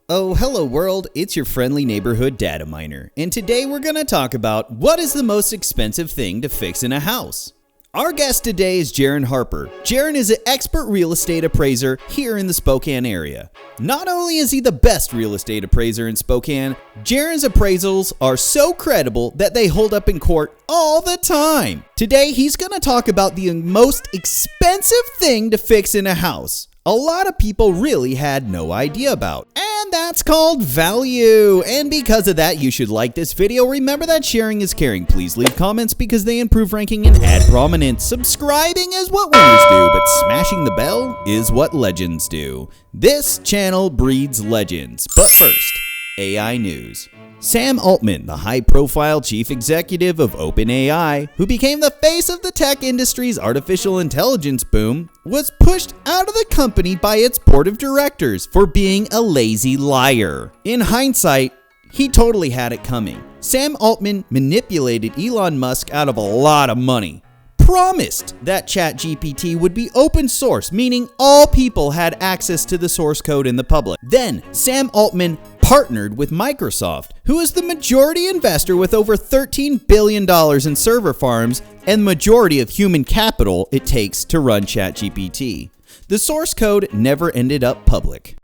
Oh, hello world, it's your friendly neighborhood data miner, and today we're gonna talk about what is the most expensive thing to fix in a house. Our guest today is Jerin Harper. Jerin is an expert real estate appraiser here in the Spokane area. Not only is he the best real estate appraiser in Spokane, Jerin's appraisals are so credible that they hold up in court all the time. Today, he's gonna talk about the most expensive thing to fix in a house. A lot of people really had no idea about. And that's called value. And because of that, you should like this video. Remember that sharing is caring. Please leave comments because they improve ranking and add prominence. Subscribing is what winners do, but smashing the bell is what legends do. This channel breeds legends. But first, AI news. Sam Altman, the high-profile chief executive of OpenAI, who became the face of the tech industry's artificial intelligence boom, was pushed out of the company by its board of directors for being a lazy liar. In hindsight, he totally had it coming. Sam Altman manipulated Elon Musk out of a lot of money, promised that ChatGPT would be open source, meaning all people had access to the source code in the public. Then, Sam Altman partnered with Microsoft, who is the majority investor with over $13 billion in server farms and the majority of human capital it takes to run ChatGPT. The source code never ended up public.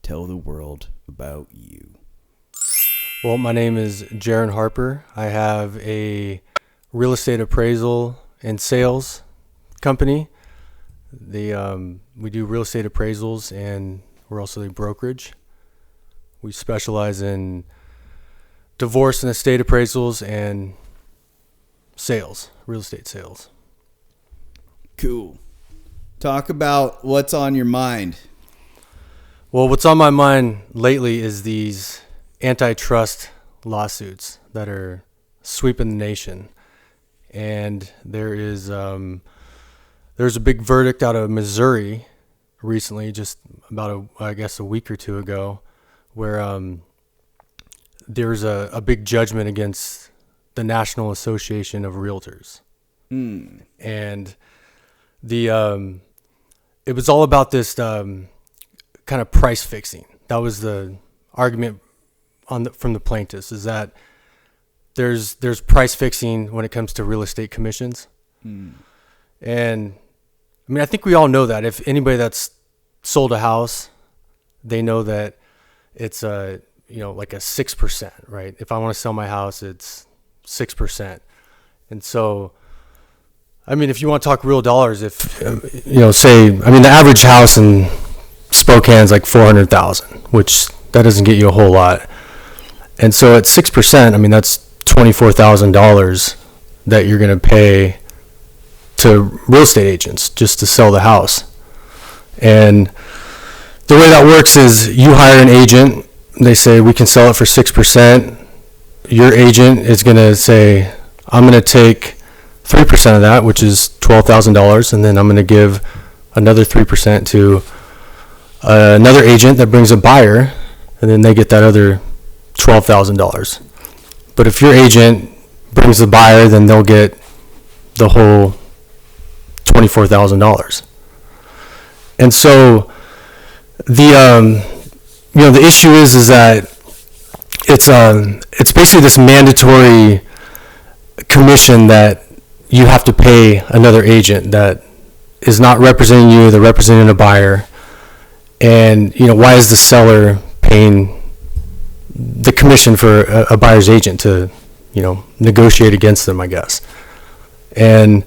Tell the world about you. Well, my name is Jerin Harper. I have a real estate appraisal and sales company. We do real estate appraisals, and we're also a brokerage. We specialize in divorce and estate appraisals and sales, real estate sales. Cool. Talk about what's on your mind. Well, what's on my mind lately is these antitrust lawsuits that are sweeping the nation. And there's a big verdict out of Missouri recently, just about a week or two ago, where there's a big judgment against the National Association of Realtors. And it was all about this kind of price fixing. That was the argument from the plaintiffs, is that there's price fixing when it comes to real estate commissions. And I mean, I think we all know that. If anybody that's sold a house, they know that it's like a 6%, right? If I want to sell my house, it's 6%. And so, I mean, if you want to talk real dollars, if the average house in Spokane's like $400,000, which that doesn't get you a whole lot. And so at 6%, I mean, that's $24,000 that you're going to pay to real estate agents just to sell the house. And the way that works is you hire an agent. They say, we can sell it for 6%. Your agent is going to say, I'm going to take 3% of that, which is $12,000, and then I'm going to give another 3% to another agent that brings a buyer, and then they get that other $12,000. But if your agent brings the buyer, then they'll get the whole $24,000. And so the issue is that it's basically this mandatory commission that you have to pay another agent that is not representing you, they're representing a buyer. And, why is the seller paying the commission for a buyer's agent to, negotiate against them, I guess. And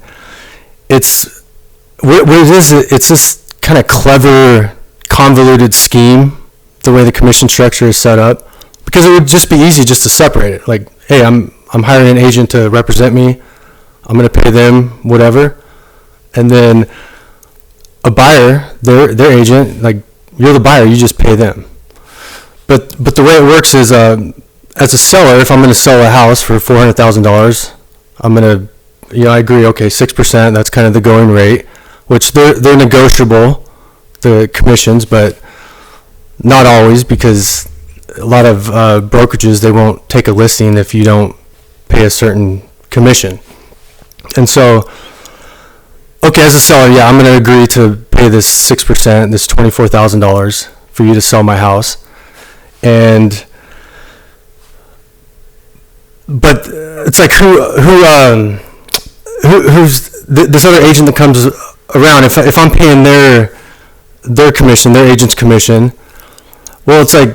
it's what it is, it's this kind of clever, convoluted scheme, the way the commission structure is set up, because it would just be easy just to separate it. Like, hey, I'm hiring an agent to represent me. I'm going to pay them whatever. And then a buyer, their agent, like, you're the buyer, you just pay them. But the way it works is as a seller, if I'm going to sell a house for $400,000, I'm going to, I agree. Okay, 6%. That's kind of the going rate, which they're negotiable, the commissions, but not always, because a lot of brokerages, they won't take a listing if you don't pay a certain commission. And so, okay, as a seller, yeah, I'm going to agree to pay this 6%, this $24,000 for you to sell my house. But it's like who's this other agent that comes around? If I'm paying their commission, their agent's commission, well, it's like,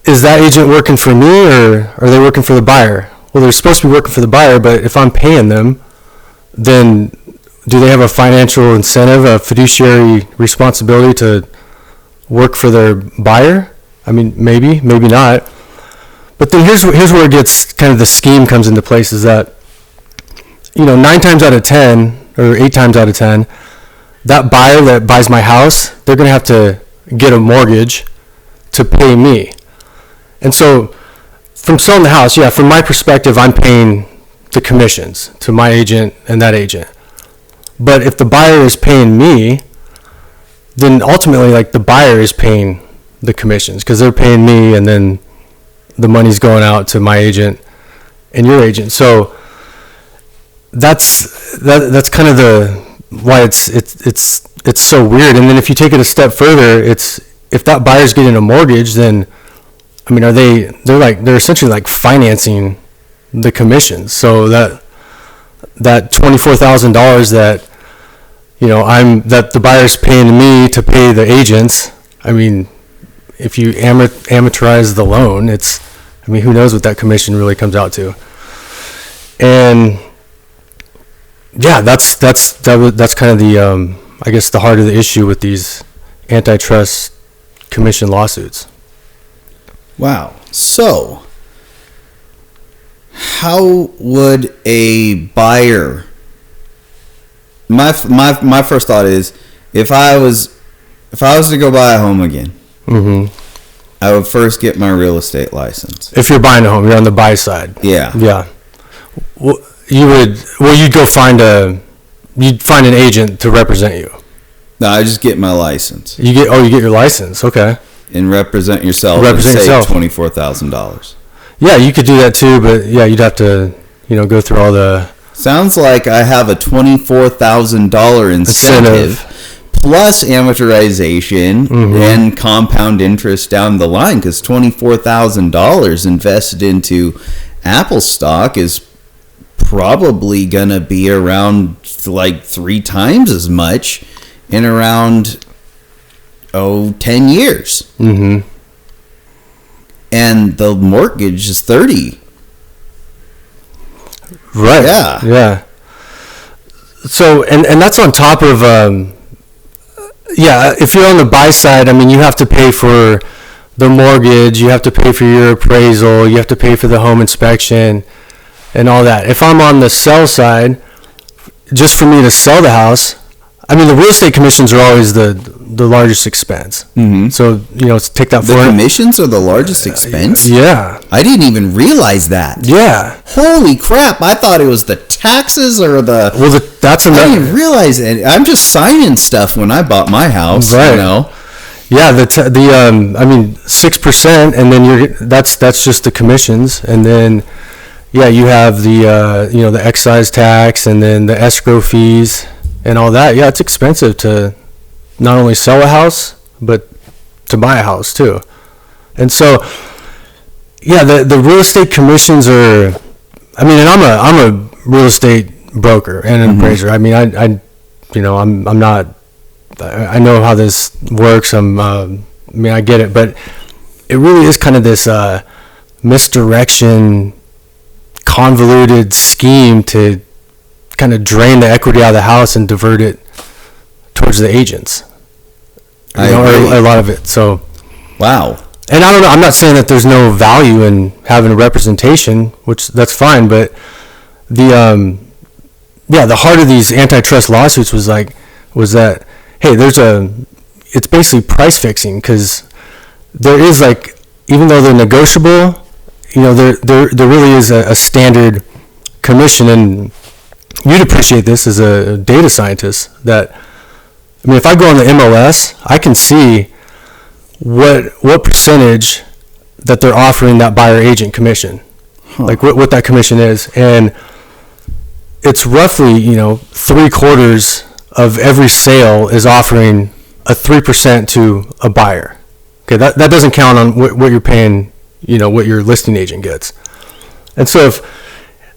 is that agent working for me, or are they working for the buyer? Well, they're supposed to be working for the buyer, but if I'm paying them, then do they have a financial incentive, a fiduciary responsibility to work for their buyer? I mean, maybe not. But then here's where it gets kind of, the scheme comes into place, is that, 9 times out of 10 or 8 times out of 10, that buyer that buys my house, they're going to have to get a mortgage to pay me. And so from selling the house, yeah, from my perspective, I'm paying the commissions to my agent and that agent. But if the buyer is paying me, then ultimately, like, the buyer is paying the commissions, because they're paying me, and then the money's going out to my agent and your agent. So that's kind of why it's so weird. And then if you take it a step further, it's, if that buyer's getting a mortgage, then, I mean, they're essentially like financing the commissions. So that $24,000 that, that the buyer's paying me to pay the agents, I mean, if you amortize the loan, who knows what that commission really comes out to. And yeah, that's kind of the, I guess, the heart of the issue with these antitrust commission lawsuits. Wow. So, how would a buyer? My first thought is, if I was to go buy a home again, mm-hmm. I would first get my real estate license. If you're buying a home, you're on the buy side. Yeah. Yeah. Well, you'd find an agent to represent you. No, I just get my license. You get your license, okay. And represent yourself. Represent yourself. $24,000. Yeah, you could do that too, but yeah, you'd have to, go through all the. Sounds like I have a $24,000 incentive. Plus amortization, mm-hmm. and compound interest down the line, because $24,000 invested into Apple stock is probably going to be around like 3 times as much in around 10 years. Mm-hmm. And the mortgage is 30. Right. Yeah. So, and that's on top of, if you're on the buy side, I mean, you have to pay for the mortgage, you have to pay for your appraisal, you have to pay for the home inspection and all that. If I'm on the sell side, just for me to sell the house, I mean, the real estate commissions are always the largest expense. Mm-hmm. So, take that. The commissions are the largest expense? Yeah. I didn't even realize that. Yeah. Holy crap. I thought it was the taxes or the... Well, that's another... I didn't realize it. I'm just signing stuff when I bought my house, right. Yeah, 6%, and then that's just the commissions, and then you have the excise tax, and then the escrow fees and all that. Yeah, it's expensive to not only sell a house but to buy a house too. And so the real estate commissions are, and I'm a real estate broker and an appraiser. I mean, I'm not, I know how this works. I get it, but it really is kind of this misdirection, convoluted scheme to kind of drain the equity out of the house and divert it towards the agents. A lot of it. So, wow. And I don't know. I'm not saying that there's no value in having a representation, which that's fine. But the heart of these antitrust lawsuits was that, hey, it's basically price fixing, because there is, like, even though they're negotiable, there really is a standard commission, and you'd appreciate this as a data scientist. That, I mean, if I go on the MLS, I can see what percentage that they're offering that buyer agent commission, like what that commission is, and it's roughly 3/4 of every sale is offering a 3% to a buyer. Okay, that doesn't count on what you're paying, what your listing agent gets. And so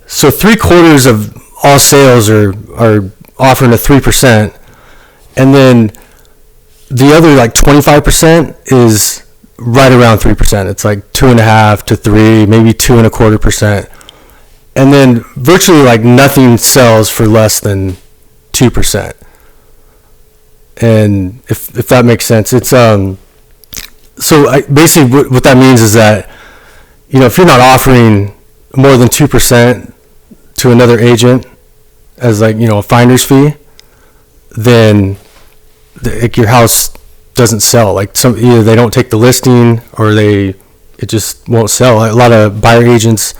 3/4 of all sales are offering a 3%, and then the other 25% is right around 3%. It's like 2.5 to 3, maybe 2.25%, and then virtually nothing sells for less than 2%. And if that makes sense, it's basically what that means is that if you're not offering more than 2% to another agent as a finder's fee, then your house doesn't sell. Either they don't take the listing or it just won't sell. A lot of buyer agents,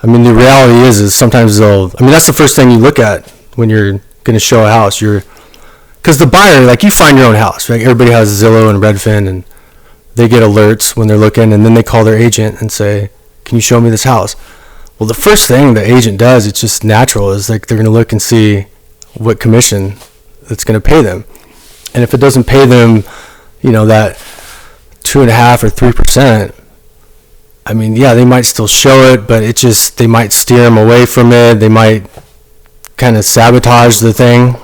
I mean, the reality is sometimes that's the first thing you look at when you're going to show a house. Because the buyer, you find your own house, right? Everybody has Zillow and Redfin, and they get alerts when they're looking, and then they call their agent and say, can you show me this house? Well, the first thing the agent does, it's just natural, is they're going to look and see what commission it's going to pay them. And if it doesn't pay them, that 2.5 or 3%, I mean, yeah, they might still show it, but they might steer them away from it. They might kind of sabotage the thing.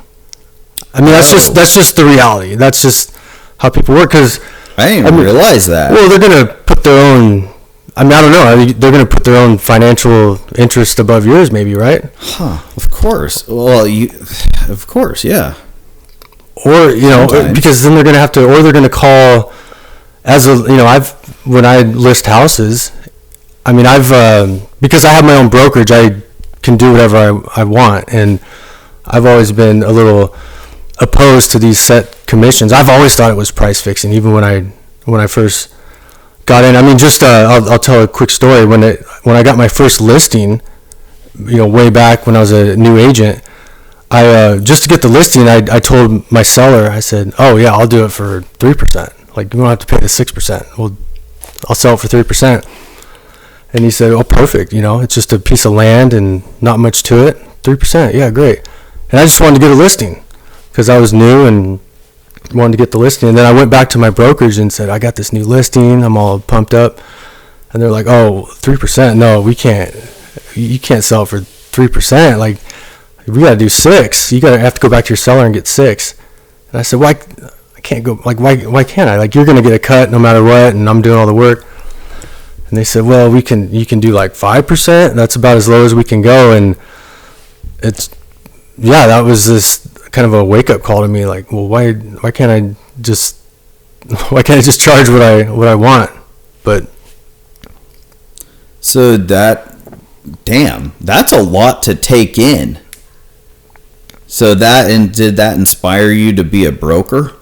I mean, that's just the reality. That's just how people work. Because I didn't even realize that. Well, they're going to put their own. I mean, I don't know. They're going to put their own financial interest above yours, maybe, right? Huh? Of course. Well, of course, yeah. Or Sometimes. Because then they're going to have to, or they're going to call when I list houses. I mean, because I have my own brokerage, I can do whatever I want, and I've always been a little opposed to these set commissions. I've always thought it was price fixing, even when I first got in. I mean, just I'll tell a quick story. When I got my first listing, way back when I was a new agent, I just to get the listing, I told my seller, I said, oh yeah, I'll do it for 3%. You don't have to pay the 6%. Well, I'll sell it for 3%. And he said, oh, perfect. It's just a piece of land and not much to it. 3%. Yeah, great. And I just wanted to get a listing because I was new and wanted to get the listing. And then I went back to my brokerage and said, I got this new listing. I'm all pumped up. And they're like, oh, 3%. No, we can't. You can't sell for 3%. We got to do 6%. You have to go back to your seller and get 6%. And I said, why? I can't go. Why can't I? You're going to get a cut no matter what, and I'm doing all the work. And they said, well, you can do 5%. That's about as low as we can go. And that was this kind of a wake up call to me. Well, why can't I just charge what I want? But so that's a lot to take in. So did that inspire you to be a broker?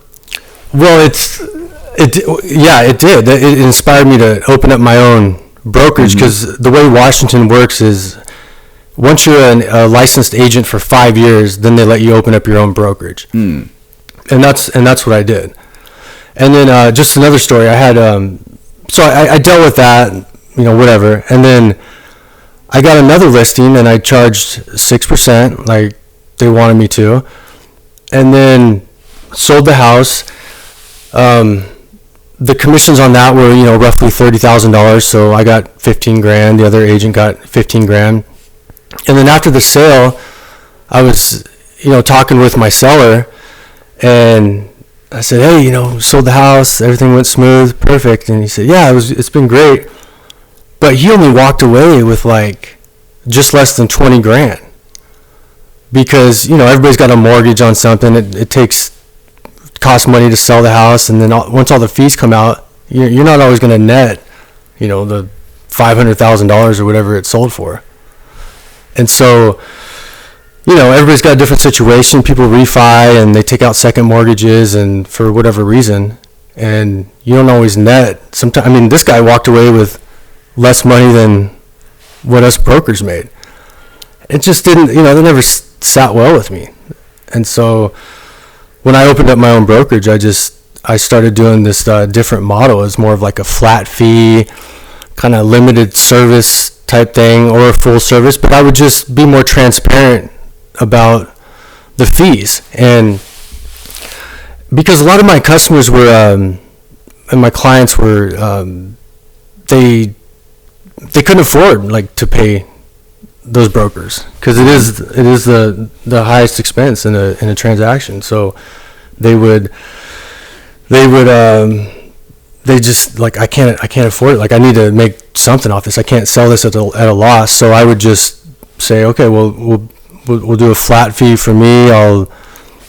Well, it did. It inspired me to open up my own brokerage, because the way Washington works is once you're a licensed agent for 5 years, then they let you open up your own brokerage. And that's what I did. And then just another story, I had so I dealt with that, whatever. And then I got another listing and I charged 6% like they wanted me to, and then sold the house. The commissions on that were, roughly $30,000. So I got $15,000. The other agent got $15,000. And then after the sale, I was, talking with my seller, and I said, hey, sold the house. Everything went smooth, perfect. And he said, yeah, it's been great. But he only walked away with just less than $20,000, because everybody's got a mortgage on something. It costs money to sell the house, and then once all the fees come out, you're not always going to net, the $500,000 or whatever it sold for. And so, everybody's got a different situation. People refi and they take out second mortgages, and for whatever reason, and you don't always net. Sometimes, this guy walked away with less money than what us brokers made. It just didn't, they never sat well with me. And so when I opened up my own brokerage, I started doing this different model. It's more of like a flat fee, kind of limited service type thing, or a full service, but I would just be more transparent about the fees. And because a lot of my customers were, and my clients were, they couldn't afford like to pay those brokers, because it is the highest expense in a transaction. So they just like, I can't afford it. Like, I need to make something off this. I can't sell this at a loss. So I would just say, okay, well, we'll do a flat fee for me. I'll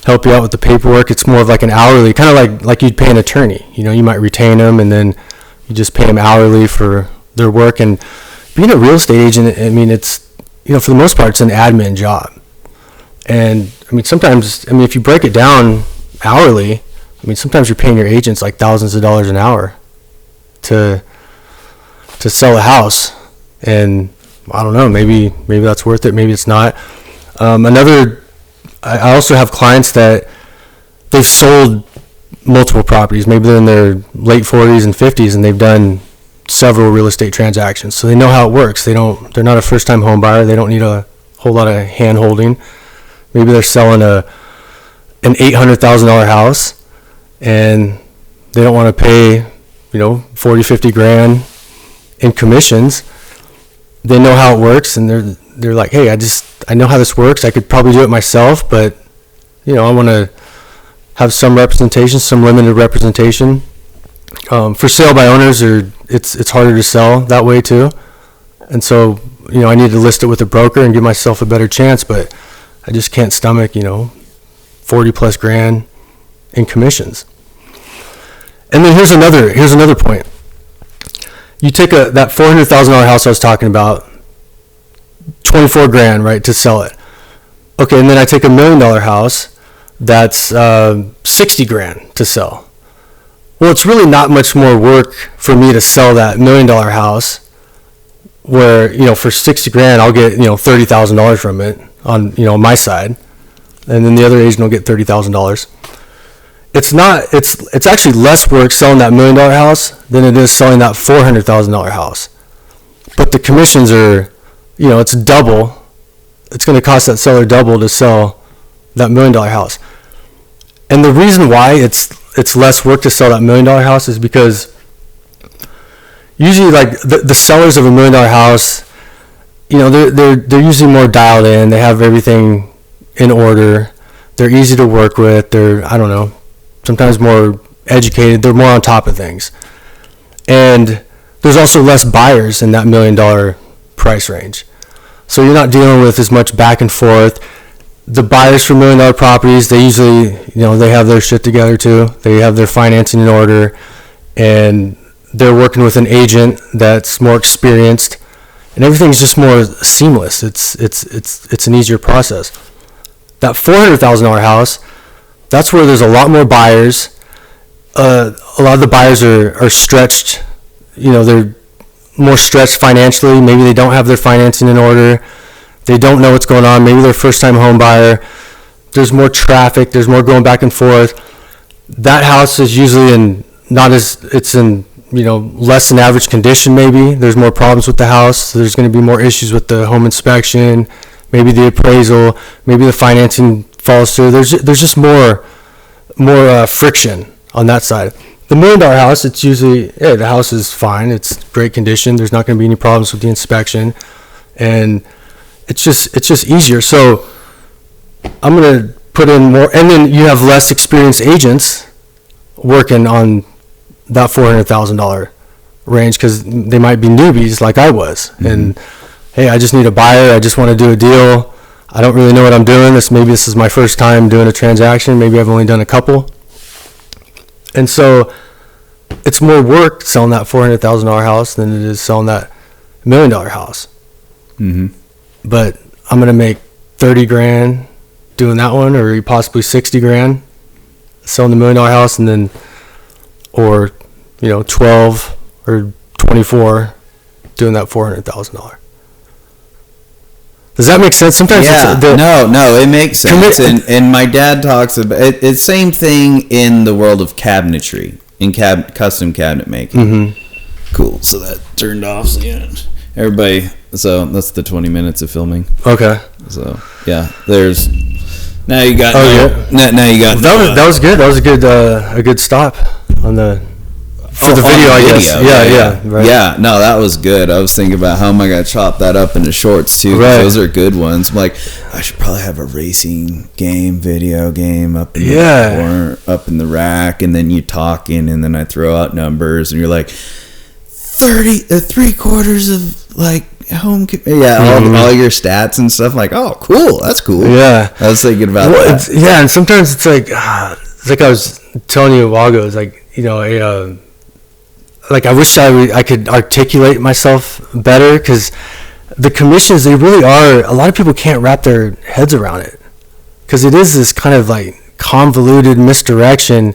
help you out with the paperwork. It's more of like an hourly, kind of like you'd pay an attorney. You might retain them, and then you just pay them hourly for their work. And being a real estate agent, I mean, it's, for the most part, it's an admin job. And I mean, sometimes, if you break it down hourly, sometimes you're paying your agents like thousands of dollars an hour to sell a house. And I don't know, maybe that's worth it, maybe it's not. I also have clients that they've sold multiple properties. Maybe they're in their late 40s and 50s, and they've done several real estate transactions, so they know how it works. They're not a first-time home buyer. They don't need a whole lot of hand-holding. Maybe they're selling an $800,000 house, and they don't want to pay, 40, 50 grand in commissions. They know how it works, and they're like, hey, I know how this works. I could probably do it myself, but I want to have some representation, some limited representation. For sale by owners, it's harder to sell that way too, and so I need to list it with a broker and give myself a better chance. But I just can't stomach 40 plus grand in commissions. And then here's another point. You take that $400,000 house I was talking about, 24 grand, right, to sell it. Okay, and then I take $1 million house that's 60 grand to sell. Well, it's really not much more work for me to sell that $1 million house, where for 60 grand I'll get $30,000 from it on my side, and then the other agent will get $30,000. It's actually less work selling that $1 million house than it is selling that $400,000 house. But the commissions are, it's double. It's going to cost that seller double to sell that $1 million house. And the reason why it's less work to sell that $1 million house is because usually, like, the sellers of $1 million house, they're usually more dialed in. They have everything in order. They're easy to work with. They're, I don't know, sometimes more educated. They're more on top of things. And there's also less buyers in that $1 million price range. So you're not dealing with as much back and forth. The buyers for $1 million properties, they usually, they have their shit together too. They have their financing in order, and they're working with an agent that's more experienced, and everything's just more seamless. It's an easier process. That $400,000 house, that's where there's a lot more buyers. A lot of the buyers are stretched. They're more stretched financially. Maybe they don't have their financing in order. They don't know what's going on. Maybe they're a first-time home buyer. There's more traffic. There's more going back and forth. That house is usually it's in less than average condition. Maybe there's more problems with the house. So there's going to be more issues with the home inspection, maybe the appraisal, maybe the financing falls through. There's just more friction on that side. The $1 million house, it's usually, the house is fine. It's great condition. There's not going to be any problems with the inspection, and it's just easier. So I'm going to put in more, and then you have less experienced agents working on that $400,000 range, because they might be newbies like I was. Mm-hmm. And hey, I just need a buyer. I just want to do a deal. I don't really know what I'm doing. Maybe this is my first time doing a transaction. Maybe I've only done a couple. And so it's more work selling that $400,000 house than it is selling that $1 million house. Mm-hmm. But I'm going to make 30 grand doing that one, or possibly 60 grand selling the $1 million house, and then, or 12 or 24 doing that $400,000. Does that make sense? Sometimes no, it makes sense. And my dad talks about it. It's same thing in the world of cabinetry, in custom cabinet making. Mm-hmm. Cool. So that turned off. So yeah, everybody. So that's the 20 minutes of filming. Okay. So yeah, there's. Now you got. Now you got. That was good. That was a good stop on the. For the video, I guess. Yeah. Right. Yeah, no, that was good. I was thinking about how am I going to chop that up into shorts, too. Right. Those are good ones. I'm like, I should probably have a racing video game up in the corner, up in the rack, and then you talking, and then I throw out numbers, and you're like, 3/4 of, like, home... all your stats and stuff. I'm like, oh, cool. That's cool. Yeah. I was thinking about that. Yeah, and sometimes it's like I was telling you a while ago, it's like, you know, like I wish I could articulate myself better, because the commissions, they really are, a lot of people can't wrap their heads around it, because it is this kind of like convoluted misdirection,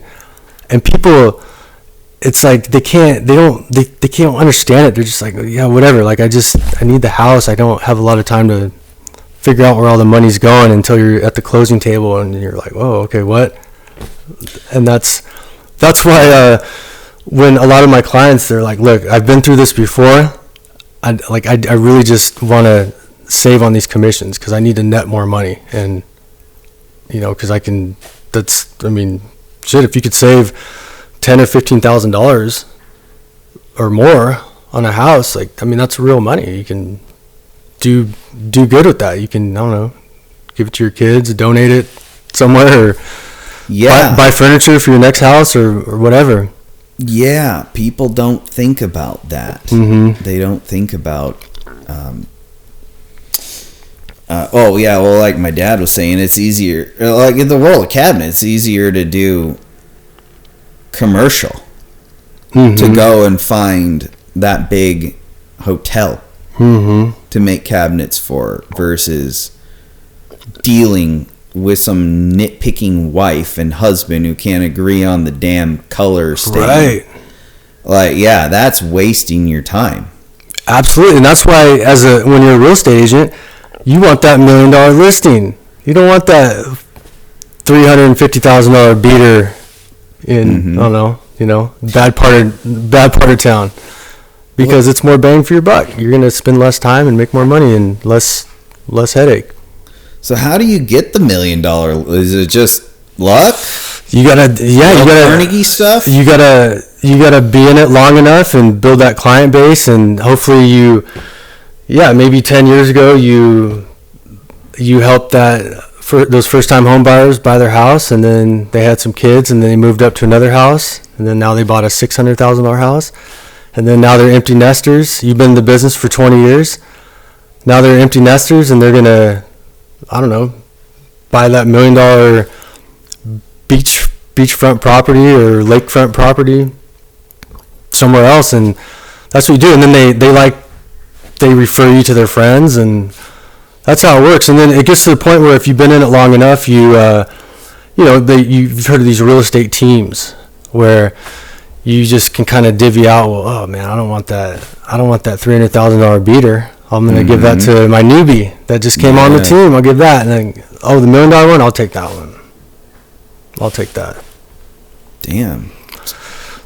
and people, it's like they can't understand it. They're just like, yeah, whatever, like I need the house. I don't have a lot of time to figure out where all the money's going until you're at the closing table and you're like, oh, okay, what? And that's why when a lot of my clients, they're like, look, I've been through this before. I really just want to save on these commissions because I need to net more money. And, you know, because if you could save $10,000 or $15,000 or more on a house, like, I mean, that's real money. You can do good with that. You can, I don't know, give it to your kids, donate it somewhere, or buy furniture for your next house or whatever. Yeah, people don't think about that. Mm-hmm. They don't think about, like my dad was saying, it's easier, like in the world of cabinets, it's easier to do commercial, to go and find that big hotel to make cabinets for, versus dealing with some nitpicking wife and husband who can't agree on the damn color stain. Right. Like, yeah, that's wasting your time. Absolutely. And that's why when you're a real estate agent, you want that $1 million listing. You don't want that $350,000 beater in, I don't know, you know, bad part of town, because it's more bang for your buck. You're going to spend less time and make more money and less headache. So how do you get the $1 million? Is it just luck? You gotta Carnegie stuff. You gotta be in it long enough and build that client base, and hopefully maybe 10 years ago you helped those first time home buyers buy their house, and then they had some kids, and then they moved up to another house, and then now they bought a $600,000 house, and then now they're empty nesters. You've been in the business for 20 years. Now they're empty nesters, and they're gonna, I don't know, buy that $1 million beachfront property or lakefront property somewhere else, and that's what you do. And then they refer you to their friends, and that's how it works. And then it gets to the point where if you've been in it long enough, you've heard of these real estate teams where you just can kind of divvy out, well, oh man, I don't want that $300,000 beater. I'm going to give that to my newbie that just came on the team. I'll give that. And then, the $1 million one, I'll take that one. I'll take that. Damn.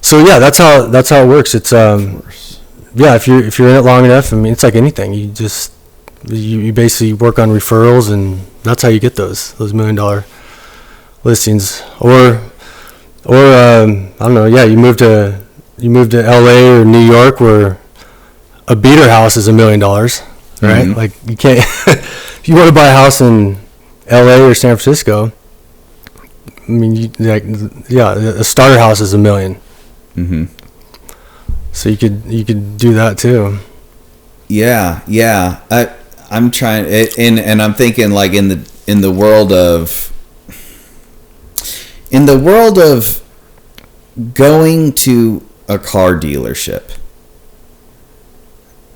So yeah, that's how it works. It's if you're in it long enough, I mean, it's like anything. You just you basically work on referrals, and that's how you get those $1 million listings. Or I don't know. Yeah, you move to LA or New York, where a beater house is $1 million, right? Mm-hmm. Like, you can't. If you want to buy a house in LA or San Francisco, I mean, a starter house is $1 million. Mm-hmm. So you could do that too. Yeah. I'm trying, and I'm thinking, like, in the world of going to a car dealership,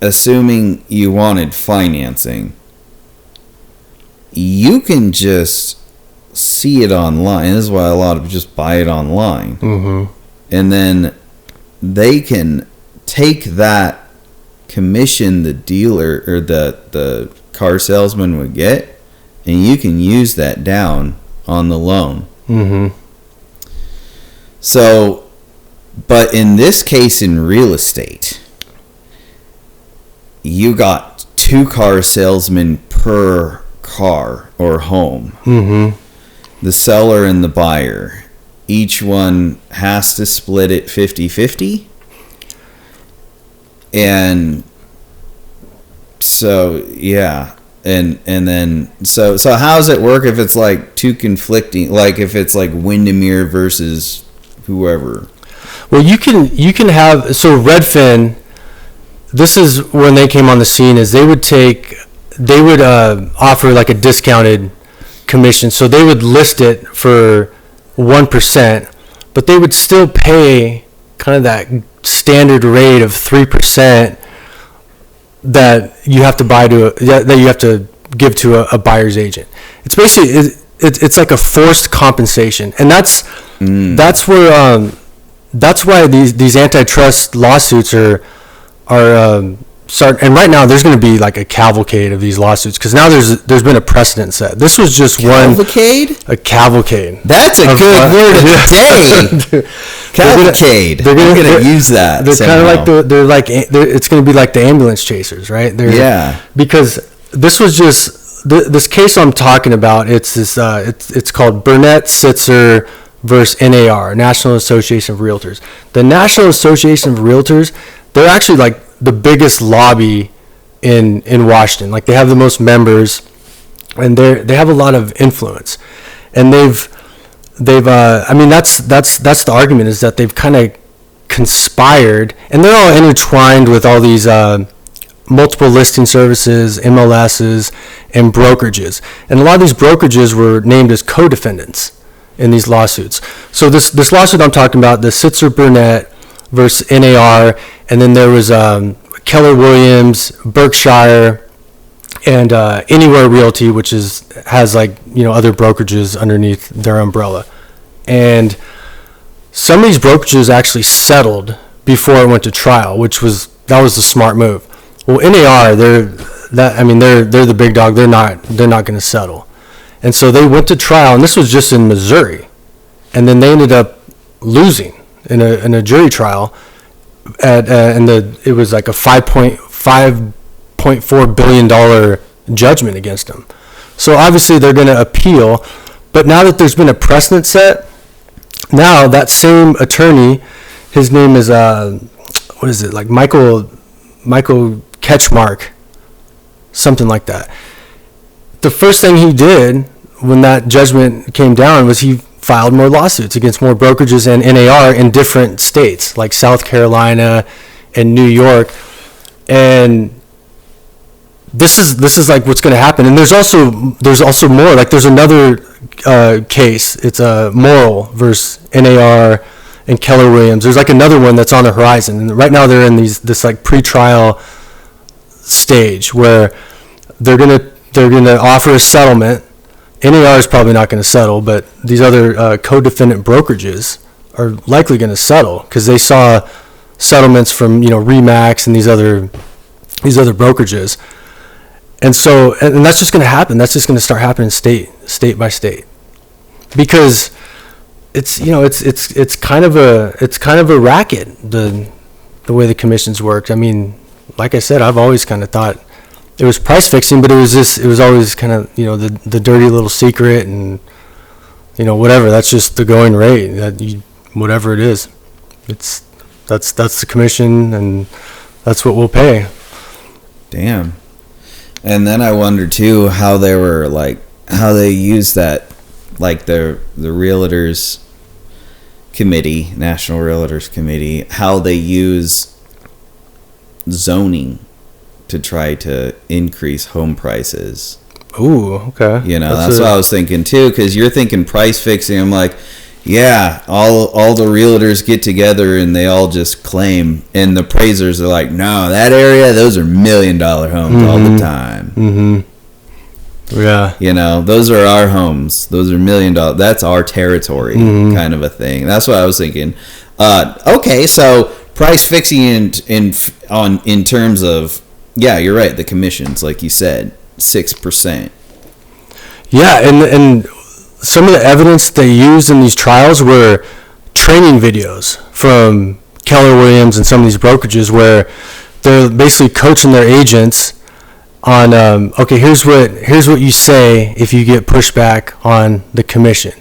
assuming you wanted financing, you can just see it online. This is why a lot of people just buy it online. Mm-hmm. And then they can take that commission the dealer or the car salesman would get, and you can use that down on the loan. Mm-hmm. So, but in this case in real estate, you got 2 car salesmen per car or home. Mm-hmm. The seller and the buyer. Each one has to split it 50-50. And so, yeah. And then so how does it work if it's like 2 conflicting, like if it's like Windermere versus whoever? Well, you can have, so Redfin, this is when they came on the scene, is they would offer like a discounted commission. So they would list it for 1%, but they would still pay kind of that standard rate of 3% that you have to that you have to give to a buyer's agent. It's basically it's like a forced compensation, and that's where that's why these antitrust lawsuits are start. And right now there's going to be like a cavalcade of these lawsuits, because now there's been a precedent set. This was just a cavalcade. That's a good word of the day. Cavalcade. They're going to use that. They're kind of like it's going to be like the ambulance chasers, right? Because this was just this case I'm talking about. It's this. It's called Burnett Sitzer versus NAR, National Association of Realtors. The National Association of Realtors, they're actually like the biggest lobby in Washington. Like, they have the most members, and they have a lot of influence. And they've I mean, that's the argument, is that they've kind of conspired, and they're all intertwined with all these multiple listing services, MLSs, and brokerages. And a lot of these brokerages were named as co-defendants in these lawsuits. So this lawsuit I'm talking about, the Sitzer Burnett versus NAR, and then there was Keller Williams, Berkshire, and Anywhere Realty, which has like, you know, other brokerages underneath their umbrella. And some of these brokerages actually settled before it went to trial, that was the smart move. Well, NAR, they're the big dog. They're not going to settle. And so they went to trial, and this was just in Missouri. And then they ended up losing in a jury trial it was like a $5.4 billion judgment against them. So obviously they're going to appeal, but now that there's been a precedent set, now that same attorney, his name is what is it, like Michael Ketchmark, something like that. The first thing he did when that judgment came down was he filed more lawsuits against more brokerages and NAR in different states, like South Carolina and New York. And this is like what's going to happen. And there's also more. Like, there's another case. It's Morrill versus NAR and Keller Williams. There's like another one that's on the horizon. And right now they're in this like pre-trial stage where they're gonna offer a settlement. NAR is probably not going to settle, but these other co-defendant brokerages are likely going to settle, because they saw settlements from, you know, Remax and these other brokerages. And so, and that's just going to happen. That's just going to start happening state by state, because it's, you know, it's kind of a racket, the way the commissions work. I mean, like I said, I've always kind of thought it was price fixing, but it was always kind of, you know, the dirty little secret, and, you know, whatever. That's just the going rate. Whatever it is, that's the commission, and that's what we'll pay. Damn. And then I wonder too how they use that, like the Realtors Committee, National Realtors Committee, how they use zoning to try to increase home prices. Ooh, okay. You know, that's what I was thinking too, because you're thinking price fixing. I'm like, yeah, all the realtors get together and they all just claim, and the appraisers are like, no, that area, those are $1 million homes all the time. Mm-hmm. Yeah. You know, those are our homes. Those are $1 million. That's our territory, kind of a thing. That's what I was thinking. Okay, so price fixing in terms of, yeah, you're right, the commissions, like you said, 6%. Yeah, and some of the evidence they used in these trials were training videos from Keller Williams and some of these brokerages where they're basically coaching their agents on, okay, here's what you say if you get pushback on the commission.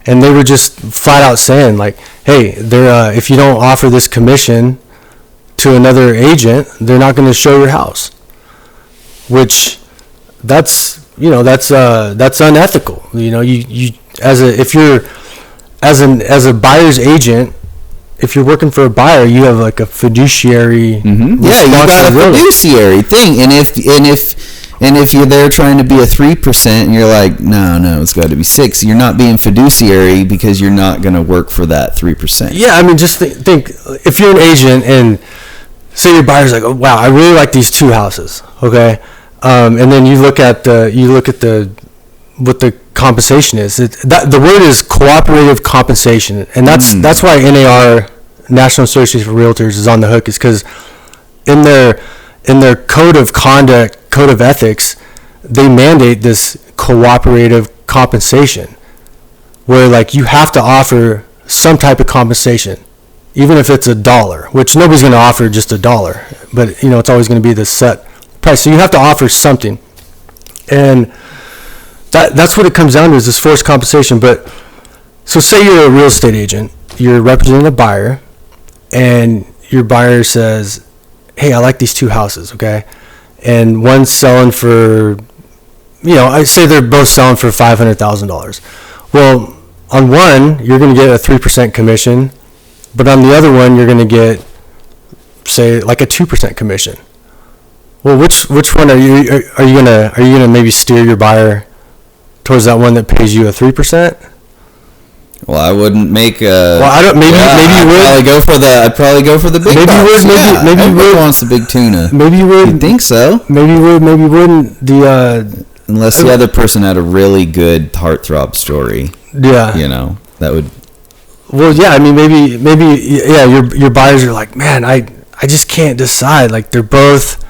And they were just flat out saying, like, hey, if you don't offer this commission to another agent, they're not going to show your house. Which, that's unethical. You as a buyer's agent, if you're working for a buyer, you have like a fiduciary responsibility. Yeah, you got a fiduciary thing, and if you're there trying to be a 3% and you're like, no, it's got to be 6, you're not being fiduciary because you're not going to work for that 3%. Yeah, I mean, just think if you're an agent and say your buyer's like, oh, wow, I really like these 2 houses, okay, and then you look at what the compensation is. The word is cooperative compensation, and that's why NAR, National Association of Realtors, is on the hook, is because in their code of conduct, code of ethics, they mandate this cooperative compensation, where like you have to offer some type of compensation, even if it's $1, which nobody's going to offer just $1, but it's always going to be this set price. So you have to offer something, and that's what it comes down to, is this forced compensation. But so say you're a real estate agent, you're representing a buyer, and your buyer says, hey, I like these 2 houses, okay? And one's selling for, I say they're both selling for $500,000. Well, on one, you're going to get a 3% commission, but on the other one, you're going to get, say, like a 2% commission. Well, which one are you gonna maybe steer your buyer towards that one that pays you a 3%? Well, I wouldn't make a. Well, I don't. Maybe you would. I'd probably go for the big. Maybe you would. Maybe you would. Wants the big tuna. Maybe you would. You think so? Maybe you would. Maybe you wouldn't. Unless the other person had a really good heartthrob story. Yeah. That would. Well, yeah. I mean, maybe. Yeah. Your buyers are like, man, I just can't decide. Like, they're both.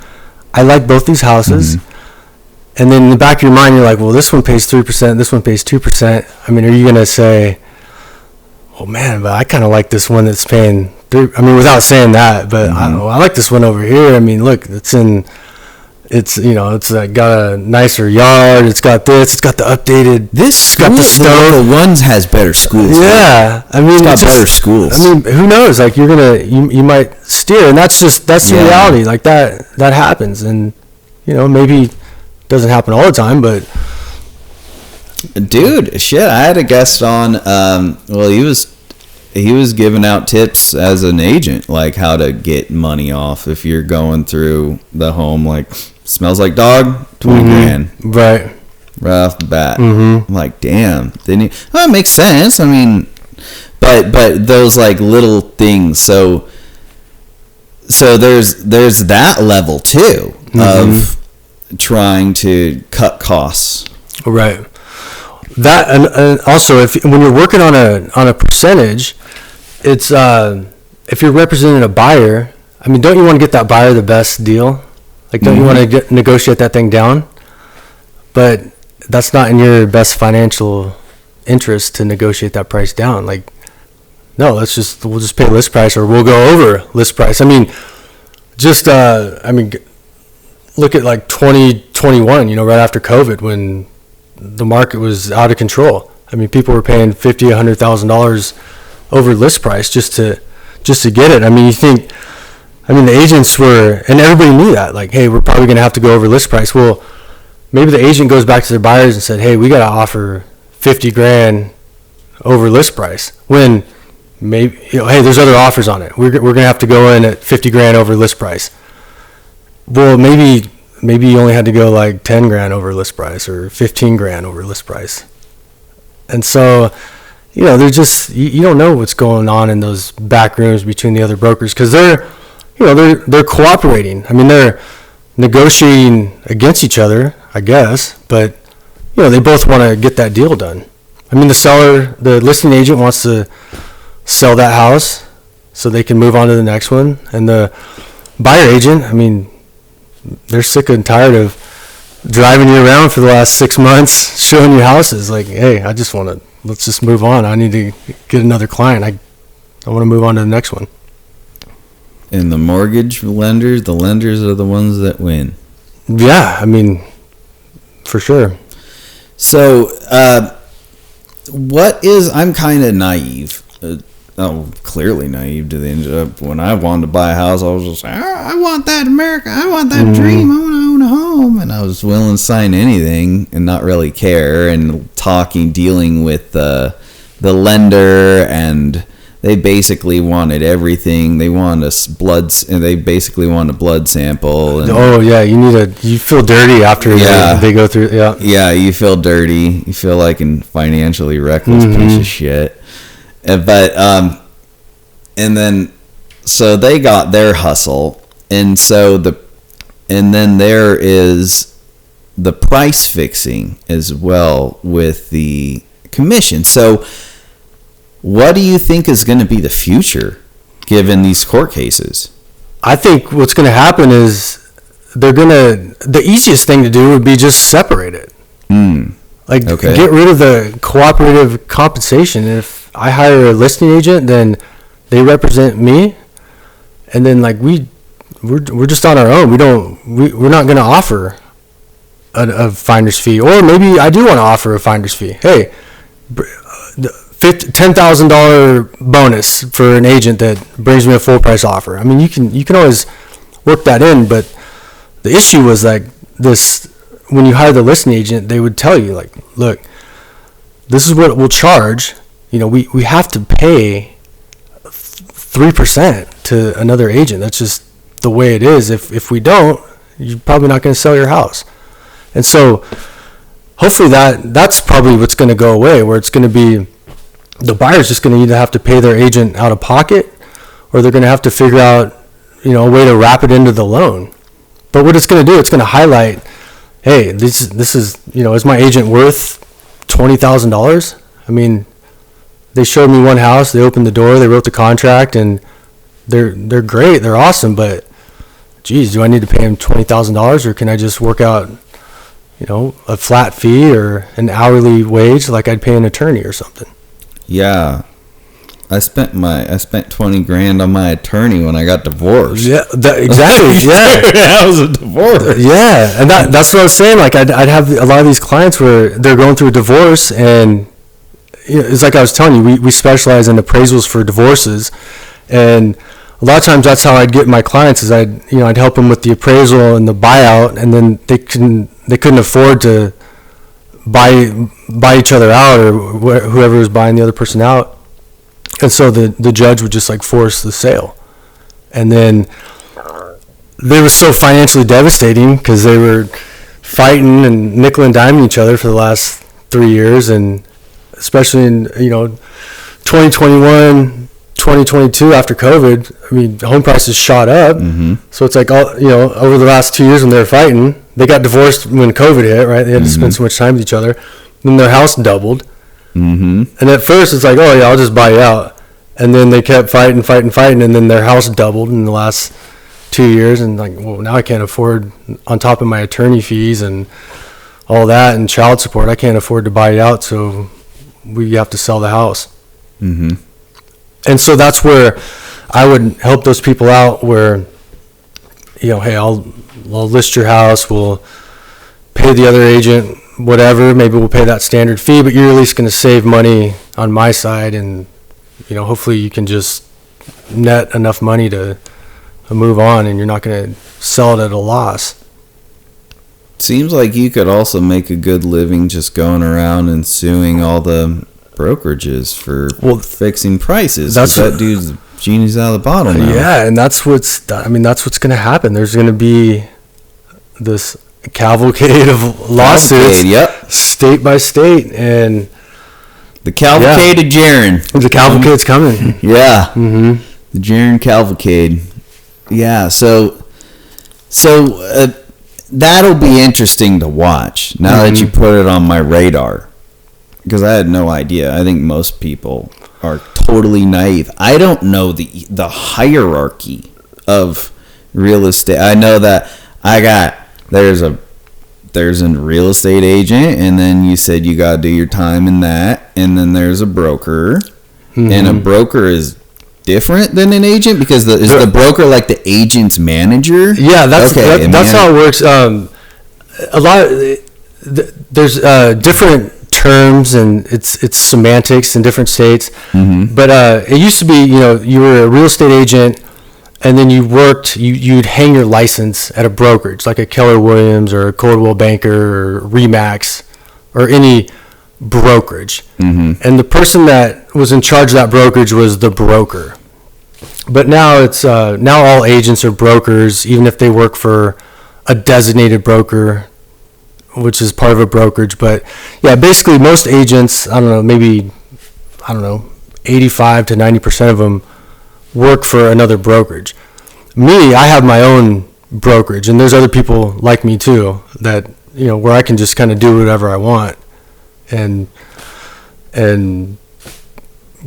I like both these houses. Mm-hmm. And then in the back of your mind, you're like, well, this one pays 3%, this one pays 2%. I mean, are you going to say, oh, man, but I kind of like this one that's paying 3%? I mean, without saying that, but I like this one over here. I mean, look, it's got a nicer yard. It's got this. It's got the updated. It's got the stove. The ones has better schools. Yeah. I mean, it's got better schools. I mean, who knows? Like, you might steer, and that's the reality. Like, that happens. And, maybe doesn't happen all the time, but dude, shit, I had a guest on. He was giving out tips as an agent, like how to get money off if you're going through the home, like smells like dog, $20,000, right off the bat. I'm like, damn, didn't he? Well, it makes sense. I mean, but those like little things. So there's that level too of trying to cut costs. Right. That and also when you're working on a percentage, it's if you're representing a buyer, I mean, don't you want to get that buyer the best deal? Like, don't you want to negotiate that thing down? But that's not in your best financial interest to negotiate that price down. Like, no, we'll just pay list price, or we'll go over list price. I mean, look at like 2021, right after COVID, when the market was out of control. I mean, people were paying $50,000, $100,000 over list price just to get it. I mean, the agents were, and everybody knew that, like, hey, we're probably going to have to go over list price. Well, maybe the agent goes back to their buyers and said, hey, we got to offer $50,000 over list price, when maybe, hey, there's other offers on it. We're going to have to go in at $50,000 over list price. Well, maybe you only had to go like $10,000 over list price, or $15,000 over list price. And so, they're just, you don't know what's going on in those back rooms between the other brokers, because they're cooperating. I mean, they're negotiating against each other, I guess, but they both want to get that deal done. I mean, the listing agent wants to sell that house, so they can move on to the next one. And the buyer agent, I mean, they're sick and tired of driving you around for the last 6 months, showing you houses. Like, hey, let's just move on. I need to get another client. I want to move on to the next one. And the mortgage lenders, the lenders are the ones that win. Yeah, I mean, for sure. So, I'm kind of naive. Clearly naive to the end of when I wanted to buy a house, I was just like, I want that America. I want that dream. I want to own a home. And I was willing to sign anything and not really care, and dealing with the lender, and they basically wanted everything. They wanted they basically wanted a blood sample. And, oh yeah, you feel dirty after they go through. Yeah. Yeah, you feel dirty. You feel like a financially reckless piece of shit. But and then so they got their hustle, and then there is the price fixing as well with the commission. So what do you think is going to be the future given these court cases? I think what's going to happen is the easiest thing to do would be just separate it. Get rid of the cooperative compensation. If I hire a listing agent, then they represent me, and then like we're just on our own. We're not going to offer a finder's fee, or maybe I do want to offer a finder's fee. Hey, $10,000 bonus for an agent that brings me a full price offer. I mean, you can always work that in, but the issue was like this: when you hire the listing agent, they would tell you like, look, this is what we'll charge. We have to pay 3% to another agent. That's just the way it is. If we don't, you're probably not going to sell your house. And so hopefully that's probably what's going to go away, where it's going to be the buyer's just going to either have to pay their agent out of pocket, or they're going to have to figure out, a way to wrap it into the loan. But what it's going to do, it's going to highlight, hey, this is, is my agent worth $20,000? I mean, they showed me one house, they opened the door, they wrote the contract, and they're great, they're awesome, but geez, do I need to pay them $20,000, or can I just work out, a flat fee or an hourly wage like I'd pay an attorney or something? Yeah. I spent $20,000 on my attorney when I got divorced. Yeah, exactly. Yeah, that was a divorce. Yeah, and that's what I was saying. Like I'd have a lot of these clients where they're going through a divorce, and it's like I was telling you, we specialize in appraisals for divorces, and a lot of times that's how I'd get my clients is I'd help them with the appraisal and the buyout, and then they couldn't afford to buy each other out, or whoever was buying the other person out, and so the judge would just like force the sale, and then they were so financially devastating because they were fighting and nickel and diming each other for the last 3 years, and especially in 2021, 2022 after COVID, I mean, home prices shot up. So it's like over the last 2 years when they were fighting, they got divorced when COVID hit, right? They had to spend so much time with each other. Then their house doubled. And at first it's like, oh yeah, I'll just buy you out. And then they kept fighting, and then their house doubled in the last 2 years. And like, well, now I can't afford, on top of my attorney fees and all that and child support, I can't afford to buy it out, so we have to sell the house. And so that's where I would help those people out, where hey, I'll list your house, we'll pay the other agent whatever, maybe we'll pay that standard fee, but you're at least going to save money on my side, and hopefully you can just net enough money to move on, and you're not going to sell it at a loss. Seems like you could also make a good living just going around and suing all the brokerages for fixing prices. That dude's genie's out of the bottle now. Yeah, and that's what's going to happen. There's going to be this cavalcade of lawsuits, state by state, and the cavalcade of Jerin. The cavalcade's coming. Yeah, the Jerin cavalcade. Yeah, so that'll be interesting to watch now that you put it on my radar, because I had no idea. I think most people are totally naive. I don't know the hierarchy of real estate. I know that there's a real estate agent, and then you said you got to do your time in that, and then there's a broker, and a broker is different than an agent because is the broker like the agent's manager? Yeah, that's how it works. There's different terms, and it's semantics in different states. But it used to be, you were a real estate agent, and then you'd hang your license at a brokerage like a Keller Williams or a Coldwell Banker or Remax or any brokerage. And the person that was in charge of that brokerage was the broker. But now it's now all agents are brokers, even if they work for a designated broker, which is part of a brokerage. But yeah, basically most agents, I don't know, 85 to 90% of them work for another brokerage. Me, I have my own brokerage, and there's other people like me too that, where I can just kind of do whatever I want and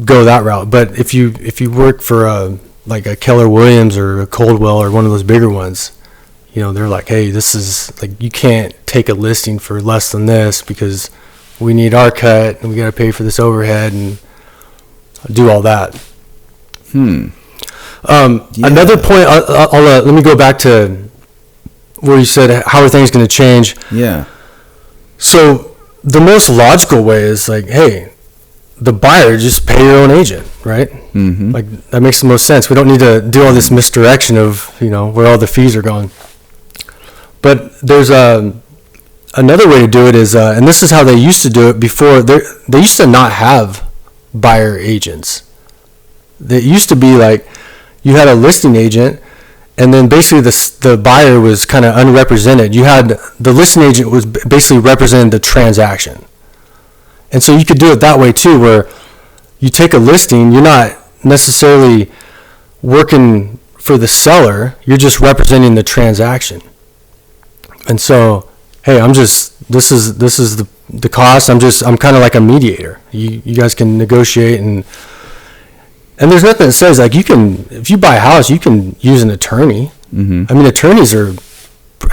go that route. But if you work for like a Keller Williams or a Coldwell or one of those bigger ones, they're like, hey, this is like, you can't take a listing for less than this because we need our cut and we got to pay for this overhead and do all that. Another point, let me go back to where you said, how are things going to change? Yeah. So the most logical way is like, hey, the buyer, just pay your own agent, right? Like that makes the most sense. We don't need to do all this misdirection of, where all the fees are going. But there's another way to do it is, and this is how they used to do it before. They used to not have buyer agents. It used to be like you had a listing agent, and then basically the buyer was kind of unrepresented. You had the listing agent was basically representing the transaction. And so you could do it that way too, where you take a listing, you're not necessarily working for the seller, you're just representing the transaction. And so, hey, this is the cost. I'm kind of like a mediator. You guys can negotiate, and there's nothing that says like if you buy a house, you can use an attorney. I mean, attorneys are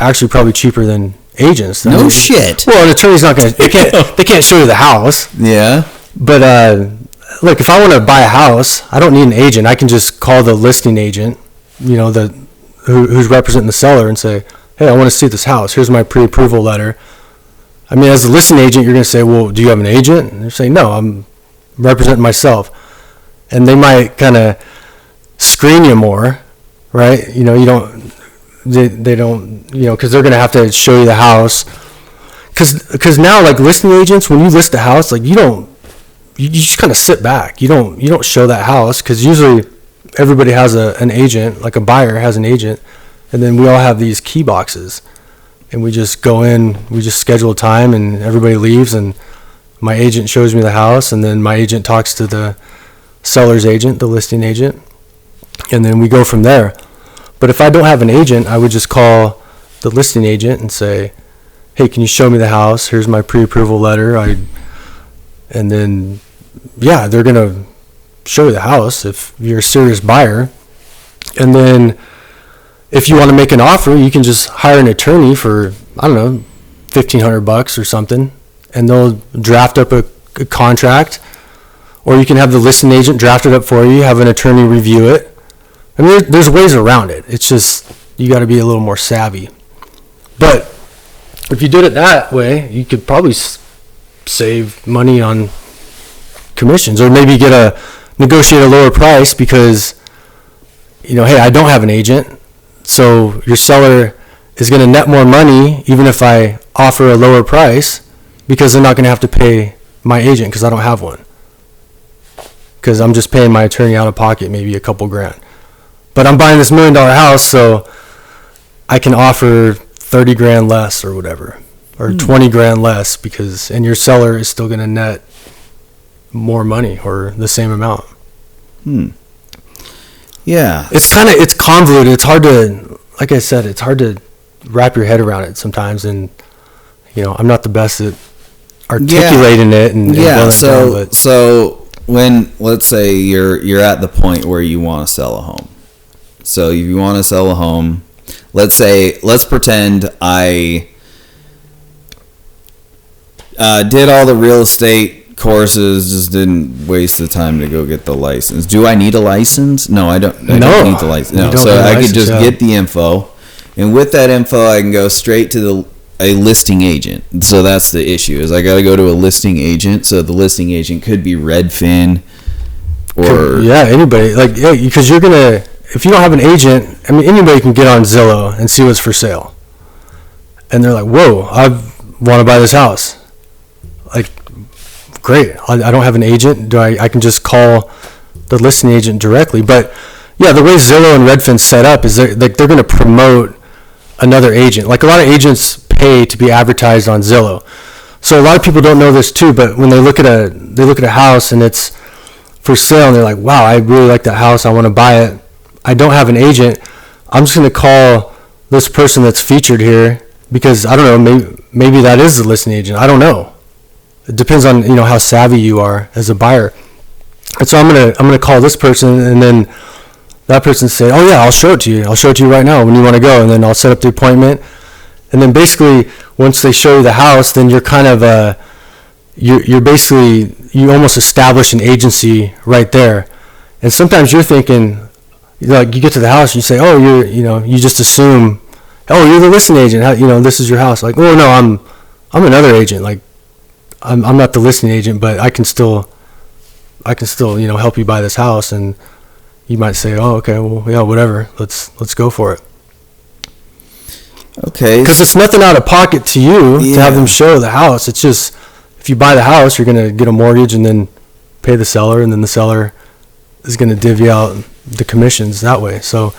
actually probably cheaper than agents. No shit. Well, an attorney's not gonna. They can't show you the house. Yeah. But look, if I want to buy a house, I don't need an agent. I can just call the listing agent, who's representing the seller, and say, hey, I want to see this house. Here's my pre-approval letter. I mean, as a listing agent, you're gonna say, well, do you have an agent? And they say, no, I'm representing myself. And they might kind of screen you more, right? They don't, because they're going to have to show you the house. Because now, like listing agents, when you list a house, like you just kind of sit back. You don't show that house, because usually everybody has an agent, like a buyer has an agent, and then we all have these key boxes, and we just go in, we just schedule a time, and everybody leaves, and my agent shows me the house, and then my agent talks to the seller's agent, the listing agent, and then we go from there. But if I don't have an agent, I would just call the listing agent and say, hey, can you show me the house? Here's my pre-approval letter. And then, yeah, they're going to show you the house if you're a serious buyer. And then if you want to make an offer, you can just hire an attorney for, I don't know, $1,500 or something, and they'll draft up a contract. Or you can have the listing agent draft it up for you, have an attorney review it. I mean, there's ways around it. It's just, you got to be a little more savvy. But if you did it that way, you could probably save money on commissions, or maybe negotiate a lower price because, hey, I don't have an agent. So your seller is going to net more money even if I offer a lower price, because they're not going to have to pay my agent because I don't have one. Because I'm just paying my attorney out of pocket, maybe a couple grand. But I'm buying this $1 million house, so I can offer 30 grand less or whatever, or 20 grand less, and your seller is still going to net more money or the same amount. Yeah. It's convoluted. It's hard to, like I said, it's hard to wrap your head around it sometimes. And, I'm not the best at articulating it. And so when, let's say you're at the point where you want to sell a home. So if you want to sell a home, let's pretend I did all the real estate courses, just didn't waste the time to go get the license. Do I need a license? No, I don't. I don't need the license. No, so I could just get the info, and with that info, I can go straight to a listing agent. So that's the issue, is I got to go to a listing agent. So the listing agent could be Redfin or anybody. Because you're gonna, if you don't have an agent, I mean, anybody can get on Zillow and see what's for sale, and they're like, "Whoa, I want to buy this house." Like, great. I don't have an agent. I can just call the listing agent directly. But yeah, the way Zillow and Redfin set up is they're going to promote another agent. Like, a lot of agents pay to be advertised on Zillow. So a lot of people don't know this too, but when they look at a house and it's for sale and they're like, "Wow, I really like that house. I want to buy it. I don't have an agent. I'm just going to call this person that's featured here because I don't know, maybe that is the listing agent. I don't know." It depends on, how savvy you are as a buyer. And so I'm gonna call this person, and then that person say, "Oh yeah, I'll show it to you. I'll show it to you right now when you want to go." And then I'll set up the appointment. And then basically, once they show you the house, then you're kind of you're basically, you almost establish an agency right there. And sometimes you're thinking, like, you get to the house, you say, "Oh, you just assume, oh, you're the listing agent. This is your house." Like, "Oh no, I'm another agent. Like, I'm not the listing agent, but I can still help you buy this house." And you might say, "Oh, okay, well, yeah, whatever. Let's go for it." Okay. Because it's nothing out of pocket to you to have them show the house. It's just, if you buy the house, you're gonna get a mortgage and then pay the seller, and then the seller is gonna divvy out the commissions that way. So,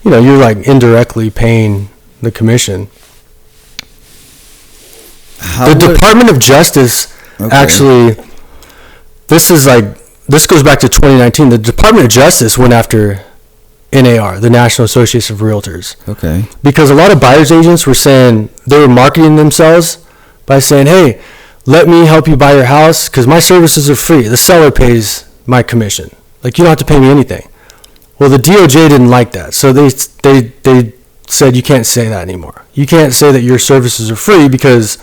you're like indirectly paying the commission. The Department of Justice, actually, this goes back to 2019. The Department of Justice went after NAR, the National Association of Realtors. Okay. Because a lot of buyer's agents were saying, they were marketing themselves by saying, "Hey, let me help you buy your house because my services are free. The seller pays my commission. Like, you don't have to pay me anything." Well, the DOJ didn't like that. So they said, "You can't say that anymore. You can't say that your services are free because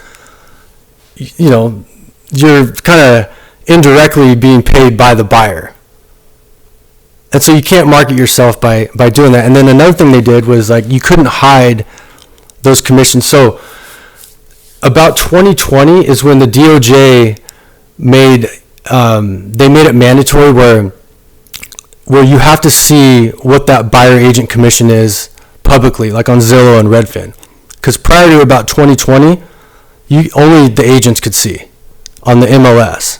you're kind of indirectly being paid by the buyer." And so you can't market yourself by doing that. And then another thing they did was, like, you couldn't hide those commissions. So about 2020 is when the DOJ made it mandatory where you have to see what that buyer agent commission is publicly, like on Zillow and Redfin. Because prior to about 2020, only the agents could see on the MLS,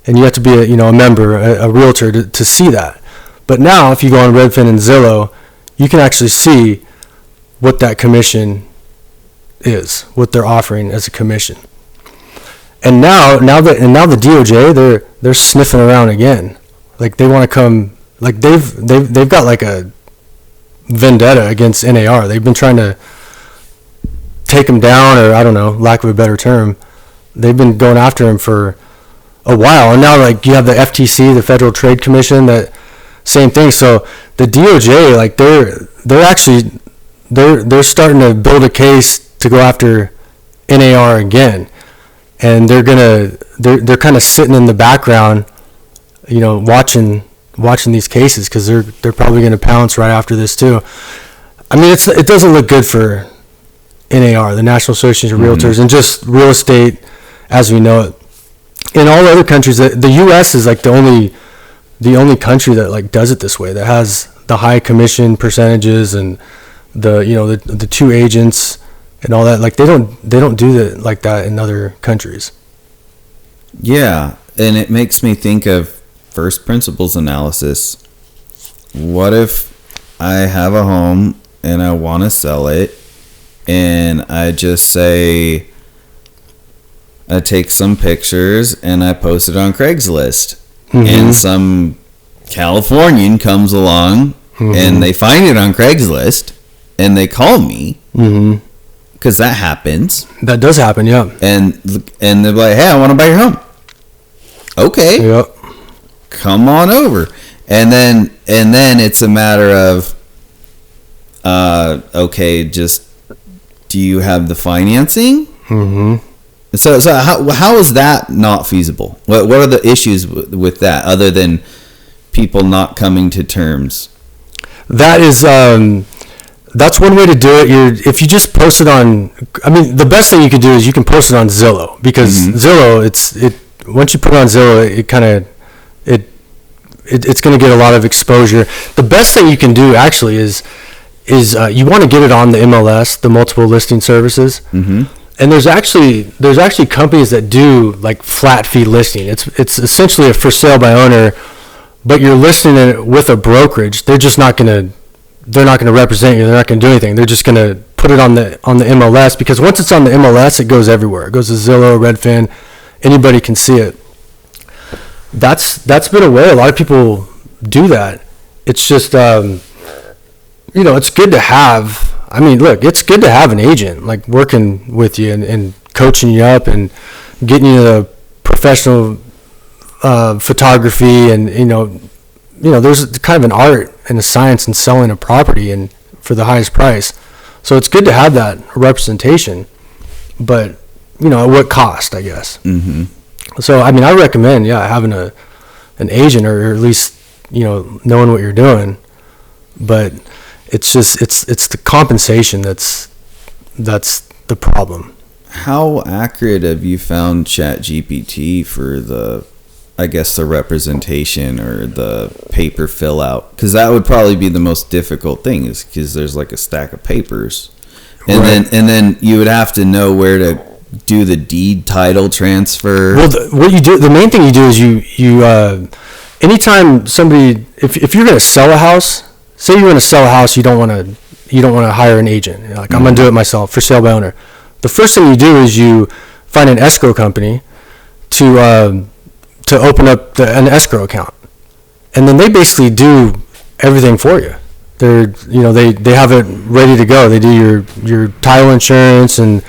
and you have to be a member, a realtor to see that. But now, if you go on Redfin and Zillow, you can actually see what that commission is, what they're offering as a commission. And now the DOJ, they're sniffing around again, like they want to come, like they've got like a vendetta against NAR. They've been trying to take him down, or I don't know, lack of a better term. They've been going after him for a while, and now, like, you have the FTC, the Federal Trade Commission, that same thing. So the DOJ, like, they're starting to build a case to go after NAR again, and they're kind of sitting in the background, watching these cases, because they're probably going to pounce right after this too. I mean, it doesn't look good for NAR, the National Association of Realtors, and just real estate as we know it. In all other countries, the U.S. is like the only country that, like, does it this way, that has the high commission percentages and the two agents and all that. Like, they don't do that like that in other countries. Yeah, and it makes me think of first principles analysis. What if I have a home and I want to sell it, and I just say, I take some pictures and I post it on Craigslist, and some Californian comes along and they find it on Craigslist and they call me, because that happens. That does happen, yeah. And they're like, "Hey, I want to buy your home." Okay. Yep. come on over. And then it's a matter of, okay, just, do you have the financing? Mm-hmm. So how is that not feasible? What are the issues with that, other than people not coming to terms? That is, that's one way to do it. If you just post it on, I mean, the best thing you could do is you can post it on Zillow, because Zillow, once you put it on Zillow, it's going to get a lot of exposure. The best thing you can do actually is you want to get it on the MLS, the multiple listing services. Mm-hmm. And there's actually companies that do like flat fee listing. It's essentially a for sale by owner, but you're listing it with a brokerage. They're not going to represent you. They're not going to do anything. They're just going to put it on the MLS, because once it's on the MLS, it goes everywhere. It goes to Zillow, Redfin. Anybody can see it. That's been a way a lot of people do that. It's just it's good to have. I mean, look, it's good to have an agent like working with you and coaching you up and getting you the professional photography, and there's kind of an art and a science in selling a property and for the highest price. So it's good to have that representation, but at what cost, I guess. Mm-hmm. So I mean, I recommend having an agent, or at least knowing what you're doing, but. It's just it's the compensation that's the problem. How accurate have you found ChatGPT for the representation or the paper fill out? Because that would probably be the most difficult thing, is because there's like a stack of papers, and then you would have to know where to do the deed title transfer. Well, the main thing you do is you anytime somebody, if you're going to sell a house. Say you're going to sell a house, you don't want to hire an agent. You're like, I'm going to do it myself, for sale by owner. The first thing you do is you find an escrow company to open up an escrow account, and then they basically do everything for you. They have it ready to go. They do your title insurance and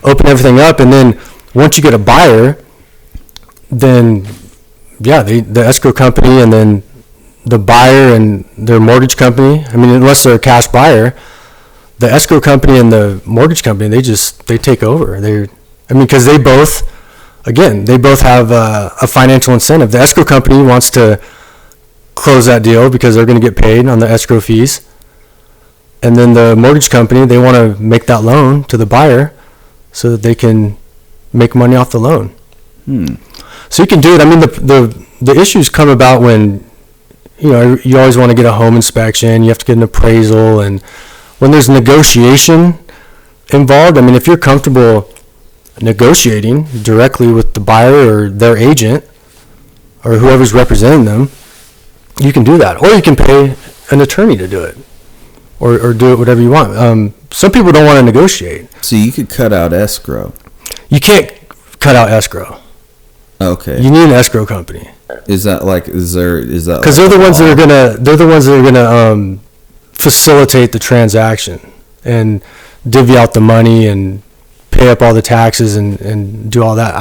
open everything up, and then once you get a buyer, then the escrow company and then the buyer and their mortgage company, I mean, unless they're a cash buyer, the escrow company and the mortgage company, they take over. Because they both have a financial incentive. The escrow company wants to close that deal because they're going to get paid on the escrow fees. And then the mortgage company, they want to make that loan to the buyer so that they can make money off the loan. So you can do it. I mean, the issues come about when you always want to get a home inspection. You have to get an appraisal, and when there's negotiation involved, I mean, if you're comfortable negotiating directly with the buyer or their agent or whoever's representing them, you can do that, or you can pay an attorney to do it, or do it whatever you want. Some people don't want to negotiate. So you could cut out escrow. You can't cut out escrow. Okay. You need an escrow company. Is that because they're the ones that are gonna facilitate the transaction and divvy out the money and pay up all the taxes and do all that.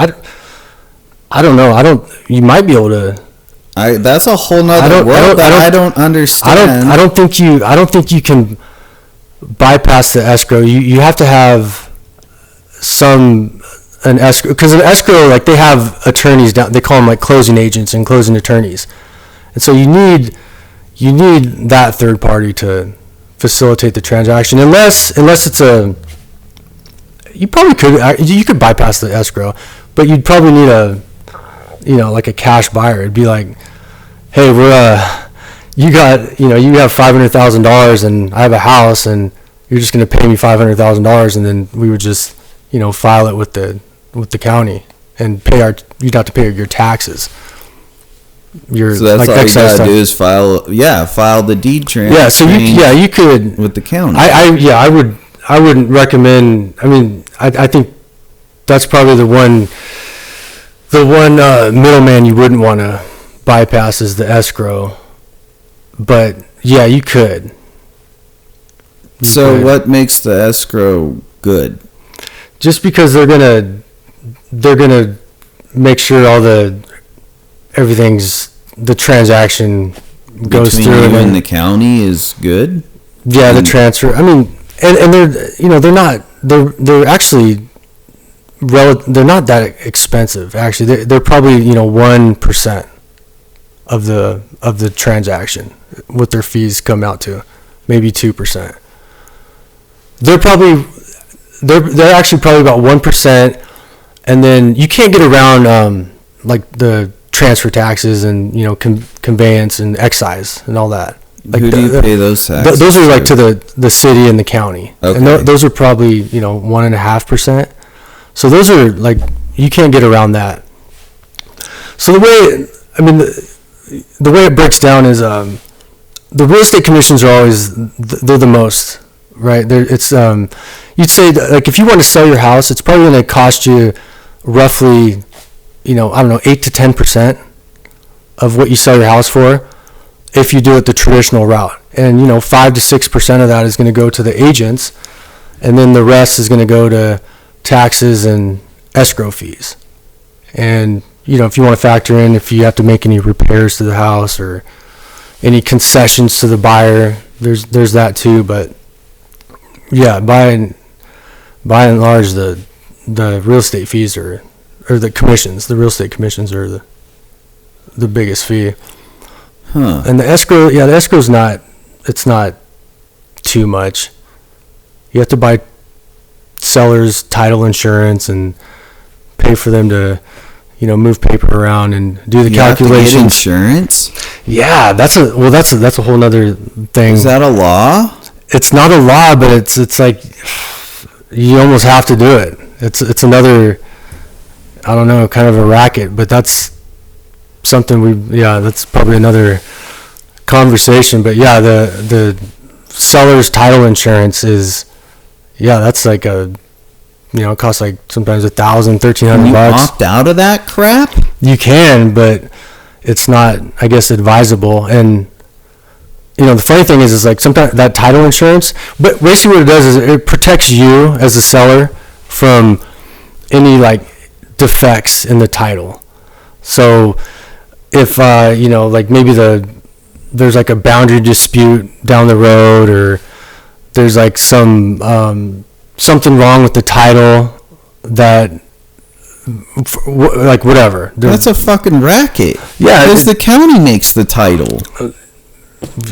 I don't know. You might be able to. That's a whole nother world that I don't understand. I don't think you can bypass the escrow. You have to have an escrow, because an escrow, like, they have attorneys down, they call them like closing agents and closing attorneys, and so you need that third party to facilitate the transaction, unless it's you could bypass the escrow, but you'd probably need like a cash buyer. It'd be like, hey, you have $500,000 and I have a house, and you're just going to pay me $500,000, and then we would just file it with the county and you'd have to pay your taxis. So that's all you gotta do is file the deed transfer. Yeah, so you could with the county. I wouldn't recommend. I mean, I think that's probably the one middleman you wouldn't want to bypass is the escrow. But yeah, you could. What makes the escrow good? Just because they're gonna make sure everything's the transaction goes Between through you and and the county is good. yeah, the transfer. I mean, and they're actually they're not that expensive. Actually, they're probably 1% of the transaction, what their fees come out to, maybe 2%. They're actually probably about 1%, and then you can't get around like the transfer taxes and conveyance and excise and all that. Like Who do you pay those taxes? Those are like to the city and the county, okay. And those are probably 1.5%. So those are like you can't get around that. So the way it breaks down is the real estate commissions are always they're the most, right? It's you'd say that, like if you want to sell your house, it's probably going to cost you roughly 8 to 10% of what you sell your house for if you do it the traditional route, and 5 to 6% of that is going to go to the agents, and then the rest is going to go to taxes and escrow fees. And if you want to factor in if you have to make any repairs to the house or any concessions to the buyer, there's that too. But yeah, by and large, the real estate fees or the commissions, the real estate commissions are the biggest fee. Huh. And the escrow's not too much. You have to buy seller's title insurance and pay for them to move paper around and do the calculations. You have to get insurance? Yeah, that's a whole nother thing. Is that a law? It's not a law, but it's like you almost have to do it. It's another, I don't know, kind of a racket, but that's something that's probably another conversation. But yeah, the seller's title insurance is, that's like it costs like sometimes $1,000, $1,300. Can you opt out of that crap? You can, but it's not, I guess, advisable. And the funny thing is like sometimes that title insurance, but basically what it does is it protects you as a seller from any like defects in the title. So if like maybe there's like a boundary dispute down the road, or there's like some something wrong with the title that like whatever. That's a fucking racket. Yeah, because the county makes the title.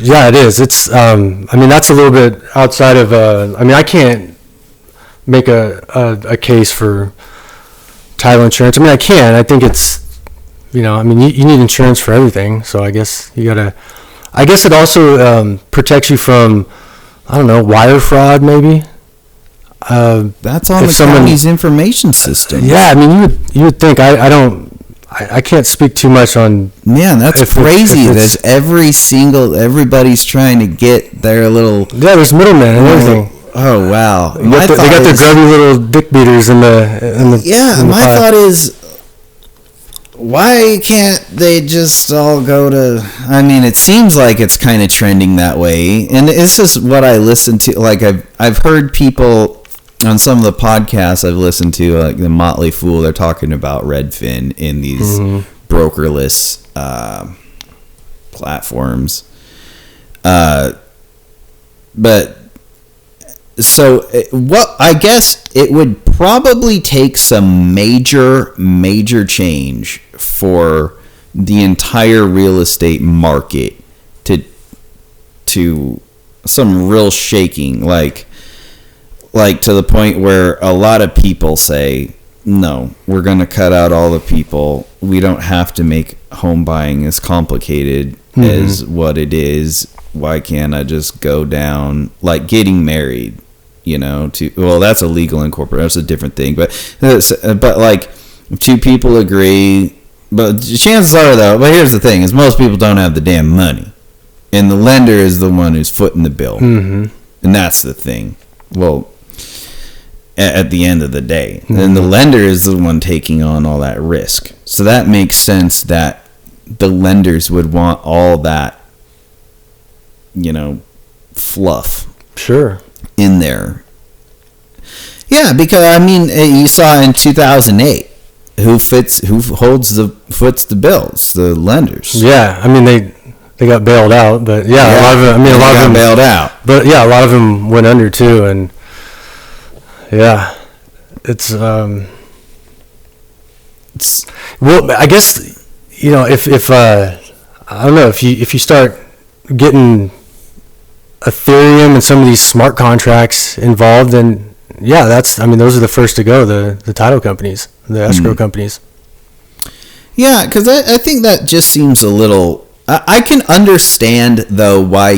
Yeah, it is. It's that's a little bit outside of I can't make a case for title insurance. I can. I think it's you need insurance for everything. So I guess you gotta. I guess it also protects you from wire fraud maybe. That's on the county's information system. Yeah, you would think. I can't speak too much on. Man, that's crazy. That everybody's trying to get their little. Yeah, there's middlemen and everything. Oh wow! They got their grubby little dick beaters in the. Yeah, my thought is, why can't they just all go to? It seems like it's kind of trending that way, and this is what I listen to. Like I've heard people on some of the podcasts I've listened to, like the Motley Fool, they're talking about Redfin in these brokerless platforms. But so what I guess it would probably take some major change for the entire real estate market to some real shaking, like to the point where a lot of people say, no, we're going to cut out all the people. We don't have to make home buying as complicated as what it is. Why can't I just go down, like getting married, that's illegal in corporate. That's a different thing. But like two people agree, but chances are though, but here's the thing, is most people don't have the damn money. And the lender is the one who's footing the bill. And that's the thing. Well, at the end of the day. And the lender is the one taking on all that risk. So that makes sense that the lenders would want all that, fluff. Sure. In there. Yeah, because, you saw in 2008, who foots the bills? The lenders. Yeah, I mean they got bailed out, but a lot of them. I mean, a lot of them bailed out. But yeah, a lot of them went under too, and it's well, I guess if I don't know, if you start getting Ethereum and some of these smart contracts involved, then those are the first to go, the title companies, the escrow companies. Yeah, because I think that just seems a little. I can understand though why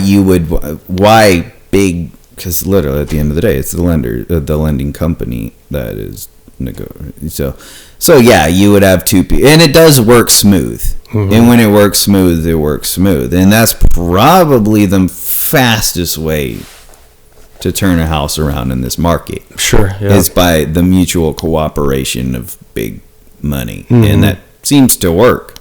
big, because literally at the end of the day, it's the lending company that is so yeah, you would have two people, and it does work smooth. Mm-hmm. And when it works smooth, and that's probably the fastest way to turn a house around in this market. Sure, yeah. Is by the mutual cooperation of big money, mm-hmm. and that seems to work.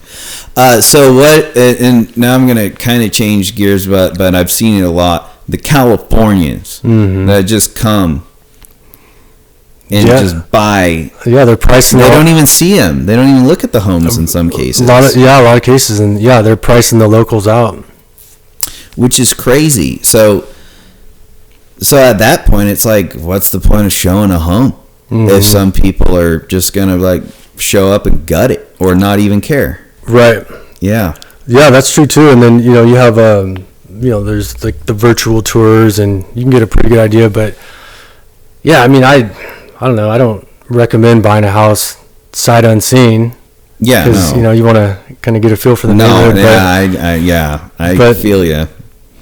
So what? And now I'm gonna kind of change gears, but I've seen it a lot. The Californians mm-hmm. that just come and just buy. Yeah, they're pricing. They don't even see them. They don't even look at the homes in some cases. A lot of cases, and they're pricing the locals out, which is crazy. So at that point, it's like, what's the point of showing a home mm-hmm. if some people are just gonna like show up and gut it or not even care? Right. Yeah. Yeah, that's true too. And then you have there's like the virtual tours, and you can get a pretty good idea. But yeah, I mean, I don't know. I don't recommend buying a house sight unseen. Yeah, because you want to kind of get a feel for the neighborhood. I feel you.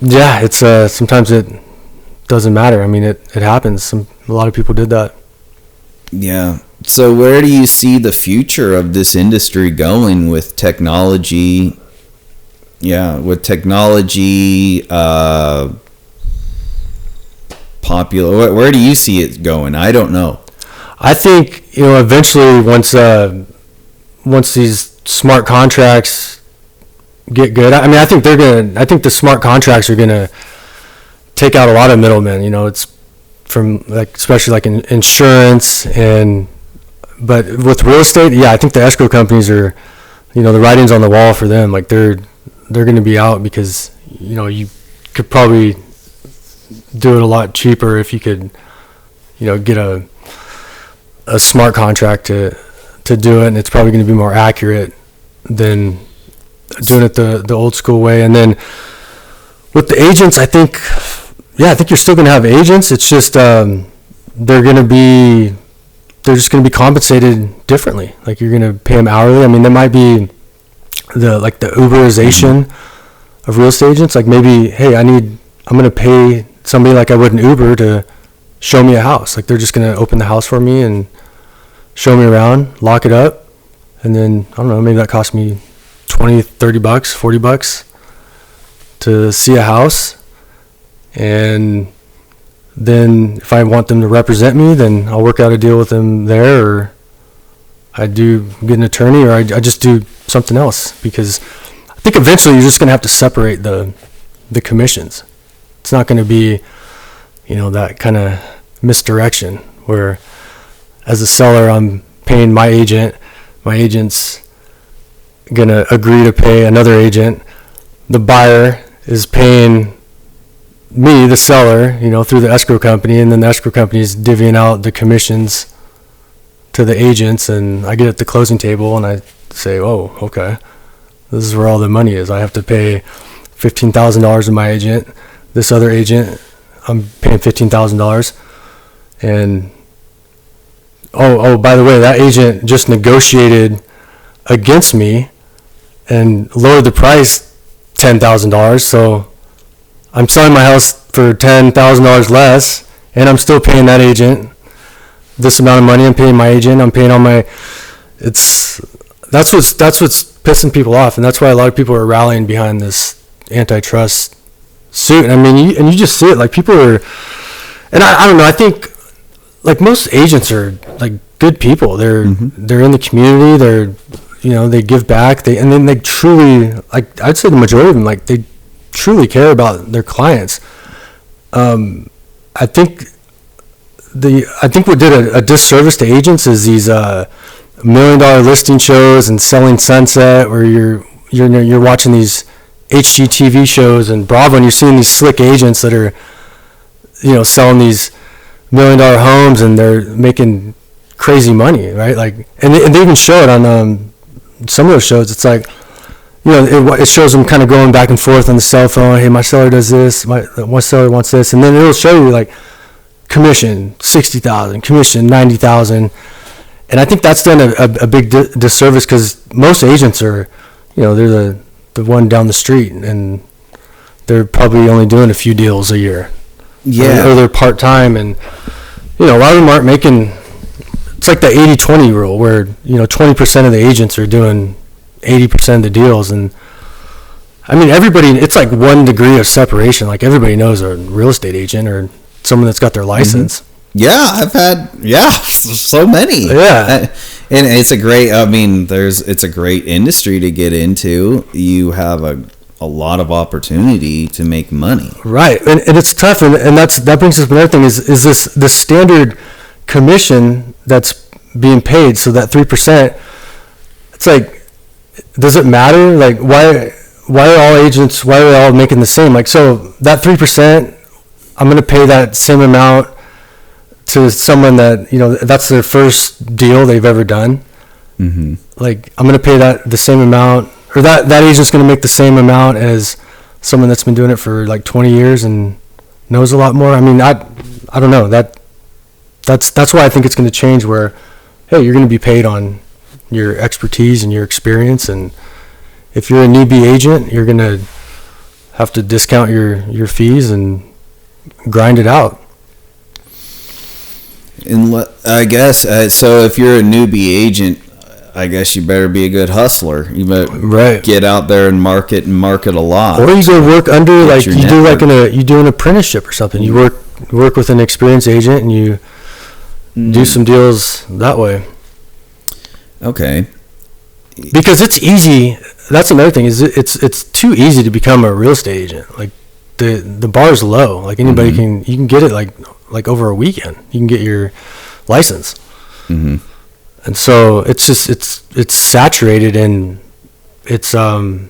Yeah, it's sometimes it doesn't matter. I mean, it happens. A lot of people did that. Yeah. So where do you see the future of this industry going with technology? Yeah, with technology, popular. Where do you see it going? I don't know. I think eventually once these smart contracts get good. I mean, I think the smart contracts are gonna take out a lot of middlemen. It's from especially like in insurance but with real estate, I think the escrow companies are, the writing's on the wall for them. Like they're going to be out because you could probably do it a lot cheaper if you could get a smart contract to do it, and it's probably going to be more accurate than doing it the old school way. And then with the agents, I think you're still going to have agents. It's just they're just going to be compensated differently. Like you're going to pay them hourly. I mean, there might be the Uberization of real estate agents. Like maybe, hey, I'm going to pay somebody like I would an Uber to show me a house. Like they're just going to open the house for me and show me around, lock it up, and then I don't know, maybe that cost me $20, $30, $40 to see a house. And then if I want them to represent me, then I'll work out a deal with them there, or I do get an attorney, or I just do something else, because I think eventually you're just going to have to separate the commissions. It's not going to be, that kind of misdirection where as a seller I'm paying my agent's going to agree to pay another agent. The buyer is paying me, the seller, through the escrow company, and then the escrow company is divvying out the commissions to the agents, and I get at the closing table and I say, oh, okay, this is where all the money is. I have to pay $15,000 to my agent. This other agent, I'm paying $15,000. And oh, by the way, that agent just negotiated against me and lowered the price $10,000. So I'm selling my house for $10,000 less, and I'm still paying that agent this amount of money. I'm paying my agent. I'm paying all my. That's what's pissing people off, and that's why a lot of people are rallying behind this antitrust suit. I mean, you just see it. Like people are, and I don't know. I think like most agents are like good people. They're in the community. They're they give back. And then they truly, like I'd say the majority of them, like they truly care about their clients. I think what did a disservice to agents is these $1 million listing shows and Selling Sunset, where you're watching these HGTV shows and Bravo, and you're seeing these slick agents that are, selling these $1 million homes, and they're making crazy money, right? Like, and they even show it on some of those shows. It's like, it shows them kind of going back and forth on the cell phone. Hey, my seller does this. My seller wants this, and then it'll show you like commission $60,000, commission $90,000, and I think that's done a big disservice, because most agents are, they're the one down the street, and they're probably only doing a few deals a year. Yeah, or they're part time, and a lot of them aren't making. It's like the 80-20 rule, where 20% of the agents are doing 80% of the deals, and I mean everybody. It's like 1 degree of separation. Like everybody knows a real estate agent or someone that's got their license. Mm-hmm. Yeah, I've had so many. Yeah, and it's a great. I mean, it's a great industry to get into. You have a lot of opportunity to make money. Right, and it's tough, and that brings us to another thing. Is this the standard commission that's being paid? So that 3%, it's like, does it matter? Like, why are all agents, why are they all making the same? Like, so that 3%, I'm going to pay that same amount to someone that, that's their first deal they've ever done. Mm-hmm. Like, I'm going to pay that the same amount, or that agent's going to make the same amount as someone that's been doing it for like 20 years and knows a lot more. I mean, I don't know. That's why I think it's going to change, where, hey, you're going to be paid on your expertise and your experience, and if you're a newbie agent, you're going to have to discount your fees and grind it out. And I guess so. If you're a newbie agent, I guess you better be a good hustler. You better get out there and market a lot. Or you go work under, like you network. You do an apprenticeship or something. You work with an experienced agent, and you do some deals that way. Okay. Because it's easy. That's another thing. Is it's too easy to become a real estate agent. Like the bar's low. Like anybody you can get it like over a weekend. You can get your license. Mm-hmm. And so it's just it's saturated, and it's the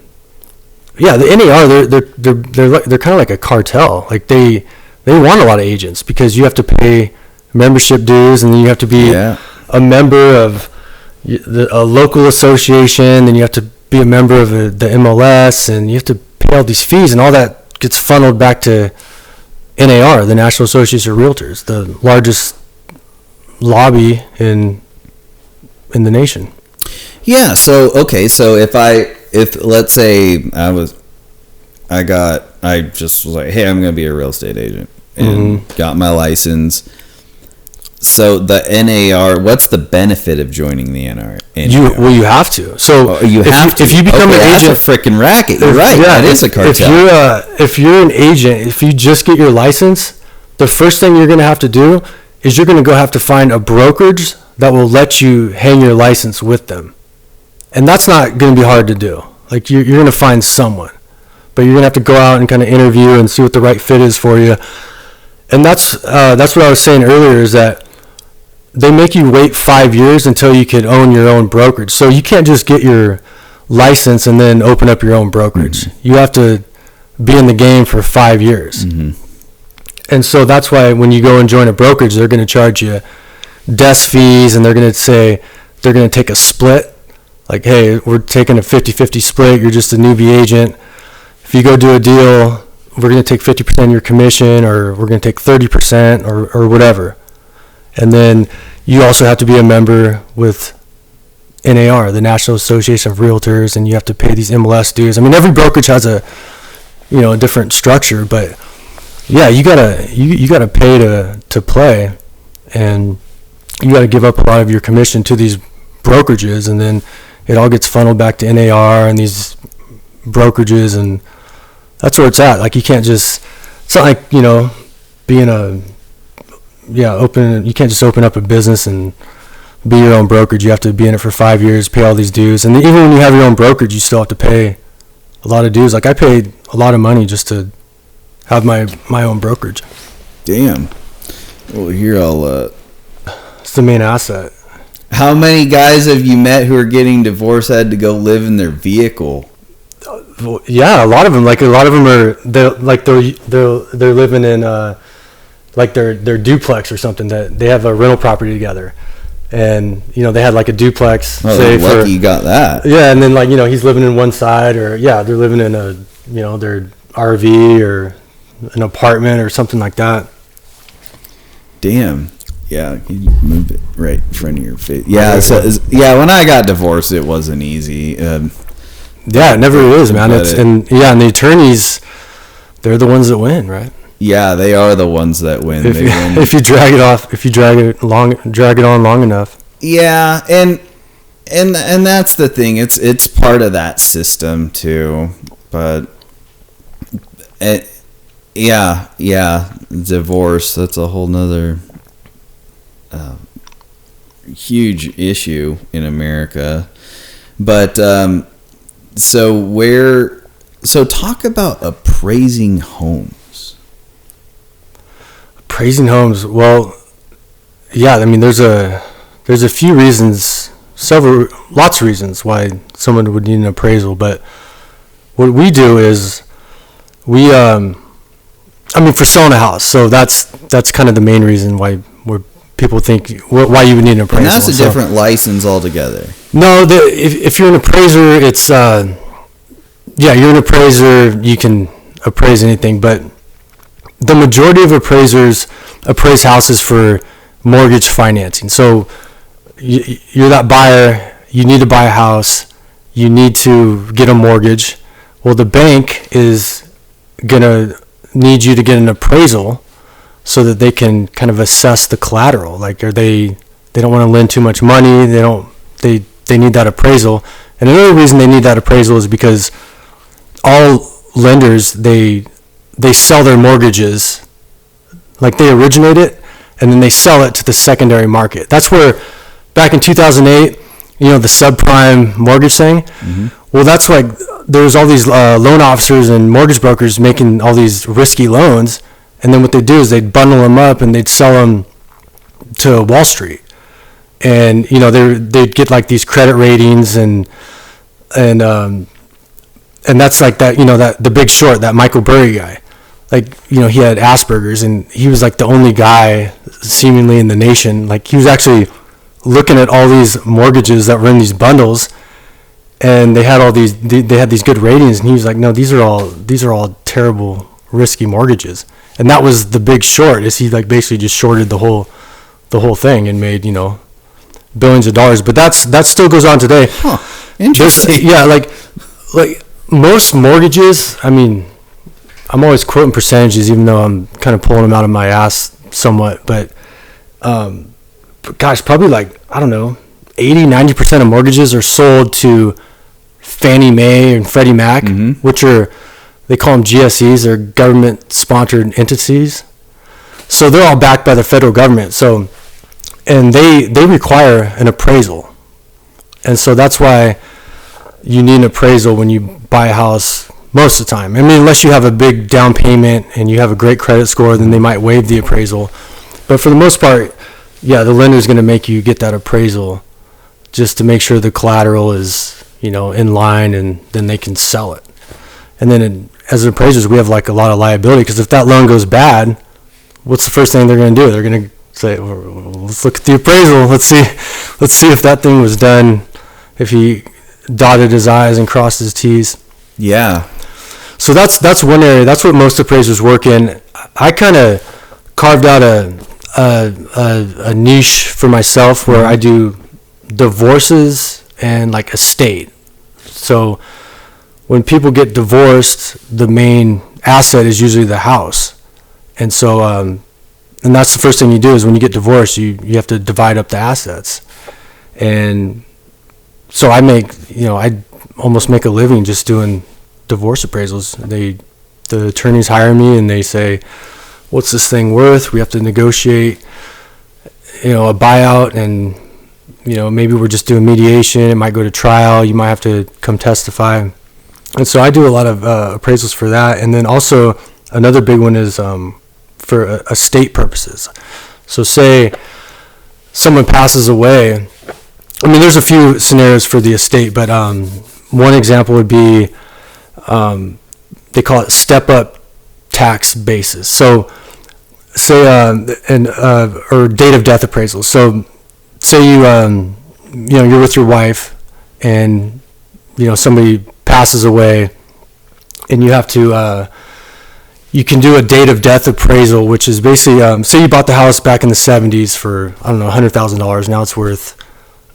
NAR, they're kind of like a cartel. Like they want a lot of agents, because you have to pay membership dues, and then you have to be a member of a local association, then you have to be a member of the MLS, and you have to pay all these fees, and all that gets funneled back to NAR, the National Association of Realtors, the largest lobby in the nation. Yeah. So okay. So if let's say I just was like, hey, I'm going to be a real estate agent, and got my license. So the NAR, what's the benefit of joining the NAR? You have to. So if you become an agent, that's a freaking racket. You're right. Yeah, that is a cartel. If you're an agent, if you just get your license, the first thing you're going to have to do is you're going to go have to find a brokerage that will let you hang your license with them. And that's not going to be hard to do. Like you're going to find someone, but you're going to have to go out and kind of interview and see what the right fit is for you. And that's what I was saying earlier, is that they make you wait 5 years until you could own your own brokerage. So you can't just get your license and then open up your own brokerage. Mm-hmm. You have to be in the game for 5 years. Mm-hmm. And so that's why when you go and join a brokerage, they're going to charge you desk fees, and they're going to say they're going to take a split. Like, hey, we're taking a 50-50 split. You're just a newbie agent. If you go do a deal, we're going to take 50% of your commission, or we're going to take 30% or whatever. And then you also have to be a member with NAR, the National Association of Realtors, and you have to pay these MLS dues. I mean, every brokerage has a different structure, but yeah, you gotta pay to play, and you gotta give up a lot of your commission to these brokerages, and then it all gets funneled back to NAR and these brokerages, and that's where it's at. Like, you can't just, it's not like, being you can't just open up a business and be your own brokerage. You have to be in it for 5 years, pay all these dues, and even when you have your own brokerage, you still have to pay a lot of dues. Like, I paid a lot of money just to have my own brokerage. Damn. Well, here it's the main asset. How many guys have you met who are getting divorced had to go live in their vehicle? Well, yeah, a lot of them. Like a lot of them are they're living in like their duplex or something, that they have a rental property together, and they had like a duplex. Oh, say lucky you got that. Yeah, and then like he's living in one side, or they're living in a their RV or an apartment or something like that. Damn. Yeah, can you move it right in front of your face? Yeah, when I got divorced, it wasn't easy. Yeah, it never is, man. And the attorneys, they're the ones that win, right? Yeah, they are the ones that win. If you drag it on long enough. Yeah, and that's the thing. It's part of that system too. But divorce, that's a whole nother huge issue in America. But so talk about appraising homes. Appraising homes. Well, yeah, I mean there's a few reasons, lots of reasons why someone would need an appraisal, but what we do is we for selling a house. So that's kind of the main reason why people think why you would need an appraisal. And that's a different license altogether. No, if you're an appraiser, it's you're an appraiser. You can appraise anything, but the majority of appraisers appraise houses for mortgage financing. So you're that buyer. You need to buy a house. You need to get a mortgage. Well, the bank is gonna need you to get an appraisal so that they can kind of assess the collateral. Like, they don't want to lend too much money. They need that appraisal. And another reason they need that appraisal is because all lenders, they sell their mortgages, like they originate it and then they sell it to the secondary market. That's where back in 2008, the subprime mortgage thing. Mm-hmm. Well, that's like there was all these loan officers and mortgage brokers making all these risky loans, and then what they'd do is they'd bundle them up and they'd sell them to Wall Street, and they'd get like these credit ratings and that's like that that The Big Short, that Michael Burry guy, like he had Asperger's and he was like the only guy seemingly in the nation, like he was actually looking at all these mortgages that were in these bundles, and they had these good ratings, and he was like, no, these are all terrible, risky mortgages. And that was The Big Short, is he like basically just shorted the whole thing and made billions of dollars. But that still goes on today. Huh. Interesting. Like most mortgages, I mean, I'm always quoting percentages even though I'm kind of pulling them out of my ass somewhat, but gosh, probably like, I don't know, 80-90% of mortgages are sold to Fannie Mae and Freddie Mac, mm-hmm. which are, they call them GSEs, they're government-sponsored entities. So they're all backed by the federal government. So, and they require an appraisal. And so that's why you need an appraisal when you buy a house most of the time. I mean, unless you have a big down payment and you have a great credit score, then they might waive the appraisal. But for the most part, yeah, the lender's going to make you get that appraisal just to make sure the collateral is, in line, and then they can sell it. And then as appraisers, we have like a lot of liability, because if that loan goes bad, what's the first thing they're going to do? They're going to say, well, let's look at the appraisal. Let's see if that thing was done, if he dotted his I's and crossed his T's. Yeah. So that's one area. That's what most appraisers work in. I kind of carved out a niche for myself where I do divorces and like estate. So when people get divorced, the main asset is usually the house. And so, and that's the first thing you do is when you get divorced, you have to divide up the assets. And so I almost make a living just doing divorce appraisals. The attorneys hire me and they say, what's this thing worth? We have to negotiate, a buyout, and, maybe we're just doing mediation. It might go to trial. You might have to come testify. And so I do a lot of appraisals for that. And then also another big one is for estate purposes. So say someone passes away I mean, there's a few scenarios for the estate, but one example would be they call it step-up tax basis. So, say or date of death appraisal. So, say you're with your wife, and somebody passes away, and you have to you can do a date of death appraisal, which is basically say you bought the house back in the 70s for $100,000. Now it's worth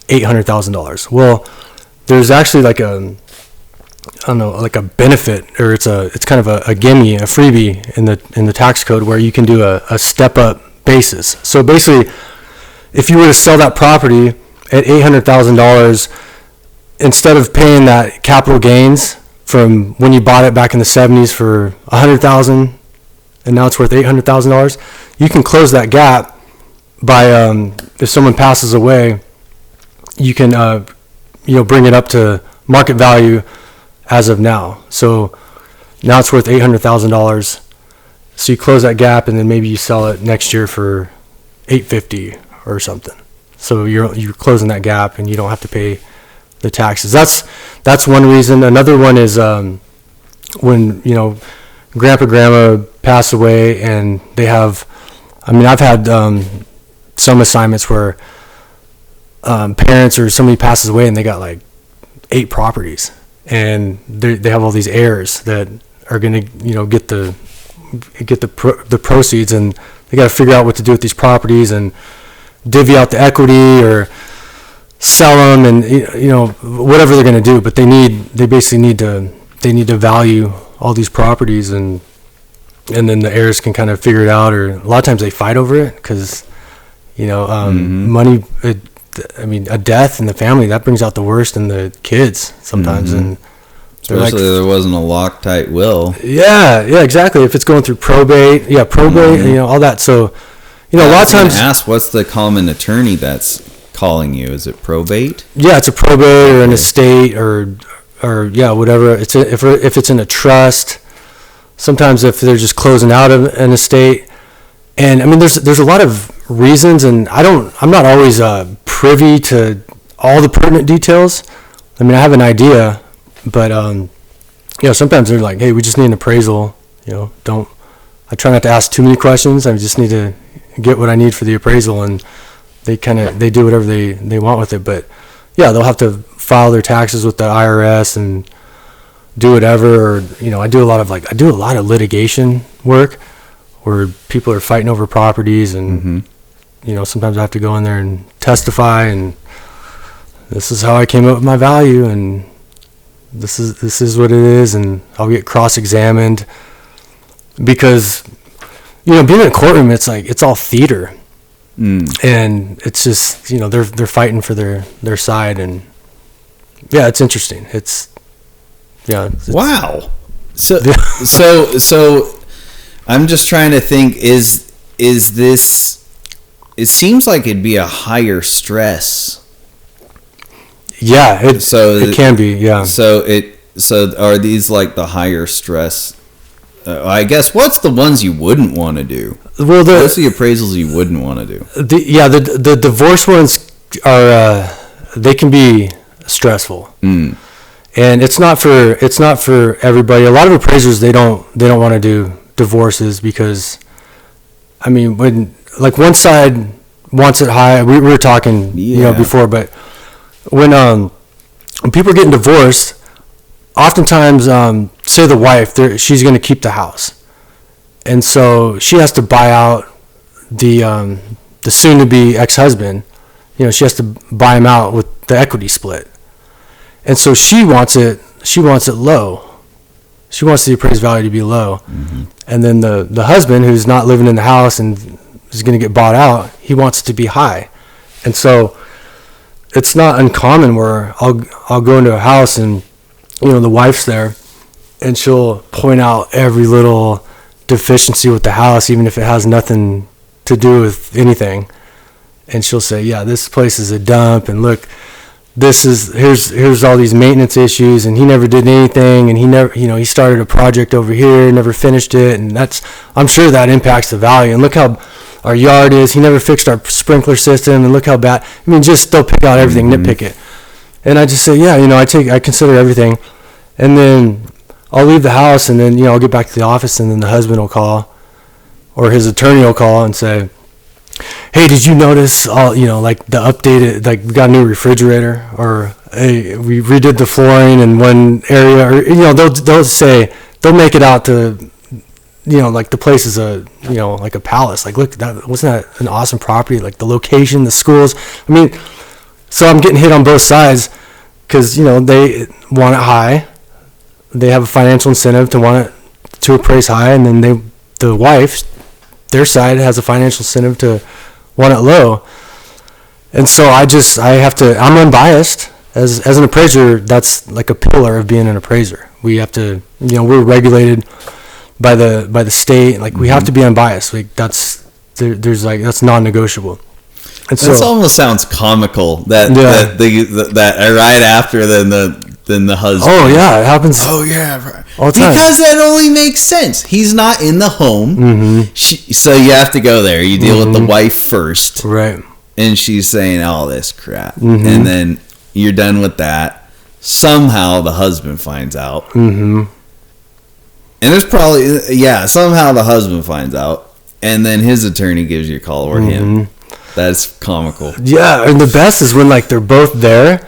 $800,000. Well, there's actually like a benefit, or it's kind of a gimme, a freebie in the tax code, where you can do a step up basis. So basically, if you were to sell that property at $800,000, instead of paying that capital gains from when you bought it back in the 70s for $100,000, and now it's worth $800,000, you can close that gap by if someone passes away, you can bring it up to market value as of now. So now it's worth $800,000. So you close that gap, and then maybe you sell it next year for $850 or something. So you're closing that gap, and you don't have to pay the taxes. That's one reason. Another one is when grandpa, grandma pass away, and they have. I mean, I've had some assignments where parents or somebody passes away, and they got like 8 properties, and they have all these heirs that are going to get the proceeds, and they got to figure out what to do with these properties and divvy out the equity or sell them, and whatever they're going to do. But they basically need to value all these properties, and then the heirs can kind of figure it out. Or a lot of times they fight over it because money. A death in the family, that brings out the worst in the kids sometimes. And especially there wasn't a Loctite will. Yeah, exactly. If it's going through probate, all that. So, a lot of times. Ask, what's the common attorney that's calling you? Is it probate? Yeah, it's a probate or an estate or whatever. If it's in a trust. Sometimes if they're just closing out of an estate, and I mean, there's a lot of reasons, and I'm not always privy to all the pertinent details. I mean, I have an idea, but sometimes they're like, hey, we just need an appraisal. I try not to ask too many questions. I just need to get what I need for the appraisal, and they do whatever they want with it. But yeah, they'll have to file their taxes with the IRS and do whatever. Or I do a lot of litigation work where people are fighting over properties, and sometimes I have to go in there and testify, and this is how I came up with my value, and this is what it is, and I'll get cross-examined because being in a courtroom, it's like it's all theater, and it's just they're fighting for their side, and yeah, it's interesting. It's wow. So I'm just trying to think, is this, it seems like it'd be a higher stress. Yeah, it can be, yeah. So are these like the higher stress? I guess, what's the ones you wouldn't want to do? Well, what's the appraisals you wouldn't want to do? The divorce ones are they can be stressful. And it's not for everybody. A lot of appraisers, they don't want to do divorces because, I mean, when like one side wants it high, we were talking before, but when people are getting divorced, oftentimes say the wife, she's going to keep the house, and so she has to buy out the soon-to-be ex-husband. She has to buy him out with the equity split. And so she wants it low. She wants the appraised value to be low. Mm-hmm. And then the husband, who's not living in the house and is going to get bought out, he wants it to be high. And so it's not uncommon where I'll go into a house and the wife's there, and she'll point out every little deficiency with the house, even if it has nothing to do with anything. And she'll say, yeah, this place is a dump, and look, here's all these maintenance issues, and he never did anything, and he started a project over here, never finished it, and I'm sure that impacts the value. And look how our yard is. He never fixed our sprinkler system, and look how bad. I mean, just they'll pick out everything, nitpick it. And I just say, yeah, I consider everything. And then I'll leave the house, and then, I'll get back to the office, and then the husband will call, or his attorney will call and say, hey, did you notice all, like the updated, like we got a new refrigerator, or hey, we redid the flooring in one area, or, they'll make it out to, like the place is like a palace. Like, look, wasn't that an awesome property? Like the location, the schools. I mean, so I'm getting hit on both sides because, they want it high. They have a financial incentive to want it to appraise high. And then the wife, their side has a financial incentive to want it low. And so I'm unbiased. As an appraiser, that's like a pillar of being an appraiser. We have to, we're regulated by the state. Like, we have to be unbiased. Like, that's non-negotiable. And so, this almost sounds comical that right after then the husband. Oh yeah, it happens. Oh yeah, all the time. Because that only makes sense. He's not in the home, so you have to go there. You deal with the wife first, right? And she's saying all this crap, and then you're done with that. Somehow the husband finds out, and it's probably somehow the husband finds out, and then his attorney gives you a call or him. That's comical. Yeah, and the best is when like they're both there,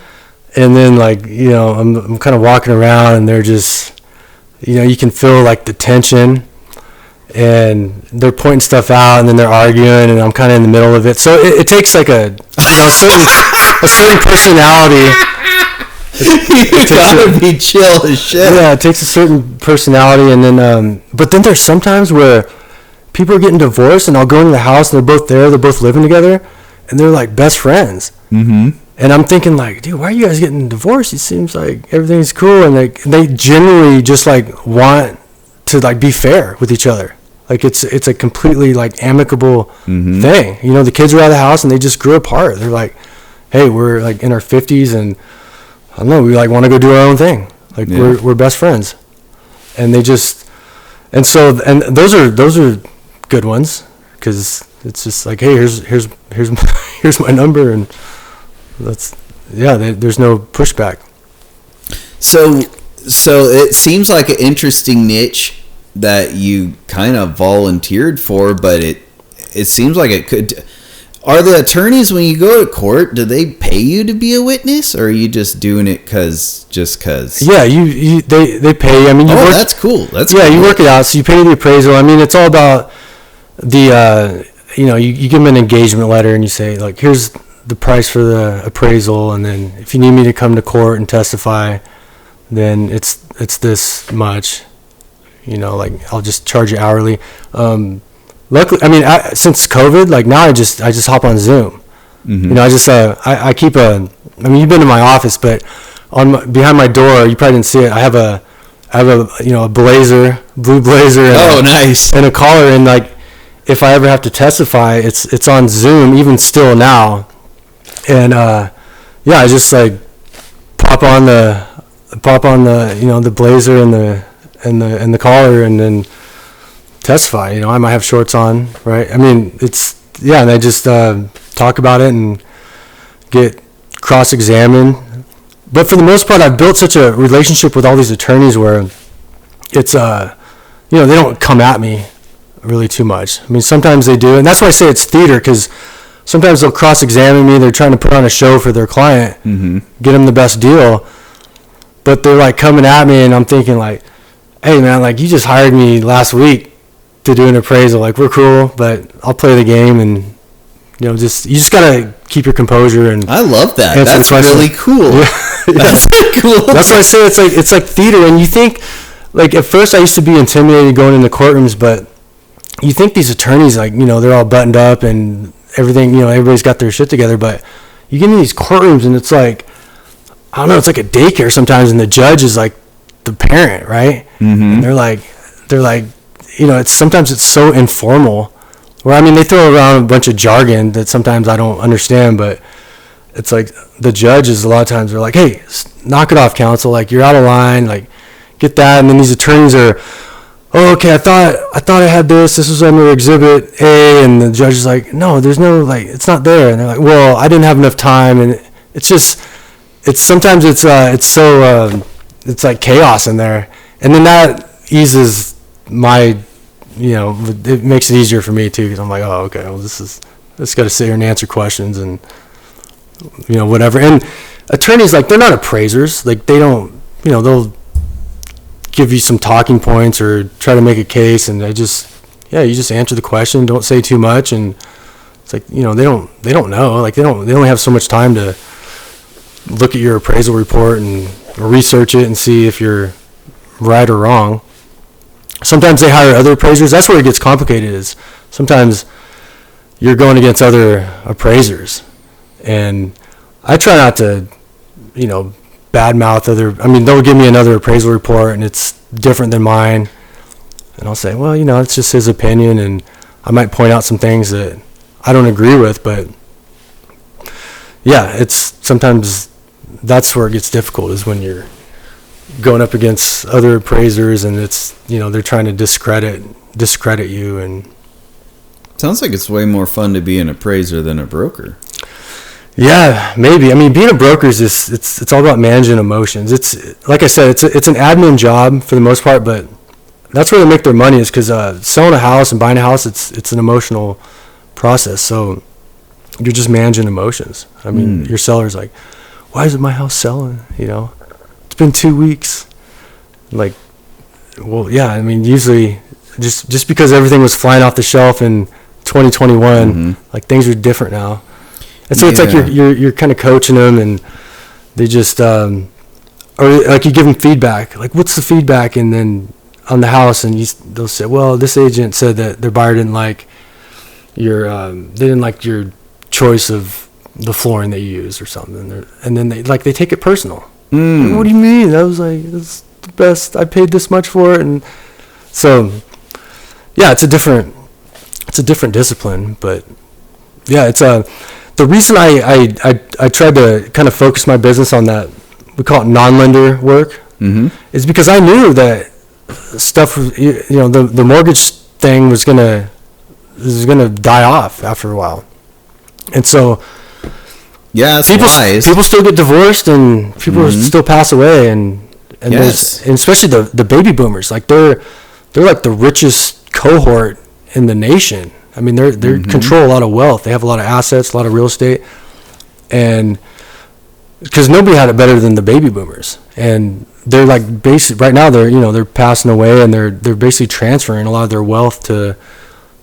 and then like I'm kind of walking around, and they're just you can feel like the tension, and they're pointing stuff out, and then they're arguing, and I'm kind of in the middle of it. So it takes like a certain personality. You gotta be chill as shit. Yeah, it takes a certain personality, and then but then there's sometimes where people are getting divorced, and I'll go into the house, and they're both living together, and they're like best friends. And I'm thinking like, dude, why are you guys getting divorced? It seems like everything's cool, and they generally just like want to like be fair with each other. Like it's a completely like amicable thing. The kids are out of the house, and they just grew apart. They're like, hey, we're like in our 50s, and I don't know, we like want to go do our own thing. Like we're best friends, and those are good ones, because it's just like, hey, here's my number, and there's no pushback. So it seems like an interesting niche that you kind of volunteered for, but it seems like it could. Are the attorneys, when you go to court, do they pay you to be a witness, or are you just doing it just cause? Yeah, they pay. I mean, that's cool. You work it out. So you pay the appraisal. I mean, it's all about the you give them an engagement letter, and you say like, here's the price for the appraisal, and then if you need me to come to court and testify, then it's this much. Like I'll just charge you hourly. Luckily, I mean, since COVID, like now I just hop on Zoom. I keep I mean, you've been to my office, but behind my door, you probably didn't see it. I have a a blazer, blue blazer. And nice. And a collar, and like if I ever have to testify, it's on Zoom even still now. And I just like pop on the the blazer and the collar, and then testify. I might have shorts on, right? I mean, and I just talk about it and get cross-examined. But for the most part, I've built such a relationship with all these attorneys where it's they don't come at me really too much. I mean, sometimes they do, and that's why I say it's theater, because sometimes they'll cross-examine me. They're trying to put on a show for their client, get them the best deal, but they're like coming at me, and I'm thinking like, hey man, like you just hired me last week to do an appraisal. Like, we're cool, but I'll play the game, and you just gotta keep your composure. And I love that. That's really cool. That's cool. That's why I say it's like theater. And you think, like, at first I used to be intimidated going into courtrooms, but you think these attorneys, like, they're all buttoned up and everything, everybody's got their shit together, but you get in these courtrooms and it's like, I don't know, it's like a daycare sometimes, and the judge is like the parent, right? And they're like sometimes it's so informal, where, I mean, they throw around a bunch of jargon that sometimes I don't understand, but it's like the judges, a lot of times, they're like, hey, knock it off, counsel, like, you're out of line, like, get that. And then these attorneys are oh, okay, I thought I had this. This was under Exhibit A, and the judge is like, no, there's no, like, it's not there. And they're like, well, I didn't have enough time, and it's just, sometimes it's it's like chaos in there, and then that eases my, it makes it easier for me too, because I'm like, oh, okay, well, just got to sit here and answer questions and whatever. And attorneys, like, they're not appraisers, like, they don't, they'll give you some talking points or try to make a case, and you just answer the question, don't say too much, and it's like, they don't know, like, they only have so much time to look at your appraisal report and research it and see if you're right or wrong. Sometimes they hire other appraisers. That's where it gets complicated, is sometimes you're going against other appraisers, and I try not to badmouth they'll give me another appraisal report and it's different than mine, and I'll say, well, it's just his opinion, and I might point out some things that I don't agree with, but yeah, it's sometimes that's where it gets difficult, is when you're going up against other appraisers and it's, they're trying to discredit you. And sounds like it's way more fun to be an appraiser than a broker. Yeah, maybe. I mean, being a broker is just, it's all about managing emotions. It's, like I said, it's an admin job for the most part, but that's where they make their money, is because selling a house and buying a house, it's an emotional process. So you're just managing emotions. I mean, your seller's like, why isn't my house selling? It's been 2 weeks. Like, well, yeah, I mean, usually just because everything was flying off the shelf in 2021, like, things are different now. And so it's like you're kind of coaching them, and they just or like you give them feedback, like, what's the feedback, and then on the house, and they'll say, well, this agent said that their buyer didn't like your choice of the flooring they use or something, and then they take it personal. Like, what do you mean? I was like, it's the best. I paid this much for it, and so yeah, it's a different discipline, but yeah, it's the reason I tried to kind of focus my business on that, we call it non-lender work, is because I knew that stuff, the mortgage thing was gonna die off after a while, and so yeah, it's wise. People still get divorced, and people still pass away, and yes, and especially the baby boomers, like they're like the richest cohort in the nation. I mean, they control a lot of wealth. They have a lot of assets, a lot of real estate, and because nobody had it better than the baby boomers, and they're like right now they're passing away, and they're basically transferring a lot of their wealth to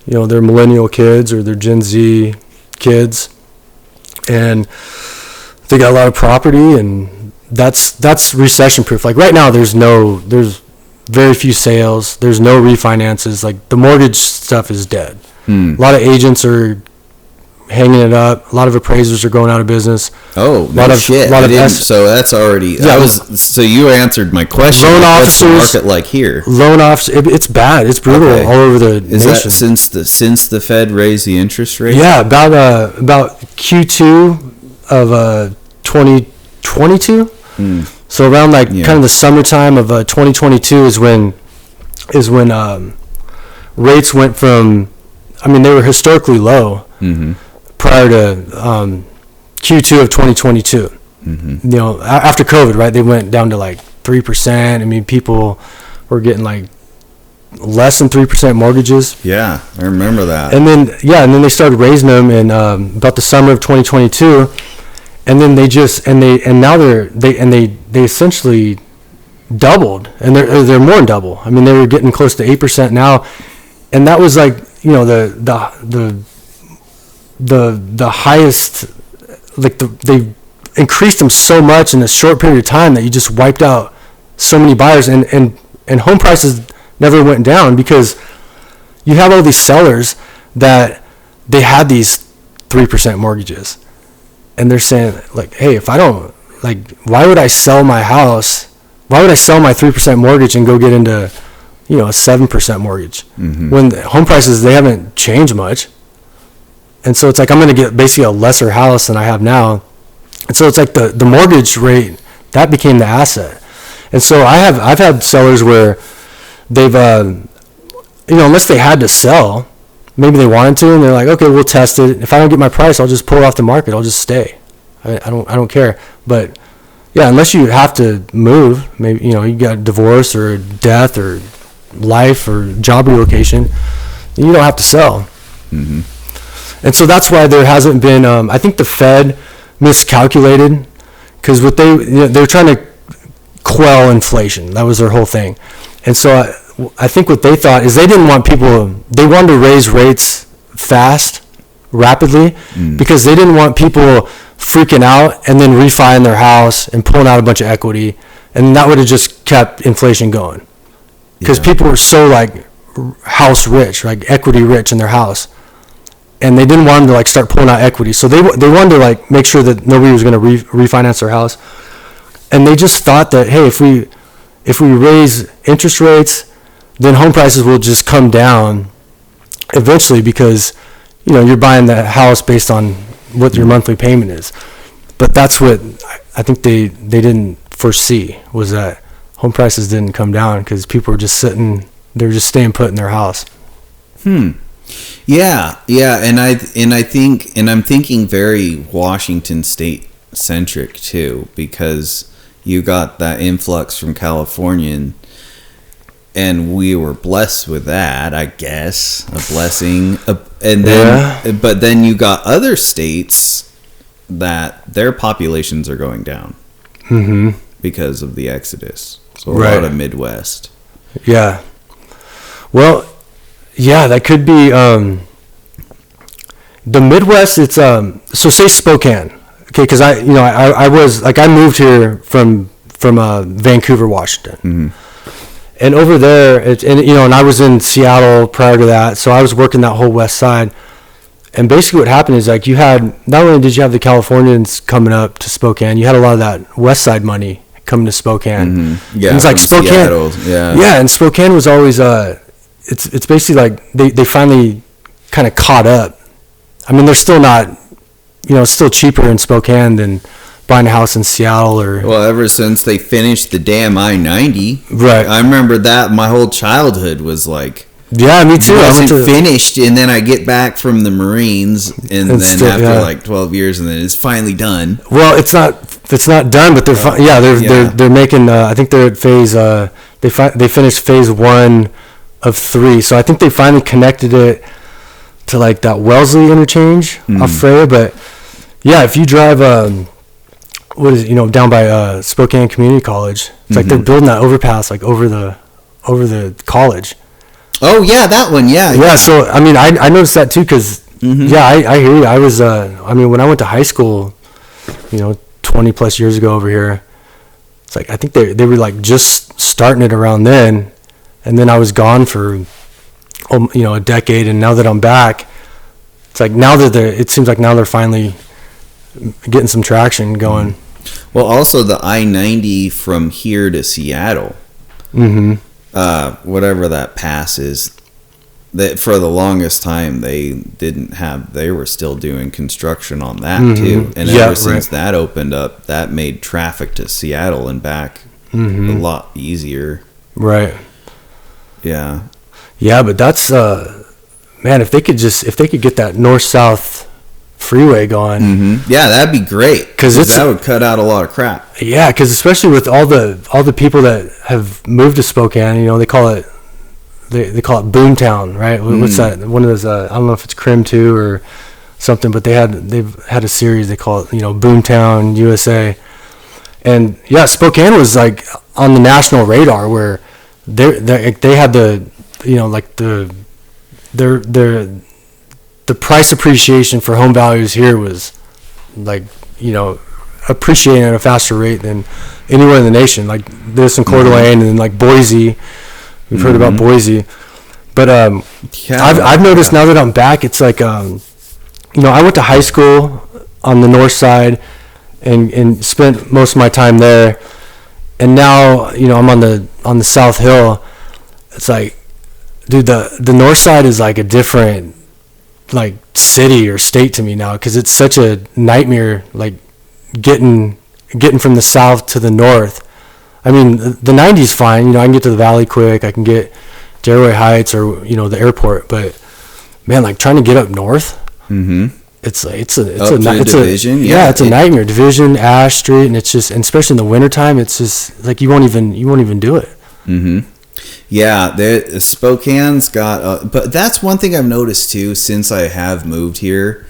their millennial kids or their Gen Z kids, and they got a lot of property, and that's recession proof. Like right now, there's very few sales, there's no refinances. Like the mortgage stuff is dead. A lot of agents are hanging it up. A lot of appraisers are going out of business. Oh, shit. So that's already... Yeah, so you answered my question. Loan officers... What's the market like here? Loan officers... It's bad. It's brutal all over the nation. Is that since the Fed raised the interest rate? Yeah, about Q2 of 2022. So around kind of the summertime of 2022 is when rates went from... I mean, they were historically low prior to Q2 of 2022. After COVID, right? They went down to like 3%. I mean, people were getting like less than 3% mortgages. Yeah, I remember that. And then they started raising them in about the summer of 2022, and then they essentially doubled, and they're more than double. I mean, they were getting close to 8% now, and that was like the highest, like they increased them so much in a short period of time that you just wiped out so many buyers, and home prices never went down because you have all these sellers that they had these 3% mortgages, and they're saying like, hey, if I don't, like, why would I sell my house? Why would I sell my 3% mortgage and go get into a 7% mortgage when the home prices, they haven't changed much? And so it's like, I'm going to get basically a lesser house than I have now. And so it's like the mortgage rate, that became the asset. And so I've had sellers where they've unless they had to sell, maybe they wanted to, and they're like, okay, we'll test it. If I don't get my price, I'll just pull it off the market. I'll just stay. I don't care. But yeah, unless you have to move, maybe you got divorce or death or life or job relocation, you don't have to sell. Mm-hmm. And so that's why there hasn't been. I think the Fed miscalculated, because what they're trying to quell inflation. That was their whole thing. And so I think what they thought is they didn't want they wanted to raise rates fast, rapidly, because they didn't want people freaking out and then refining their house and pulling out a bunch of equity, and that would have just kept inflation going. Because people were so like house rich, like equity rich in their house, and they didn't want them to like start pulling out equity. So they wanted to like make sure that nobody was going to refinance their house, and they just thought that, hey, if we raise interest rates, then home prices will just come down eventually, because you're buying the house based on what your monthly payment is. But that's what I think they didn't foresee, was that home prices didn't come down because people were just they were just staying put in their house. Yeah, and I'm thinking very Washington State centric too, because you got that influx from California, and we were blessed with that, I guess, a blessing. But then you got other states that their populations are going down because of the exodus. So a lot of Midwest. Yeah. Well, yeah, that could be the Midwest. It's so say Spokane, okay? Because I moved here from Vancouver, Washington. And over there, and I was in Seattle prior to that, so I was working that whole west side. And basically what happened is, like, you had, not only did you have the Californians coming up to Spokane, you had a lot of that west side money coming to Spokane. Yeah, and it's like Spokane. Seattle, yeah, and Spokane was always, it's basically like they finally kind of caught up. I mean, they're still not, it's still cheaper in Spokane than buying a house in Seattle ever since they finished the damn I-90. Right. I remember that my whole childhood was like, yeah, me too. I wasn't finished, and then I get back from the Marines, and then after like 12 years, and then it's finally done. Well, it's not done, but they're making. I think they're at phase. They finished phase 1 of 3, so I think they finally connected it to like that Wellesley interchange off Freya. But yeah, if you drive down by Spokane Community College, it's like they're building that overpass like over the college. Oh yeah, that one. Yeah. Yeah. So I mean, I noticed that too, because I hear you. I was when I went to high school, 20 plus years ago over here, it's like I think they were like just starting it around then, and then I was gone for a decade, and now that I'm back, it's like it seems like now they're finally getting some traction going. Well, also the I-90 from here to Seattle, whatever that pass is, that for the longest time they were still doing construction on that too, and ever since that opened up, that made traffic to Seattle and back a lot easier. Right. Yeah. Yeah, but that's man, if they could get that north-south freeway going, yeah, that'd be great, because that would cut out a lot of crap. Yeah, because especially with all the people that have moved to Spokane, they call it Boomtown, right? What's that? One of those I don't know if it's Crim 2 or something, but they've had a series they call it Boomtown USA, and yeah, Spokane was like on the national radar, where they had the price appreciation for home values here was like, appreciating at a faster rate than anywhere in the nation. Like this in Coeur d'Alene, and then like Boise. We've heard about Boise. But I've noticed now that I'm back, it's like, I went to high school on the north side and spent most of my time there. And now, I'm on the South Hill. It's like, dude, the north side is like a different like city or state to me now, because it's such a nightmare, like getting from the south to the north. I mean, the 90's fine, I can get to the valley quick, I can get Delray Heights or the airport. But man, like trying to get up north, it's a Division. It's a nightmare. Division, Ash Street, and it's just, and especially in the wintertime, it's just like you won't even do it. Yeah, Spokane's got, but that's one thing I've noticed too since I have moved here,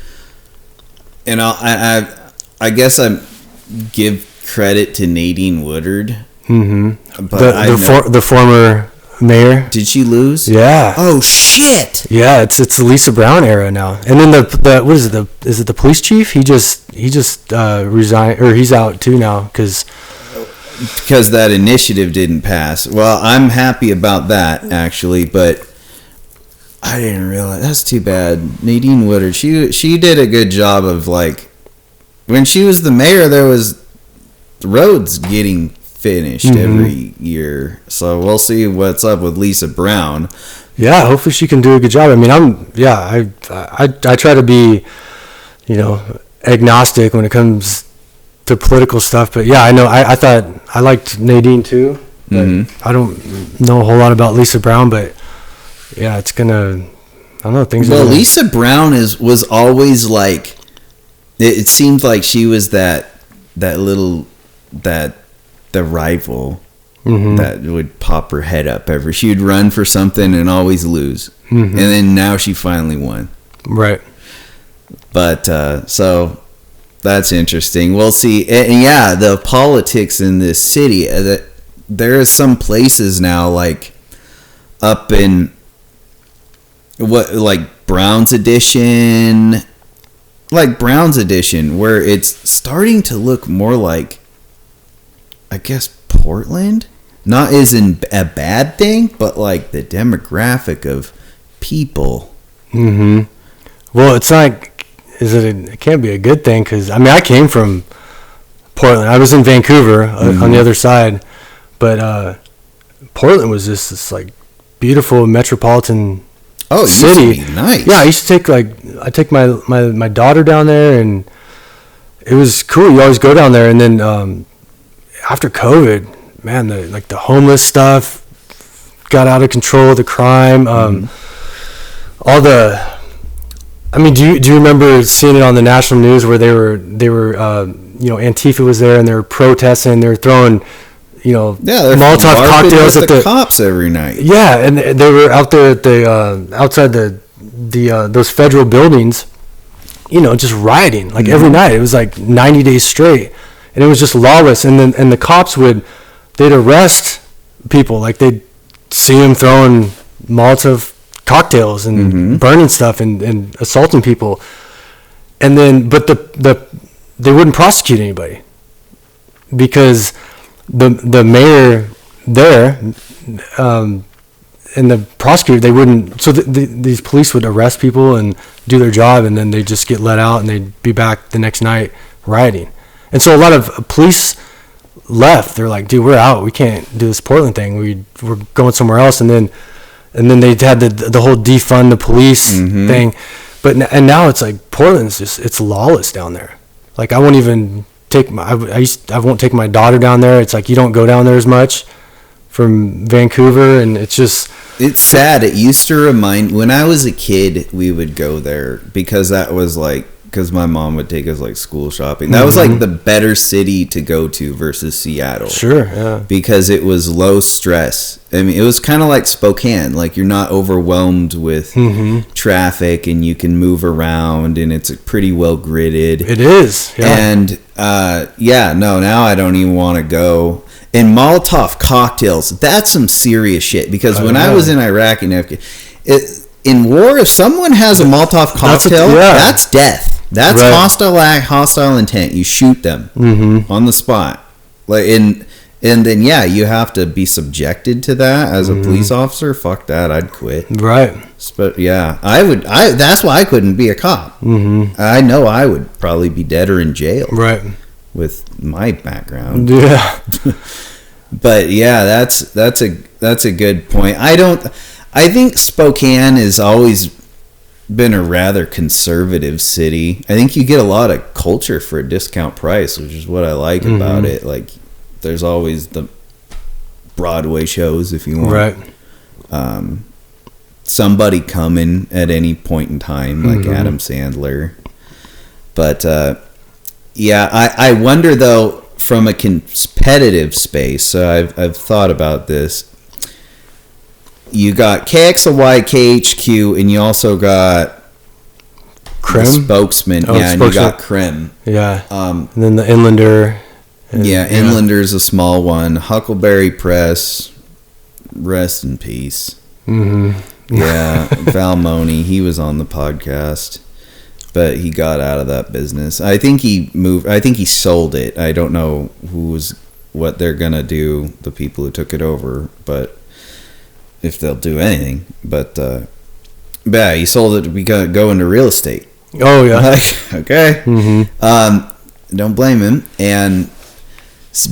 and I guess I give credit to Nadine Woodard. But the former mayor. Did she lose? Yeah. Oh shit. Yeah, it's the Lisa Brown era now. And then the what is it the police chief? He just resigned, or he's out too now because that initiative didn't pass. Well, I'm happy about that actually, but I didn't realize. That's too bad. Nadine Woodard, she did a good job of, like, when she was the mayor, there was roads getting finished every year. So we'll see what's up with Lisa Brown. Yeah, hopefully she can do a good job. I mean, I try to be, agnostic when it comes to political stuff, but yeah, I know I thought I liked Nadine too. But I don't know a whole lot about Lisa Brown, but yeah, it's gonna, I don't know, things. Well, Lisa Brown was always like, it seemed like she was the rival that would pop her head up she'd run for something and always lose, and then now she finally won. Right. But so that's interesting. We'll see. And yeah, the politics in this city, there are some places now, like up in Brown's Edition, where it's starting to look more like, I guess, Portland. Not as in a bad thing, but like the demographic of people. Well, it's not. It can't be a good thing, because I mean, I came from Portland. I was in Vancouver on the other side, but Portland was just this like beautiful metropolitan city. Used to be nice. Yeah, I used to take my daughter down there, and it was cool. You always go down there, and then after COVID, man, the homeless stuff got out of control. The crime, all the. I mean, do you remember seeing it on the national news where they were Antifa was there and they were protesting, they were throwing, Molotov cocktails at the cops every night. Yeah, and they were out there at the outside the those federal buildings, just rioting like every night. It was like 90 days straight, and it was just lawless. And then the cops they'd arrest people, like they'd see them throwing Molotov cocktails and burning stuff and assaulting people, and then but they wouldn't prosecute anybody because the mayor there and the prosecutor, they wouldn't. So these police would arrest people and do their job, and then they just get let out and they'd be back the next night rioting. And so a lot of police left. They're like, dude, we're out, we can't do this Portland thing, we're going somewhere else. And then they had the whole defund the police thing, and now it's like Portland's just, it's lawless down there. Like I won't even take I won't take my daughter down there. It's like you don't go down there as much from Vancouver, and it's sad. It used to remind, when I was a kid, we would go there because that was like, because my mom would take us like school shopping. That was like the better city to go to versus Seattle. Sure, yeah. Because it was low stress. I mean, it was kind of like Spokane. Like you're not overwhelmed with traffic, and you can move around, and it's pretty well gridded. It is, yeah. And now I don't even want to go. And Molotov cocktails, that's some serious shit. Because when I was in Iraq and Afghanistan, in war, if someone has a Molotov cocktail, that's death. That's hostile intent. You shoot them on the spot. And then you have to be subjected to that as a police officer. Fuck that, I'd quit. Right. But I would. That's why I couldn't be a cop. I know I would probably be dead or in jail. Right. With my background. Yeah. But that's a good point. I think Spokane has always been a rather conservative city. I think you get a lot of culture for a discount price, which is what I like about it. Like, there's always the Broadway shows if you want somebody coming at any point in time, like Adam Sandler. But I wonder though, from a competitive space. So I've thought about this. You got KXLY, KHQ, and you also got Krim? the Spokesman. Oh, and you got Krim. Yeah. And then the Inlander. Inlander's a small one. Huckleberry Press, rest in peace. Yeah, Val Money, he was on the podcast, but he got out of that business. I think he moved. I think he sold it. I don't know what they're gonna do, the people who took it over, but if they'll do anything. But yeah, he sold it to go into real estate. Oh yeah. Like, okay. Don't blame him.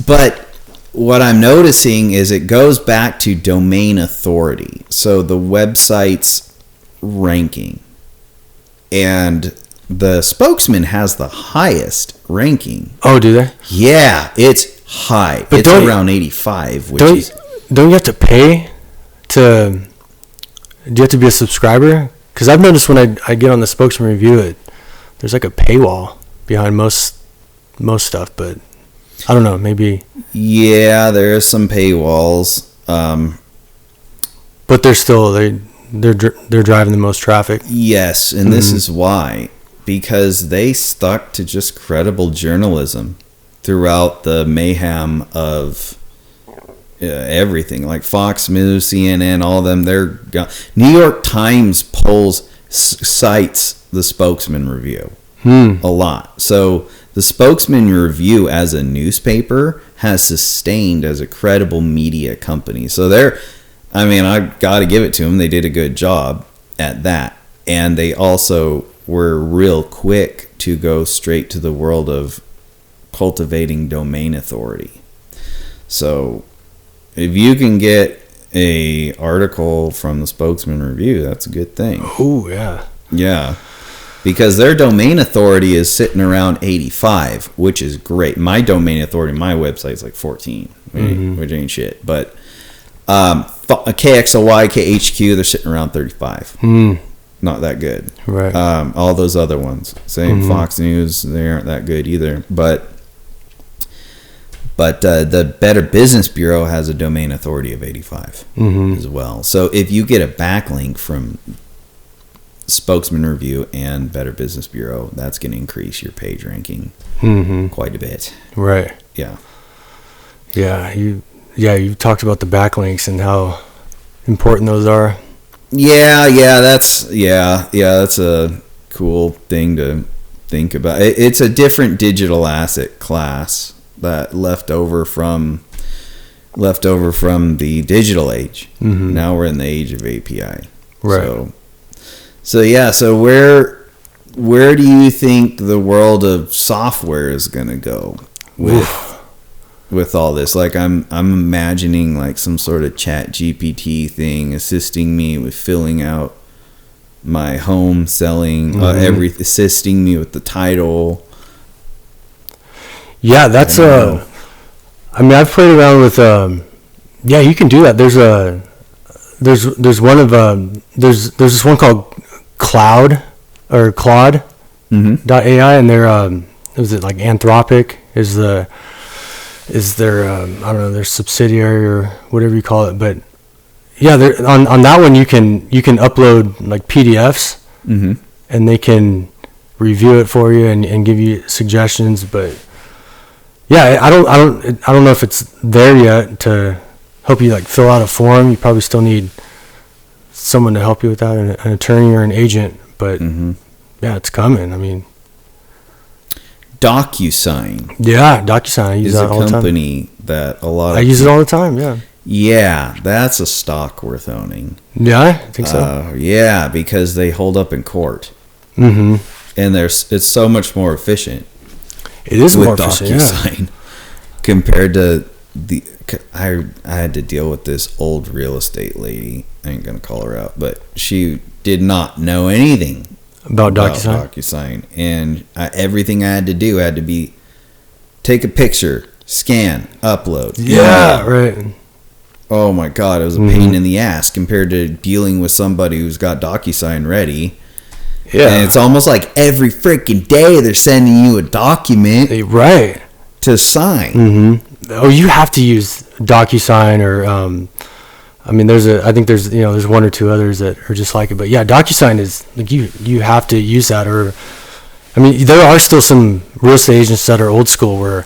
But what I'm noticing is it goes back to domain authority. So the website's ranking. And the Spokesman has the highest ranking. Oh, do they? Yeah, it's high. But it's around 85. Don't you have to pay do you have to be a subscriber? Because I've noticed when I get on the Spokesman review, there's like a paywall behind most stuff, but I don't know, maybe. Yeah, there are some paywalls. But they're still they're driving the most traffic. Yes, and this is why. Because they stuck to just credible journalism throughout the mayhem of everything, like Fox News, CNN, all of them. New York Times cites the Spokesman review a lot. So the Spokesman review as a newspaper has sustained as a credible media company. So I've got to give it to them. They did a good job at that. And they also were real quick to go straight to the world of cultivating domain authority. So if you can get a article from the Spokesman review, that's a good thing. Oh, yeah. Yeah. Because their domain authority is sitting around 85, which is great. My domain authority, my website is like 14, which ain't shit. But KXLY, KHQ, they're sitting around 35. Not that good. Right. All those other ones, same Fox News, they aren't that good either. But the Better Business Bureau has a domain authority of 85 as well. So if you get a backlink from Spokesman Review and Better Business Bureau, that's going to increase your page ranking quite a bit. Right. Yeah. Yeah. You talked about the backlinks and how important those are. That's a cool thing to think about. It's a different digital asset class that left over from the digital age. Now we're in the age of API. Right. So where do you think the world of software is going to go with all this? Like I'm imagining like some sort of chat GPT thing assisting me with filling out my home, selling, assisting me with the title. Yeah, that's I've played around with you can do that. There's this one called Claude .ai, and they're is it like Anthropic is their I don't know, their subsidiary or whatever you call it, but yeah, on that one you can upload like PDFs and they can review it for you and give you suggestions. But yeah, I don't know if it's there yet to help you like fill out a form. You probably still need someone to help you with that, an attorney or an agent. But yeah, it's coming. I mean, DocuSign. Yeah, DocuSign. I use that all the time. Is a company that a lot of I use it all the time. Yeah. Yeah, that's a stock worth owning. Yeah, I think so. Yeah, because they hold up in court. And it's so much more efficient. It is more efficient, DocuSign compared to I had to deal with this old real estate lady. I ain't gonna call her out, but she did not know anything about DocuSign, and everything I had to do had to be take a picture, scan, upload. Yeah, right. Oh my God, it was a pain in the ass compared to dealing with somebody who's got DocuSign ready. Yeah. And it's almost like every freaking day they're sending you a document. Right. To sign. Mm-hmm. Oh, you have to use DocuSign or, I mean, I think there's one or two others that are just like it. But yeah, DocuSign is, like, you have to use that. Or, I mean, there are still some real estate agents that are old school where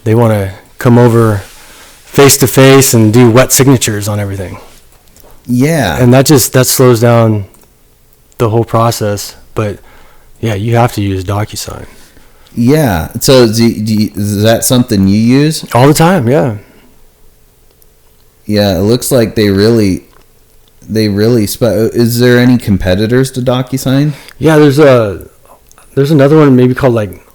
they want to come over face to face and do wet signatures on everything. Yeah. And that slows down the whole process. But yeah, you have to use DocuSign. Yeah. So is that something you use? All the time, yeah. Yeah, it looks like they really is there any competitors to DocuSign? Yeah, there's another one maybe called like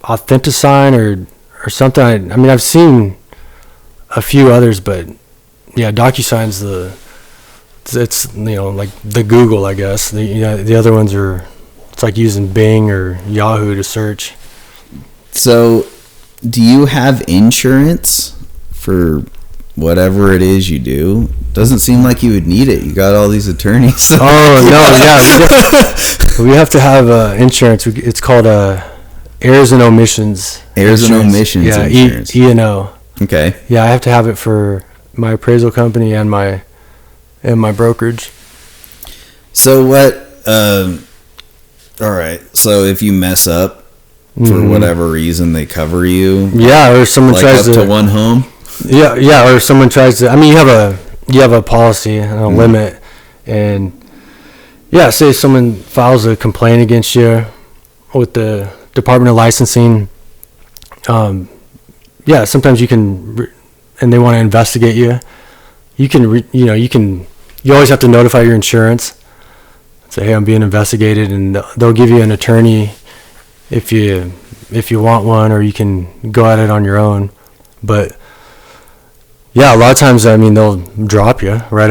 Authentisign or something. I mean, I've seen a few others, but yeah, DocuSign's it's like the Google, I guess. The other ones it's like using Bing or Yahoo to search. So, do you have insurance for whatever it is you do? Doesn't seem like you would need it. You got all these attorneys. Oh no, yeah, we have to have insurance. It's called errors and omissions. Errors and omissions. Yeah, insurance. E&O. Okay. Yeah, I have to have it for my appraisal company and my brokerage. So what? All right. So if you mess up for whatever reason, they cover you. Yeah, or someone like tries up to one home. Yeah, or someone tries to. I mean, you have a policy and a limit, and yeah, say someone files a complaint against you with the Department of Licensing. Yeah, sometimes you can, and they want to investigate you. You can, you always have to notify your insurance. Say, hey, I'm being investigated, and they'll give you an attorney if you want one, or you can go at it on your own. But yeah, a lot of times, I mean, they'll drop you right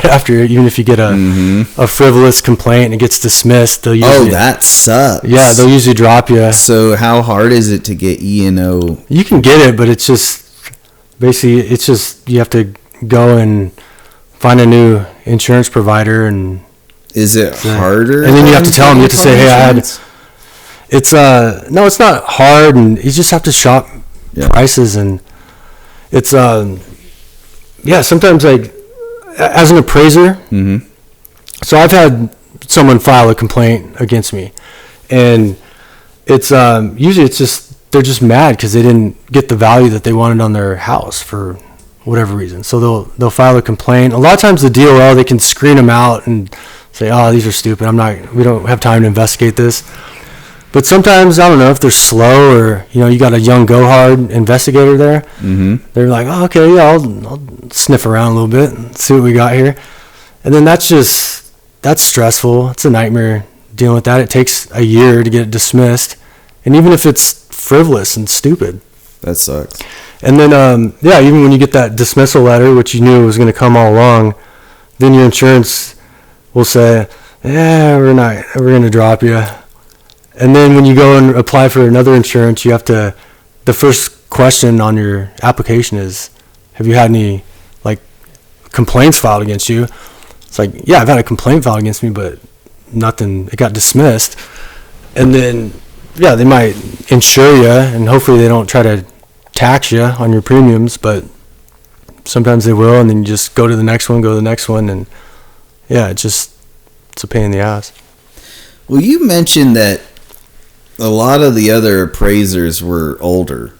after, even if you get a frivolous complaint and it gets dismissed. They'll usually, that sucks. Yeah, they'll usually drop you. So how hard is it to get E&O? You can get it, but it's just basically you have to go and find a new insurance provider. And is it harder? And then you have to tell them. You have to say, hey, it's no, it's not hard, and you just have to shop prices, and it's yeah, sometimes, like, as an appraiser, so I've had someone file a complaint against me, and it's usually it's just they're just mad because they didn't get the value that they wanted on their house for whatever reason. So they'll file a complaint. A lot of times the DOL, they can screen them out and say, oh, these are stupid. We don't have time to investigate this. But sometimes, I don't know, if they're slow, or you got a young go-hard investigator there, they're like, oh, okay, yeah, I'll sniff around a little bit and see what we got here. And then that's stressful. It's a nightmare dealing with that. It takes a year to get it dismissed, and even if it's frivolous and stupid, that sucks. And then even when you get that dismissal letter, which you knew was going to come all along, then your insurance will say, yeah, we're going to drop you. And then when you go and apply for another insurance, you have to, the first question on your application is, have you had any, like, complaints filed against you? It's like, yeah, I've had a complaint filed against me, but nothing, it got dismissed. And then, yeah, they might insure you, and hopefully they don't try to tax you on your premiums, but sometimes they will, and then you just go to the next one, and yeah, it's a pain in the ass. Well, you mentioned that a lot of the other appraisers were older.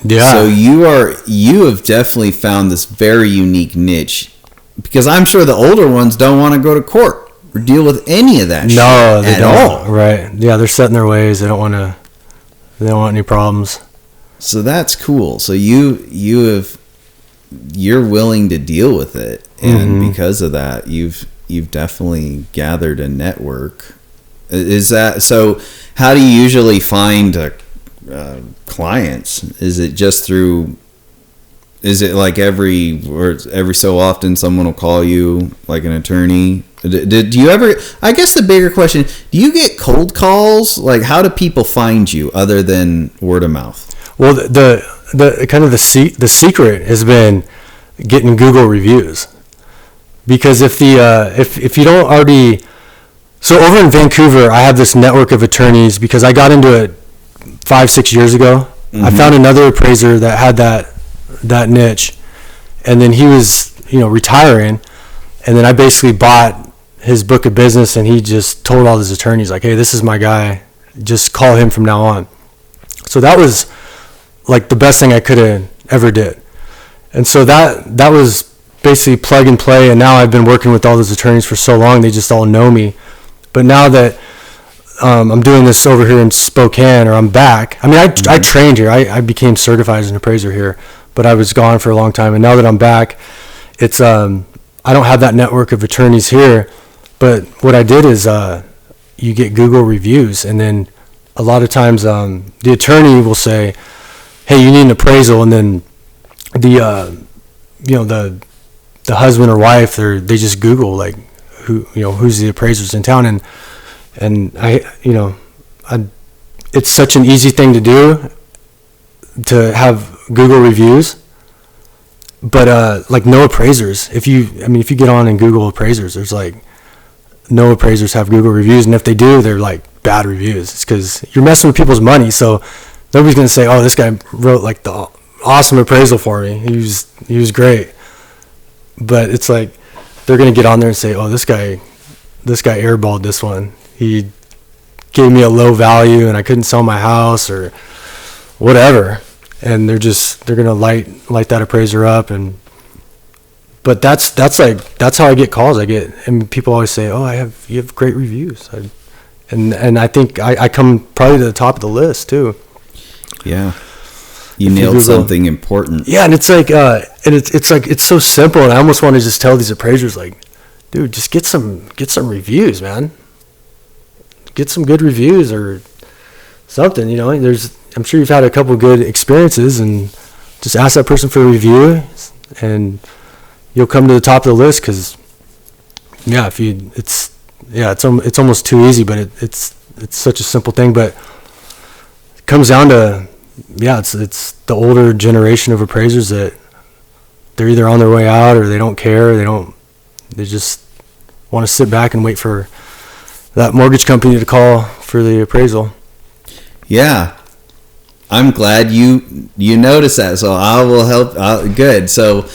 Yeah. So you have definitely found this very unique niche, because I'm sure the older ones don't want to go to court or deal with any of that shit at all. Right. Yeah, they're set in their ways. They don't want any problems. So that's cool. So you're willing to deal with it, and because of that, you've definitely gathered a network. Is that so? How do you usually find clients? Is it just through? Is it like every so often someone will call you, like an attorney? Do you ever? I guess the bigger question: do you get cold calls? Like, how do people find you other than word of mouth? Well, the kind of the secret has been getting Google reviews. Because if you don't already, so over in Vancouver, I have this network of attorneys because I got into it 5-6 years ago. I found another appraiser that had that niche, and then he was retiring, and then I basically bought his book of business, and he just told all his attorneys, like, hey, this is my guy, just call him from now on. So that was like the best thing I could have ever did. And so that was basically plug and play, and now I've been working with all those attorneys for so long, they just all know me. But now that I'm doing this over here in Spokane, or I'm back, I mean, I trained here, I became certified as an appraiser here, but I was gone for a long time, and now that I'm back, it's I don't have that network of attorneys here. But what I did is you get Google reviews, and then a lot of times the attorney will say, hey, you need an appraisal, and then the husband or wife, they just Google like who's the appraisers in town, and it's such an easy thing to do to have Google reviews, but like no appraisers. If you get on in Google appraisers, there's like no appraisers have Google reviews, and if they do, they're like bad reviews. It's because you're messing with people's money, so nobody's gonna say, oh, this guy wrote like the awesome appraisal for me, he was great. But it's like they're gonna get on there and say, oh, this guy airballed this one, he gave me a low value and I couldn't sell my house or whatever, and they're gonna light that appraiser up. But that's how I get calls. And people always say, oh, you have great reviews, and I think I come probably to the top of the list too. Yeah, you nailed something important. Yeah, and it's like it's so simple, and I almost want to just tell these appraisers, like, dude, just get some reviews, man. Get some good reviews or something. I'm sure you've had a couple good experiences, and just ask that person for a review, and you'll come to the top of the list. Because it's almost too easy, but it's such a simple thing. But it comes down to it's the older generation of appraisers that they're either on their way out or they don't care. They just want to sit back and wait for that mortgage company to call for the appraisal. Yeah. I'm glad you noticed that, so I will help. Good. So,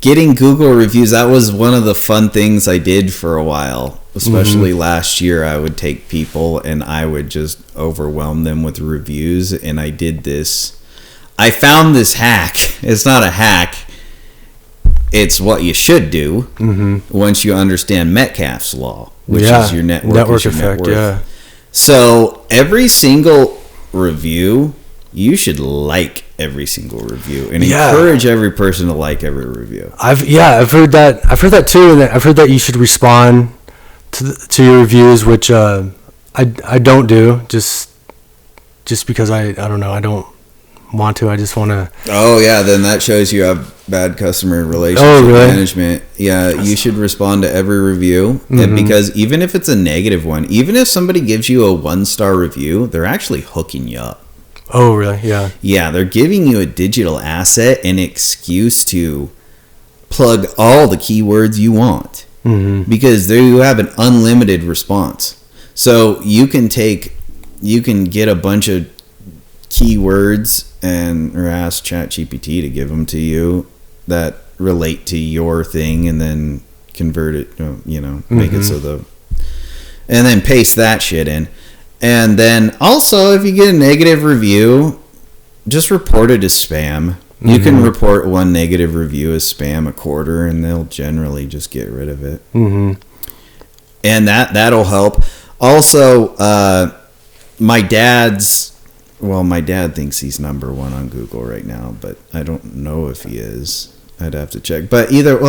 getting Google reviews, that was one of the fun things I did for a while, especially last year. I would take people and I would just overwhelm them with reviews, and I did this. I found this hack. It's not a hack. It's what you should do once you understand Metcalfe's law, which is your network effect. Yeah. So every single review, you should like every single review and encourage every person to like every review. I've heard that. I've heard that too, and I've heard that you should respond to your reviews, which I don't do just because I don't know, I don't want to. I just want to. Oh yeah, then that shows you have bad customer relationship management. Yeah, you should respond to every review, and because even if it's a negative one, even if somebody gives you a 1-star review, they're actually hooking you up. Oh really? Yeah. Yeah, they're giving you a digital asset, an excuse to plug all the keywords you want, because there you have an unlimited response. So you can get a bunch of keywords or ask ChatGPT to give them to you that relate to your thing, and then convert it, make it so and then paste that shit in. And then also, if you get a negative review, just report it as spam. You can report one negative review as spam a quarter, and they'll generally just get rid of it. And that'll help. Also, my dad thinks he's number one on Google right now, but I don't know if he is. I'd have to check. But either,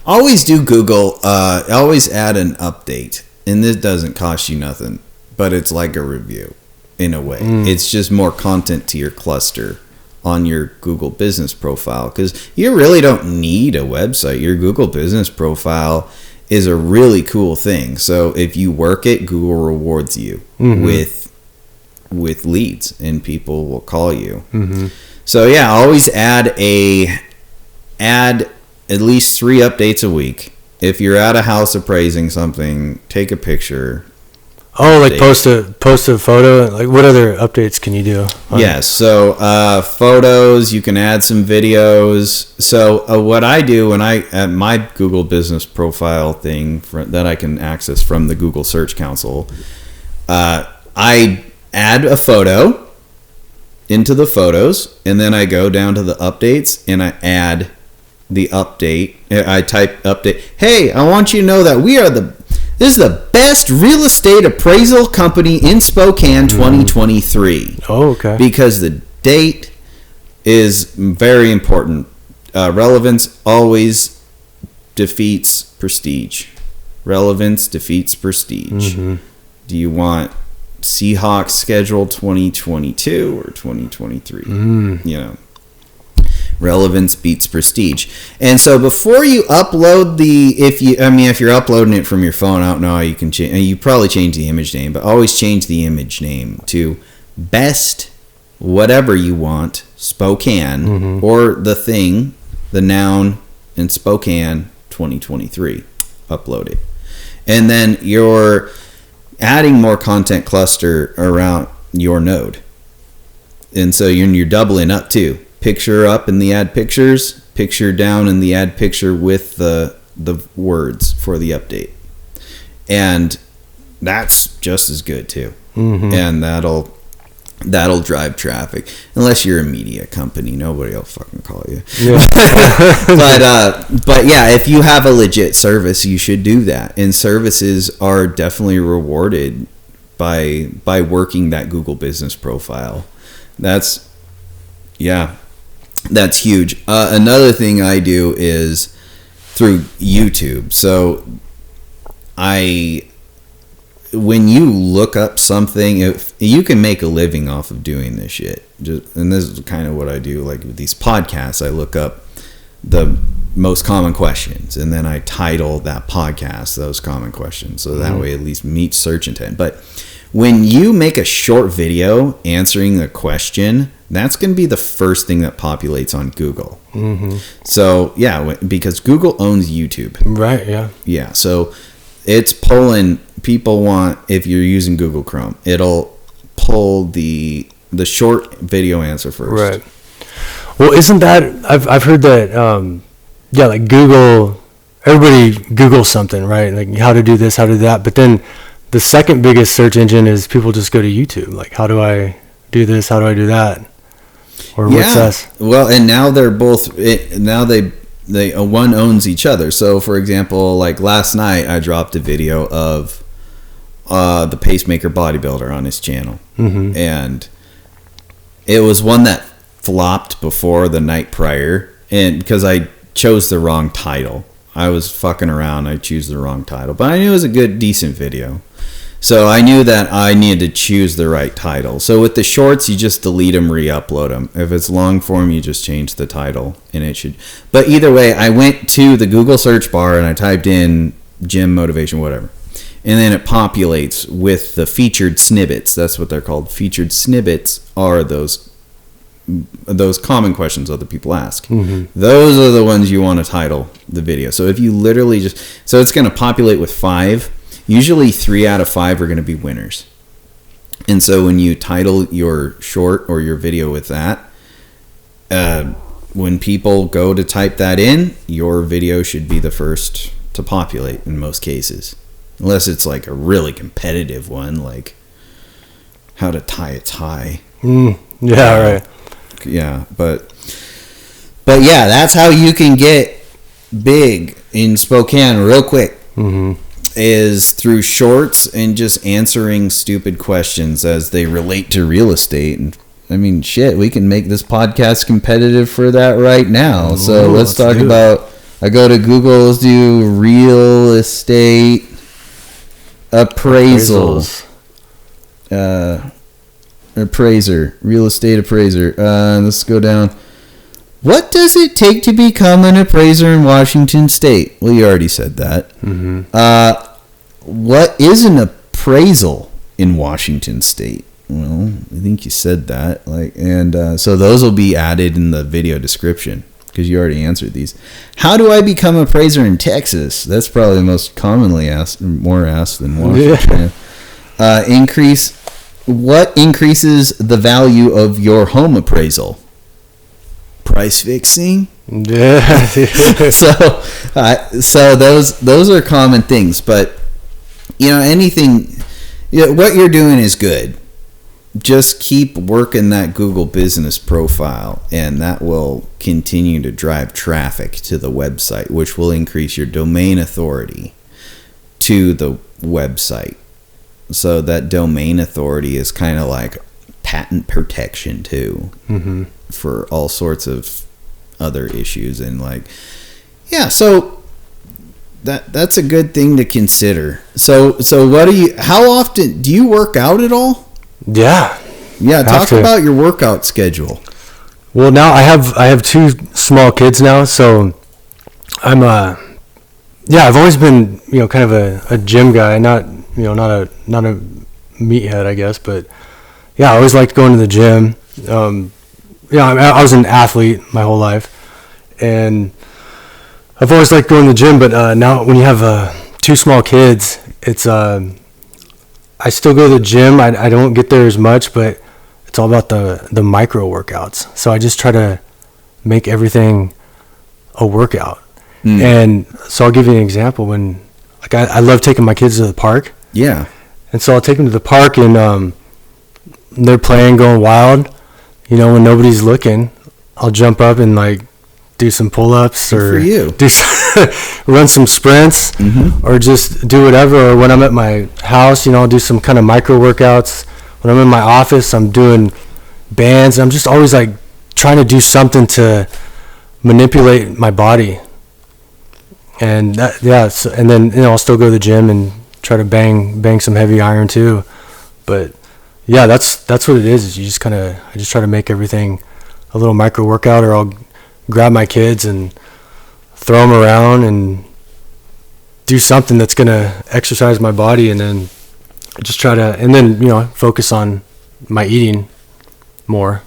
always do Google. Always add an update. And this doesn't cost you nothing, but it's like a review in a way. It's just more content to your cluster on your Google business profile, because you really don't need a website. Your Google business profile is a really cool thing. So if you work it, Google rewards you with leads, and people will call you. So yeah, always add at least 3 updates a week. If you're at a house appraising something, take a picture. Oh, like post a photo. Like, what other updates can you do? Yes, so photos. You can add some videos. So what I do when I at my Google Business Profile thing that I can access from the Google Search Console, I add a photo into the photos, and then I go down to the updates and I add the update. I type update. Hey, I want you to know that this is the best real estate appraisal company in Spokane 2023. Oh, okay. Because the date is very important. Relevance always defeats prestige. Relevance defeats prestige. Mm-hmm. Do you want Seahawks schedule 2022 or 2023? You know. Relevance beats prestige. And so before you upload if you're uploading it from your phone, I don't know how you can change. You probably change the image name, but always change the image name to best whatever you want Spokane or the noun in Spokane 2023. Upload it, and then you're adding more content cluster around your node, and so you're doubling up too. Picture up in the add pictures, picture down in the add picture with the words for the update. And that's just as good too. And that'll drive traffic. Unless you're a media company, nobody will fucking call you. Yeah. But yeah, if you have a legit service, you should do that. And services are definitely rewarded by working that Google Business Profile. That's huge. Another thing I do is through YouTube. So when you look up something, if you can make a living off of doing this shit. And this is kind of what I do. Like with these podcasts, I look up the most common questions, and then I title that podcast those common questions. So that way at least meets search intent. But when you make a short video answering a question, that's going to be the first thing that populates on Google. So, yeah, because Google owns YouTube. Right, yeah. Yeah, so it's pulling, if you're using Google Chrome, it'll pull the short video answer first. Right. Well, isn't that, I've heard that, like Google, everybody Googles something, right? Like how to do this, how to do that. But then the second biggest search engine is people just go to YouTube. Like, how do I do this? How do I do that? Or what's this? Well, and now they're both. Now they one owns each other. So, for example, like last night, I dropped a video of the pacemaker bodybuilder on his channel, and it was one that flopped before the night prior, and because I chose the wrong title. I was fucking around. I chose the wrong title, but I knew it was a good, decent video. So I knew that I needed to choose the right title. So with the shorts, you just delete them, re-upload them. If it's long form, you just change the title, and it should. But either way, I went to the Google search bar and I typed in gym motivation, whatever, and then it populates with the featured snippets. That's what they're called. Featured snippets are those common questions other people ask. Those are the ones you want to title the video. So if you literally so it's going to populate with 5. Usually 3 out of 5 are going to be winners. And so when you title your short or your video with that, when people go to type that in, your video should be the first to populate in most cases. Unless it's like a really competitive one, like how to tie a tie. Yeah, right. Yeah, but yeah, that's how you can get big in Spokane real quick. Is through shorts and just answering stupid questions as they relate to real estate. And I mean, shit, we can make this podcast competitive for that right now. So let's talk about. I go to Google, let's do real estate appraisals. Appraiser, real estate appraiser. Let's go down. What does it take to become an appraiser in Washington State? Well, you already said that. What is an appraisal in Washington State? Well, I think you said that. So those will be added in the video description because you already answered these. How do I become an appraiser in Texas? That's probably the most commonly asked, more asked than Washington. Yeah. What increases the value of your home appraisal? Price fixing. Yeah. So those are common things, but anything. What you're doing is good. Just keep working that Google business profile, and that will continue to drive traffic to the website, which will increase your domain authority to the website. So that domain authority is kind of like patent protection too, for all sorts of other issues. And so that's a good thing to consider. So how often do you work out at all? Yeah. Talk about your workout schedule. Well, now I have 2 small kids now, so I'm I've always been kind of a gym guy, not a meathead, I guess, but I always liked going to the gym. I was an athlete my whole life, and I've always liked going to the gym. But now when you have 2 small kids, it's I still go to the gym. I don't get there as much, but it's all about the micro workouts. So I just try to make everything a workout. And so I'll give you an example. When I love taking my kids to the park. Yeah. And so I'll take them to the park, and they're playing, going wild. When nobody's looking, I'll jump up and do some pull-ups or run some sprints, or just do whatever. Or when I'm at my house, I'll do some kind of micro workouts. When I'm in my office, I'm doing bands. I'm just always trying to do something to manipulate my body. And and then I'll still go to the gym and try to bang some heavy iron too. But that's what it is you just I just try to make everything a little micro workout, or I'll grab my kids and throw them around and do something that's going to exercise my body, and then just try to, and then focus on my eating more.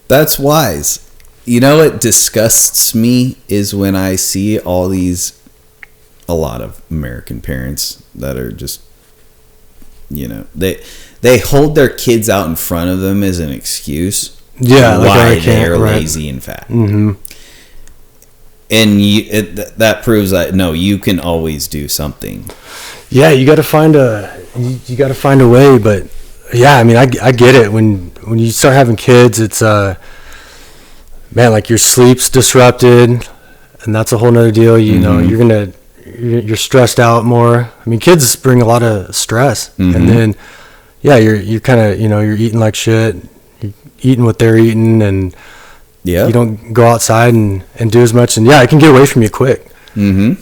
That's wise. What disgusts me is when I see a lot of American parents that are just, they hold their kids out in front of them as an excuse. Yeah, why they're lazy and fat. Mm-hmm. And that proves that you can always do something. Yeah, you got to find a way. But I get it. When you start having kids, it's your sleep's disrupted, and that's a whole nother deal. You're stressed out more. Kids bring a lot of stress, and then you're kind of you're eating like shit. You're eating what they're eating, and you don't go outside and do as much, and it can get away from you quick. And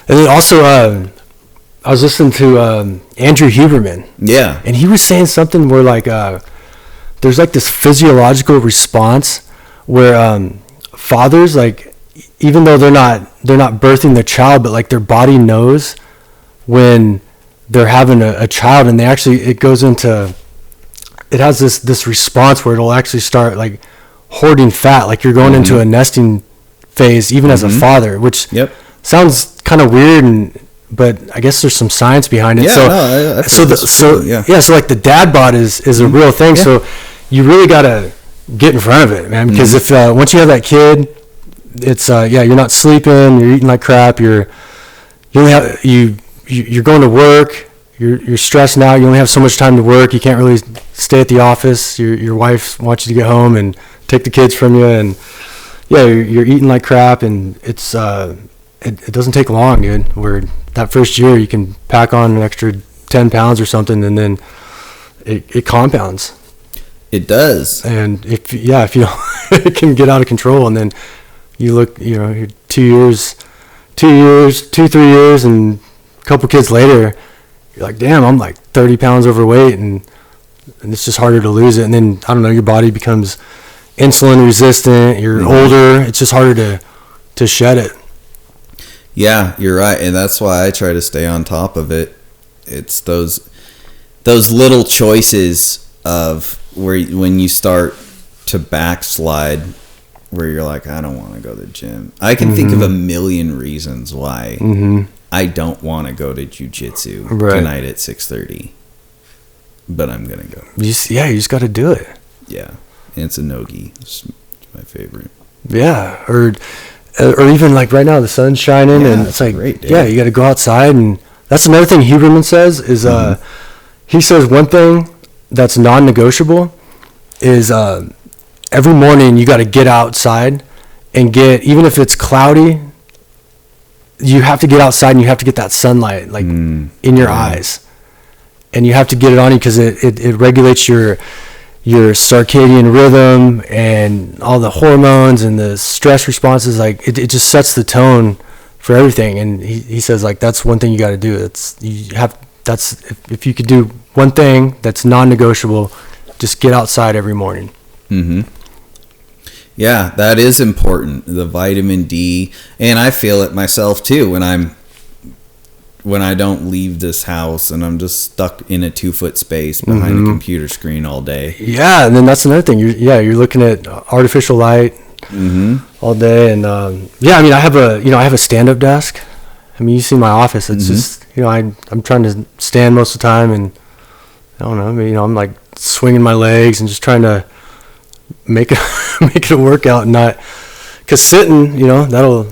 then also I was listening to Andrew Huberman, and he was saying something where there's this physiological response where fathers, even though they're not birthing their child, but their body knows when they're having a child, and it has this response where it'll actually start hoarding fat, you're going into a nesting phase even as a father, which sounds kind of weird, but I guess there's some science behind it. So the dad bod is a real thing. So you really gotta get in front of it, man, because if once you have that kid, it's you're not sleeping, you're eating like crap, you're going to work, you're stressed out, you only have so much time to work, you can't really stay at the office, your wife wants you to get home and take the kids from you, and you're eating like crap, and it's it doesn't take long, dude. Where that first year you can pack on an extra 10 pounds or something, and then it compounds. It does. And if you don't, it can get out of control, and then you look, you're 3 years, and a couple kids later, you're like, damn, I'm 30 pounds overweight, and it's just harder to lose it. And then, I don't know, your body becomes insulin resistant, you're older, it's just harder to shed it. Yeah, you're right, and that's why I try to stay on top of it. It's those those little choices of when you start to backslide, where you're like, I don't want to go to the gym. I can think of a million reasons why I don't want to go to jiu-jitsu tonight at 6:30, but I'm gonna go. You just got to do it. Yeah, and it's a no-gi. It's my favorite. Yeah, or even like right now the sun's shining and it's like, great day. Yeah, you got to go outside. And that's another thing Huberman says is he says one thing that's non-negotiable is every morning you got to get outside and even if it's cloudy, you have to get outside and you have to get that sunlight like in your eyes, and you have to get it on you because it regulates your circadian rhythm and all the hormones and the stress responses. Like it just sets the tone for everything. And he says like that's one thing you got to do. If you could do one thing that's non-negotiable, just get outside every morning. Yeah, that is important. The vitamin D, and I feel it myself too when I don't leave this house and I'm just stuck in a 2-foot space behind a computer screen all day. Yeah, and then that's another thing. You're looking at artificial light all day, and I mean, I have a stand-up desk. I mean, you see my office. It's just I'm trying to stand most of the time, and I don't know. I mean, I'm like swinging my legs and just trying to make it a workout, and not because sitting, that'll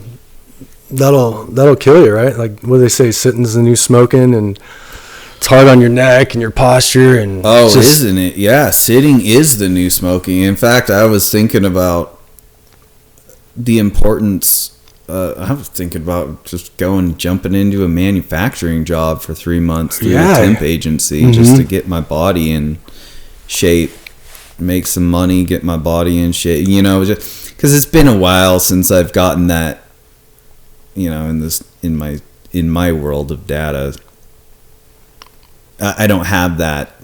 kill you, right? Like what do they say? Sitting's the new smoking, and it's hard on your neck and your posture. And isn't it? Yeah, sitting is the new smoking. In fact, I was thinking about the importance. I was thinking about just jumping into a manufacturing job for 3 months through a temp agency just to get my body in shape, make some money, get my body in shape. Just because it's been a while since I've gotten that. In my world of data, I don't have that.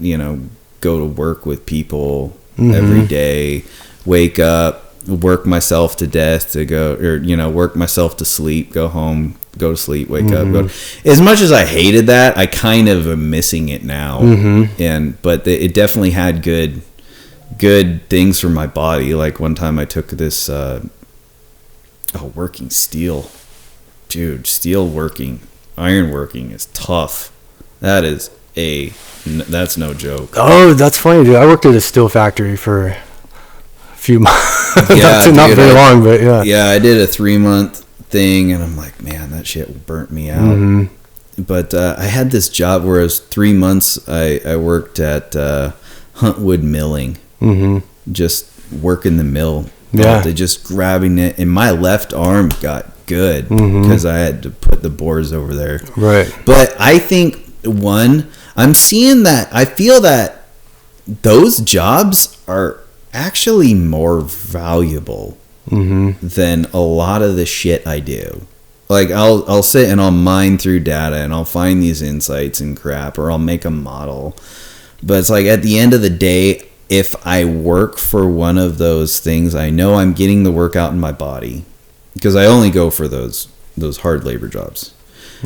Go to work with people every day, wake up, work myself to death to go, or work myself to sleep, go home, go to sleep, wake up. Go. As much as I hated that, I kind of am missing it now. But it definitely had good things for my body. Like one time I took this working steel. Dude, iron working is tough. That's no joke. Oh, that's funny, dude. I worked at a steel factory for a few months. Not very long, but yeah. Yeah, I did a 3-month thing, and I'm like, man, that shit burnt me out. But I had this job where it was 3 months. I worked at Huntwood Milling, just working the mill. Yeah, just grabbing it, and my left arm got good because I had to put the boards over there. Right. But I think I'm seeing that. I feel that those jobs are actually more valuable than a lot of the shit I do. Like I'll sit and I'll mine through data and I'll find these insights and crap, or I'll make a model. But it's like at the end of the day, if I work for one of those things, I know I'm getting the work out in my body, because I only go for those hard labor jobs.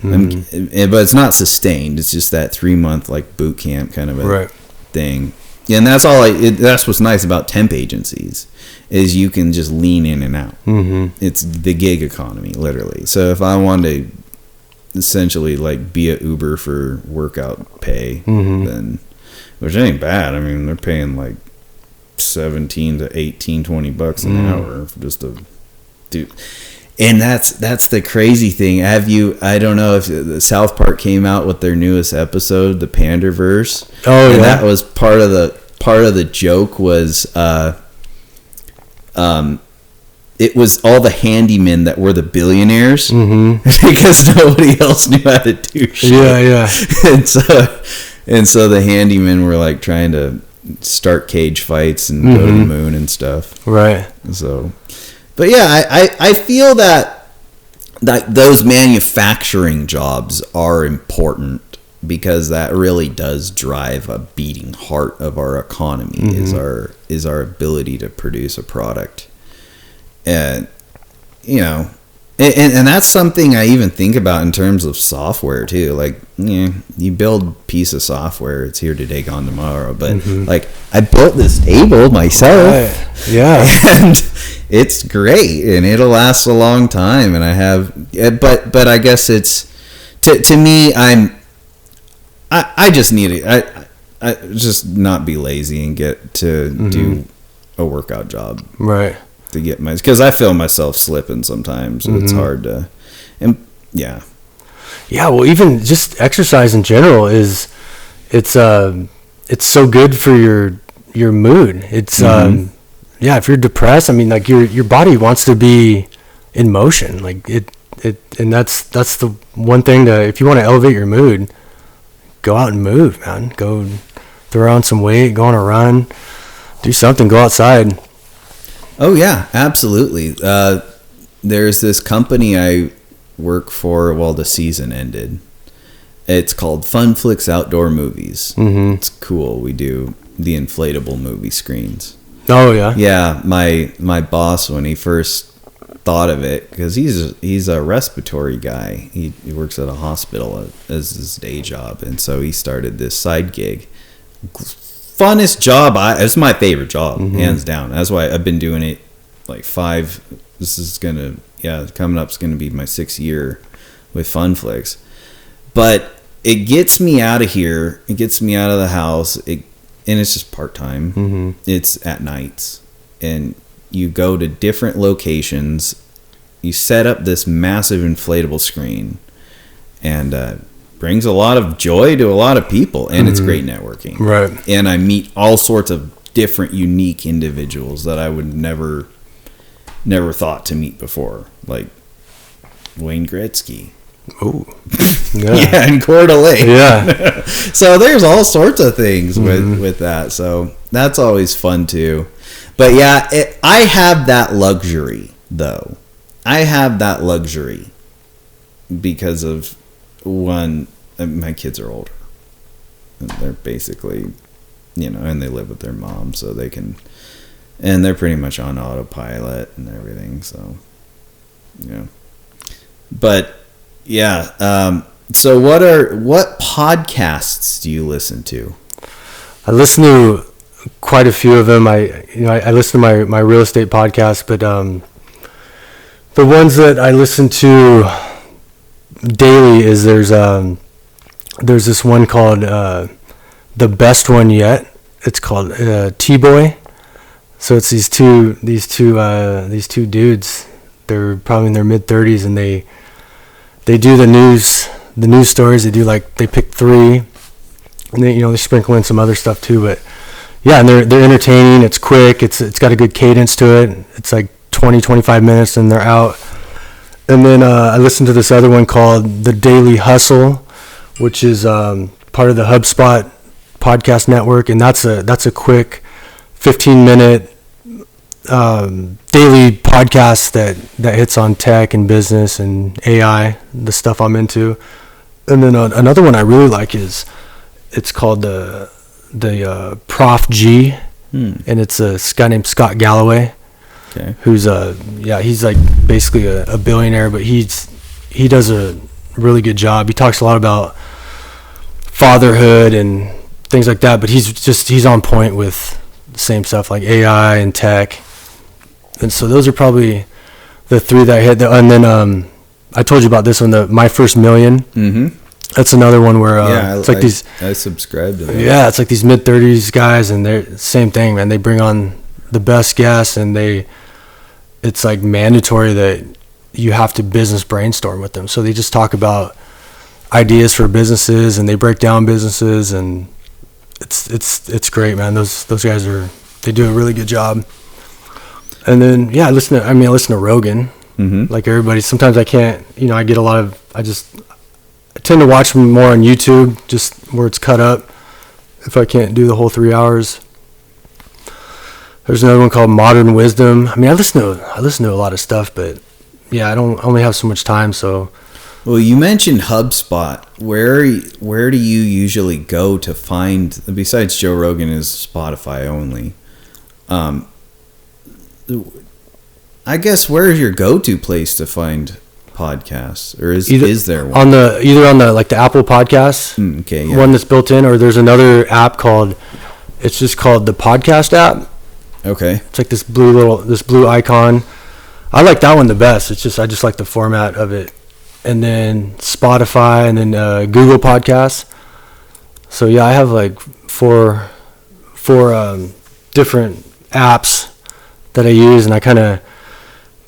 But it's not sustained. It's just that 3-month like boot camp kind of a thing. And that's that's what's nice about temp agencies, is you can just lean in and out. It's the gig economy, literally. So if I want to essentially like be a Uber for workout pay, then, which ain't bad. I mean, they're paying like 17 to 18, 20 bucks an hour for just a dude. And that's the crazy thing. I don't know if South Park came out with their newest episode, the Panderverse. Oh, and that was part of the joke was it was all the handymen that were the billionaires because nobody else knew how to do shit. Yeah. And so the handymen were like trying to start cage fights and go to the moon and stuff. Right. So, but yeah, I feel that those manufacturing jobs are important, because that really does drive a beating heart of our economy, is our ability to produce a product. And And that's something I even think about in terms of software too. Like, you build a piece of software, it's here today, gone tomorrow. But like, I built this table myself, Right. Yeah, and it's great, and it'll last a long time. And I have, but I guess it's to me, I just need it. I just not be lazy and get to do a workout job. right. To get because I feel myself slipping sometimes. It's hard to, and yeah. Well, even just exercise in general it's so good for your mood. It's if you're depressed, I mean, like your body wants to be in motion, like it and that's the one thing if you want to elevate your mood, go out and move, man. Go throw on some weight, go on a run, do something, go outside. Oh yeah, absolutely. There's this company I work for. Well, the season ended. It's called Funflix Outdoor Movies. It's cool. We do the inflatable movie screens. Oh yeah. Yeah, my boss, when he first thought of it, because he's a respiratory guy. He works at a hospital as his day job, and so he started this side gig. Funnest job. It's my favorite job, hands down. That's why I've been doing it like 5. This is coming up is gonna be my 6th year with Funflix. But it gets me out of here. It gets me out of the house. And it's just part time. It's at nights, and you go to different locations. You set up this massive inflatable screen, and brings a lot of joy to a lot of people, and it's great networking. Right. And I meet all sorts of different unique individuals that I would never thought to meet before, like Wayne Gretzky. Oh. Yeah, and Coeur d'Alene. Yeah. So there's all sorts of things with that. So that's always fun too. But yeah, I have that luxury though. I have that luxury because of one, my kids are older. And they're basically, and they live with their mom, so they can, and they're pretty much on autopilot and everything. So, yeah. But yeah. So what podcasts do you listen to? I listen to quite a few of them. I listen to my real estate podcast, but the ones that I listen to daily is there's this one called The Best One Yet. It's called T-Boy. So it's these two dudes. They're probably in their mid-30s, and they do the news stories. They pick 3, and they sprinkle in some other stuff too. But yeah, and they're entertaining. It's quick. It's got a good cadence to it. It's like 20-25 minutes, and they're out. And then I listened to this other one called The Daily Hustle, which is part of the HubSpot podcast network, and that's a quick 15-minute daily podcast that hits on tech and business and AI, the stuff I'm into. And then another one I really like it's called the Prof G, and it's a guy named Scott Galloway. Okay. Who's he's like basically a billionaire, but he does a really good job. He talks a lot about fatherhood and things like that, but he's on point with the same stuff like AI and tech. And so those are probably the 3 that I hit. And then I told you about this one, My First Million. Mm-hmm. That's another one where I subscribe to that. Yeah, it's like these mid-30s guys, and they're same thing, man. They bring on the best guests, and it's like mandatory that you have to business brainstorm with them. So they just talk about ideas for businesses, and they break down businesses, and it's great, man. Those guys they do a really good job. And then I listen to Rogan. Like everybody. Sometimes I can't, I get I tend to watch them more on YouTube, just where it's cut up, if I can't do the whole 3 hours. There's another one called Modern Wisdom. I mean, I listen to a lot of stuff, but yeah, I don't only have so much time. So, well, you mentioned HubSpot. Where do you usually go to find? Besides Joe Rogan is Spotify only. I guess where is your go-to place to find podcasts, or is there one? On the like the Apple Podcasts, Okay, yeah. one that's built in, or there's another app it's just called the Podcast app. Okay. It's like this blue icon. I like that one the best. I just like the format of it. And then Spotify, and then Google Podcasts. So yeah, I have like four different apps that I use, and I kind of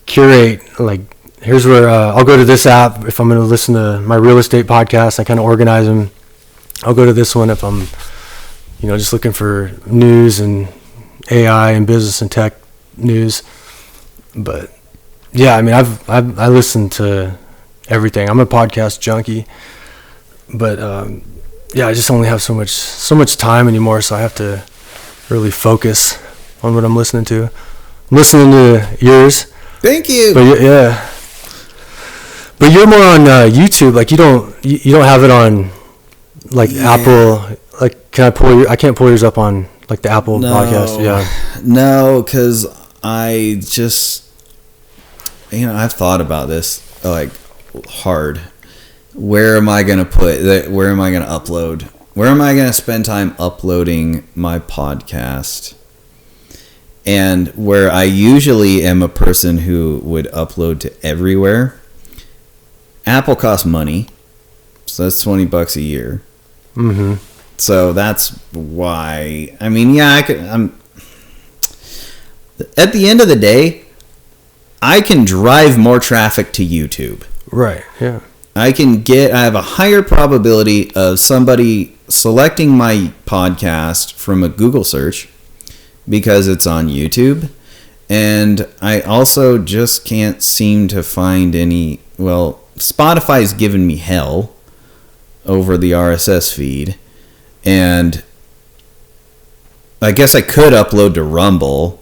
curate, like, here's where I'll go to this app if I'm going to listen to my real estate podcast. I kind of organize them. I'll go to this one if I'm, just looking for news and AI and business and tech news. But yeah, I mean, I listen to everything. I'm a podcast junkie, but yeah, I just only have so much time anymore, so I have to really focus on what I'm listening to. I'm listening to yours. Thank you. But yeah, but you're more on YouTube. Like you don't have it on like Apple. Like, I can't pull yours up on like the Apple podcast. Yeah. No, because I just, I've thought about this like hard. Where am I gonna put that? Where am I gonna upload? Where am I gonna spend time uploading my podcast? And where I usually am a person who would upload to everywhere, Apple costs money, so that's $20 a year. Mm-hmm. So that's why. I mean, yeah, I could. At the end of the day, I can drive more traffic to YouTube. Right. Yeah. I have a higher probability of somebody selecting my podcast from a Google search because it's on YouTube. And I also just can't seem to find any. Well, Spotify's given me hell over the RSS feed. And I guess I could upload to Rumble,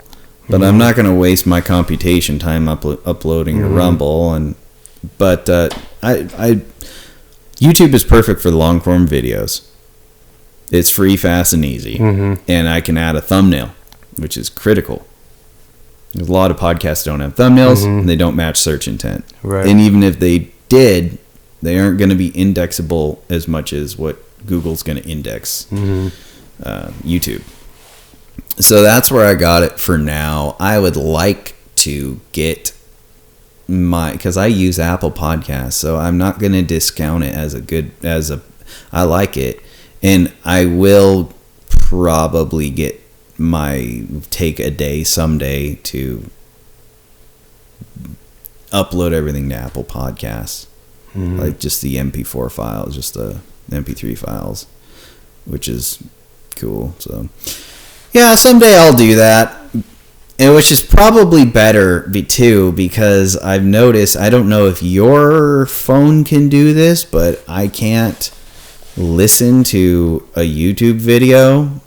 but I'm not going to waste my computation time uploading to Rumble. But YouTube is perfect for long form videos. It's free, fast, and easy, and I can add a thumbnail, which is critical. A lot of podcasts don't have thumbnails, and they don't match search intent. Right. And even if they did, they aren't going to be indexable as much as what Google's going to index YouTube. So that's where I got it for now. I would like to get because I use Apple Podcasts, so I'm not going to discount it I like it, and I will probably take a day someday to upload everything to Apple Podcasts, like just the MP4 files, just the MP3 files, which is cool. So yeah, someday I'll do that. And which is probably better too, because I've noticed, I don't know if your phone can do this, but I can't listen to a YouTube video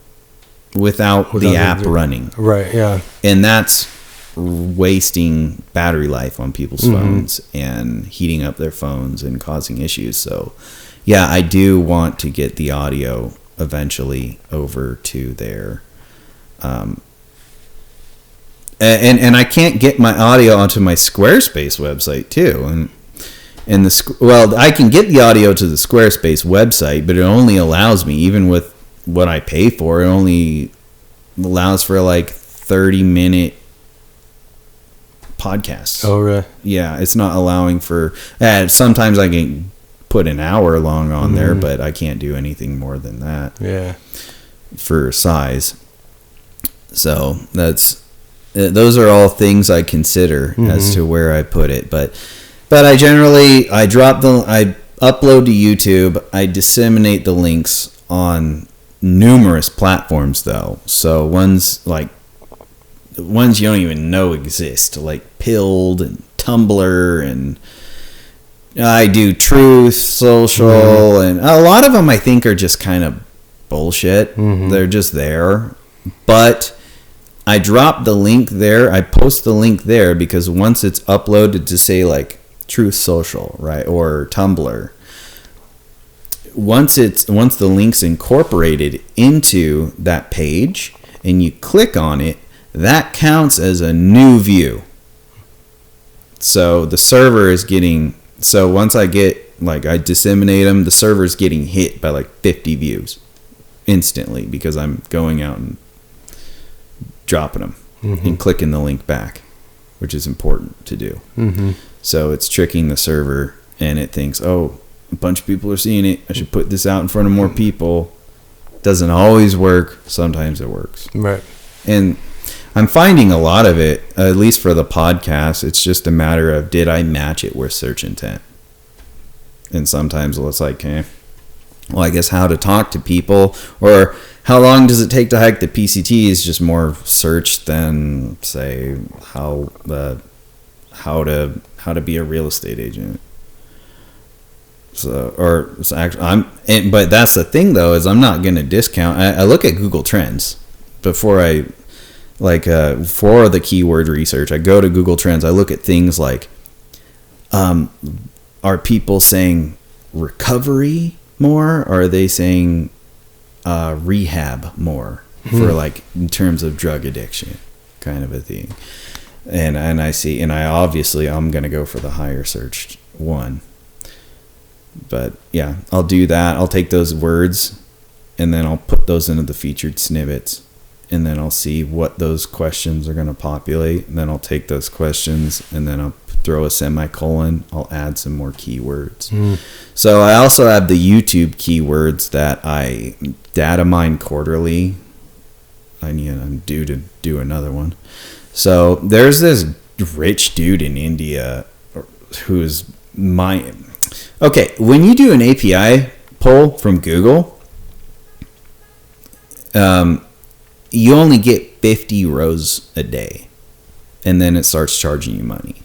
without the app running. Right, yeah. And that's wasting battery life on people's phones and heating up their phones and causing issues. So yeah, I do want to get the audio eventually over to there. And I can't get my audio onto my Squarespace website too. And I can get the audio to the Squarespace website, but it only allows me, even with what I pay for, it only allows for like 30-minute podcasts. Oh, really? Yeah, it's not allowing for. Sometimes I can put an hour long on there, but I can't do anything more than that. Yeah. For size. So those are all things I consider as to where I put it, but I upload to YouTube. I disseminate the links on numerous platforms though. So ones you don't even know exist, like Pilled and Tumblr, and I do Truth Social, and a lot of them I think are just kind of bullshit. They're just there, but I drop the link there. I post the link there because once it's uploaded to say like Truth Social, right, or Tumblr, once the link's incorporated into that page and you click on it, that counts as a new view. So the server is getting So once I disseminate them, the server's getting hit by like 50 views instantly because I'm going out and dropping them and clicking the link back, which is important to do. So it's tricking the server, and it thinks, oh, a bunch of people are seeing it, I should put this out in front of more people. Doesn't always work. Sometimes it works. Right. And I'm finding a lot of it, at least for the podcast, it's just a matter of, did I match it with search intent? And sometimes it's like, well, I guess how to talk to people, or how long does it take to hike the PCT is just more search than, say, how to be a real estate agent. But that's the thing though, is I'm not going to discount. I look at Google Trends before I for the keyword research. I go to Google Trends. I look at things like, are people saying recovery more, or are they saying rehab more for like in terms of drug addiction kind of a thing? And I see, and I'm going to go for the higher searched one. But yeah, I'll do that. I'll take those words and then I'll put those into the featured snippets, and then I'll see what those questions are going to populate. And then I'll take those questions and then I'll throw a semicolon. I'll add some more keywords. So I also have the YouTube keywords that I data mine quarterly. I'm due to do another one. So there's this rich dude in India who's okay, when you do an API pull from Google, you only get 50 rows a day, and then it starts charging you money.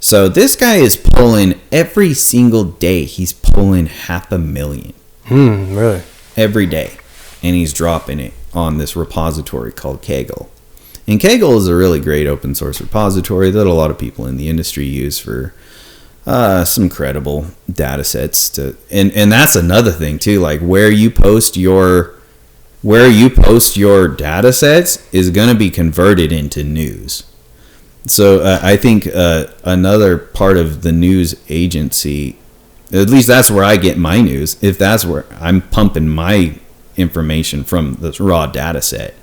So this guy is pulling every single day. He's pulling 500,000. Really? Every day. And he's dropping it on this repository called Kaggle. And Kaggle is a really great open source repository that a lot of people in the industry use for some credible data sets and that's another thing too, like where you post your data sets is going to be converted into news. So I think another part of the news agency, at least that's where I get my news, if that's where I'm pumping my information from, the raw data set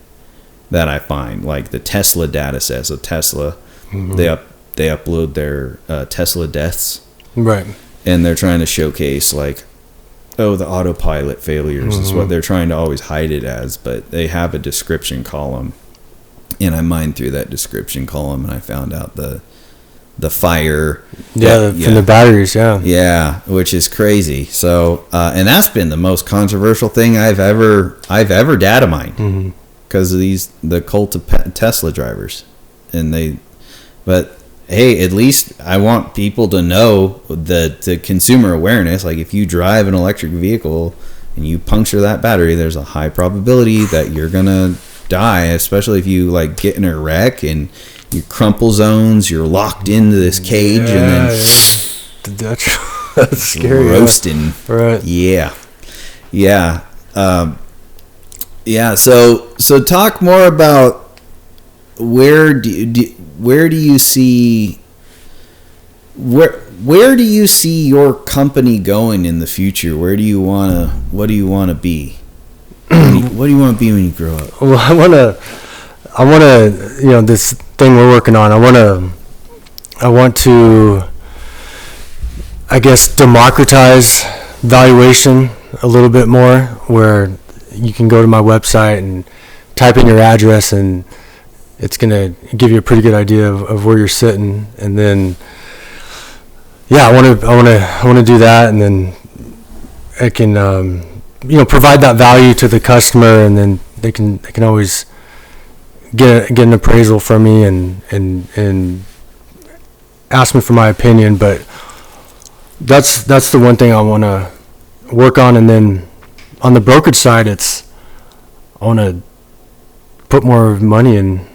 that I find, like the Tesla data set. So Tesla, they upload their Tesla deaths, right? And they're trying to showcase like, oh, the autopilot failures is what they're trying to always hide it as, but they have a description column, and I mined through that description column and I found out the fire, from the batteries, which is crazy. So and that's been the most controversial thing I've ever data mined, because of the cult of Tesla drivers. But hey, at least I want people to know the consumer awareness. Like, if you drive an electric vehicle and you puncture that battery, there's a high probability that you're gonna die, especially if you like get in a wreck and you crumple zones, you're locked into this cage, and then that's scary. Roasting. Right. So talk more about where do you see your company going in the future? What do you want to be? What do you want to be when you grow up? Well, I want to, this thing we're working on, I want to, I guess, democratize valuation a little bit more, where you can go to my website and type in your address and it's going to give you a pretty good idea of where you're sitting. And then, I want to do that, and then I can, provide that value to the customer, and then they can always get an appraisal from me and ask me for my opinion. But that's the one thing I want to work on. And then on the brokerage side, I want to put more money in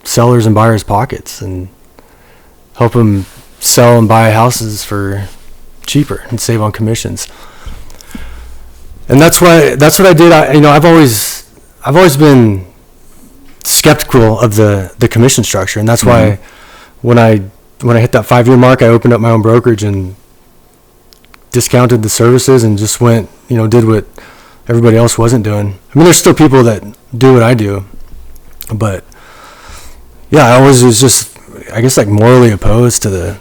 sellers and buyers' pockets and help them sell and buy houses for cheaper and save on commissions. And that's what I did. I've always been skeptical of the commission structure, and that's why when I hit that 5-year mark, I opened up my own brokerage, and discounted the services and just went, did what everybody else wasn't doing. I mean, there's still people that do what I do, but yeah, I always was just, I guess, like morally opposed to the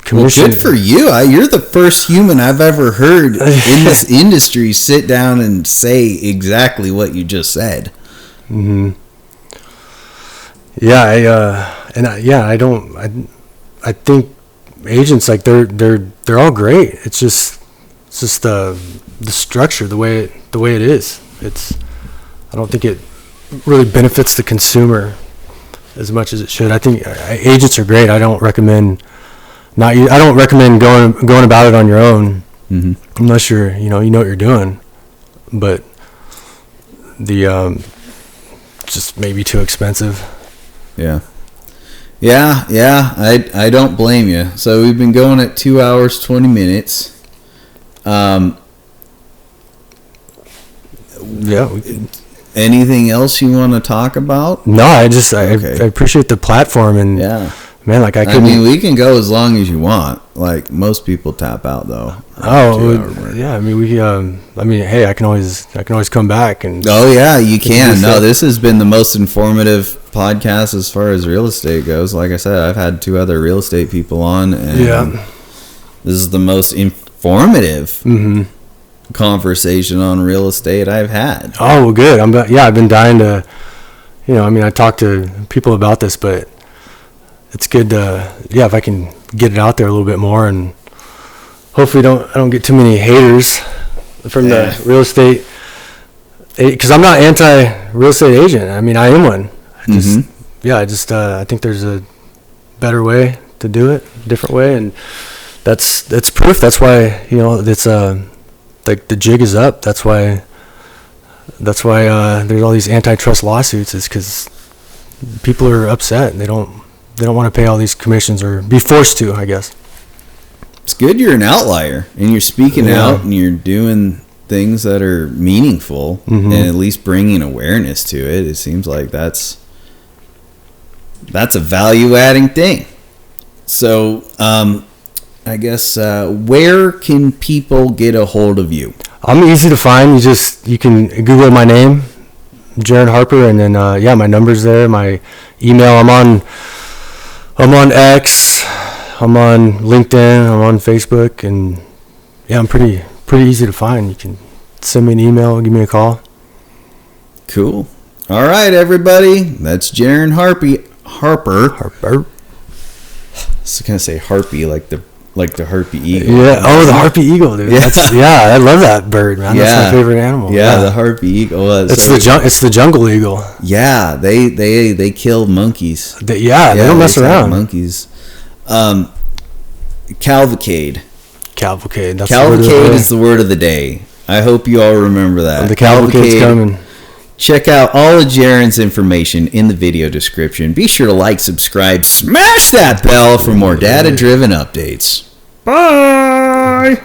commission. Well, good for you. You're the first human I've ever heard in this industry sit down and say exactly what you just said. Mm-hmm. Yeah, I think agents, like, they're all great. It's just the structure, the way it is. I don't think it really benefits the consumer as much as it should. I think agents are great. I don't recommend going about it on your own, unless you're you know what you're doing. But the just maybe too expensive. Yeah. I don't blame you. So we've been going at 2 hours 20 minutes. Anything else you want to talk about? No, I appreciate the platform, and man, like I mean, we can go as long as you want. Like, most people tap out though. Yeah. I mean, hey, I can always come back and. Oh yeah, you can. No, this has been the most informative podcast as far as real estate goes. Like I said, I've had 2 other real estate people on, and this is the most informative conversation on real estate I've had. Oh, well, good. I've been dying to, I talk to people about this, but it's good to, if I can get it out there a little bit more, and hopefully I don't get too many haters from the real estate, because I'm not anti-real estate agent. I mean, I am one. I think there's a better way to do it, a different way, and that's proof. That's why, it's like the jig is up. That's why there's all these antitrust lawsuits, is because people are upset and they don't want to pay all these commissions, or be forced to, I guess. It's good you're an outlier and you're speaking out and you're doing things that are meaningful and at least bringing awareness to it. It seems like that's a value-adding thing. So, I guess, where can people get a hold of you? I'm easy to find. You can Google my name, Jerin Harper, and then my number's there. My email. I'm on X. I'm on LinkedIn. I'm on Facebook, and I'm pretty easy to find. You can send me an email, give me a call. Cool. All right, everybody. That's Jerin Harper. I was gonna say harpy, like the harpy eagle. Yeah. Oh, the harpy eagle, dude. Yeah. I love that bird, man. That's my favorite animal. Yeah, the harpy eagle. It's the jungle eagle. Yeah, they kill monkeys. They don't mess around. Monkeys. Cavalcade. Cavalcade. That's Cavalcade is the word of the day. I hope you all remember that. The cavalcade's coming. Check out all of Jerin's information in the video description. Be sure to like, subscribe, smash that bell for more data-driven updates. Bye!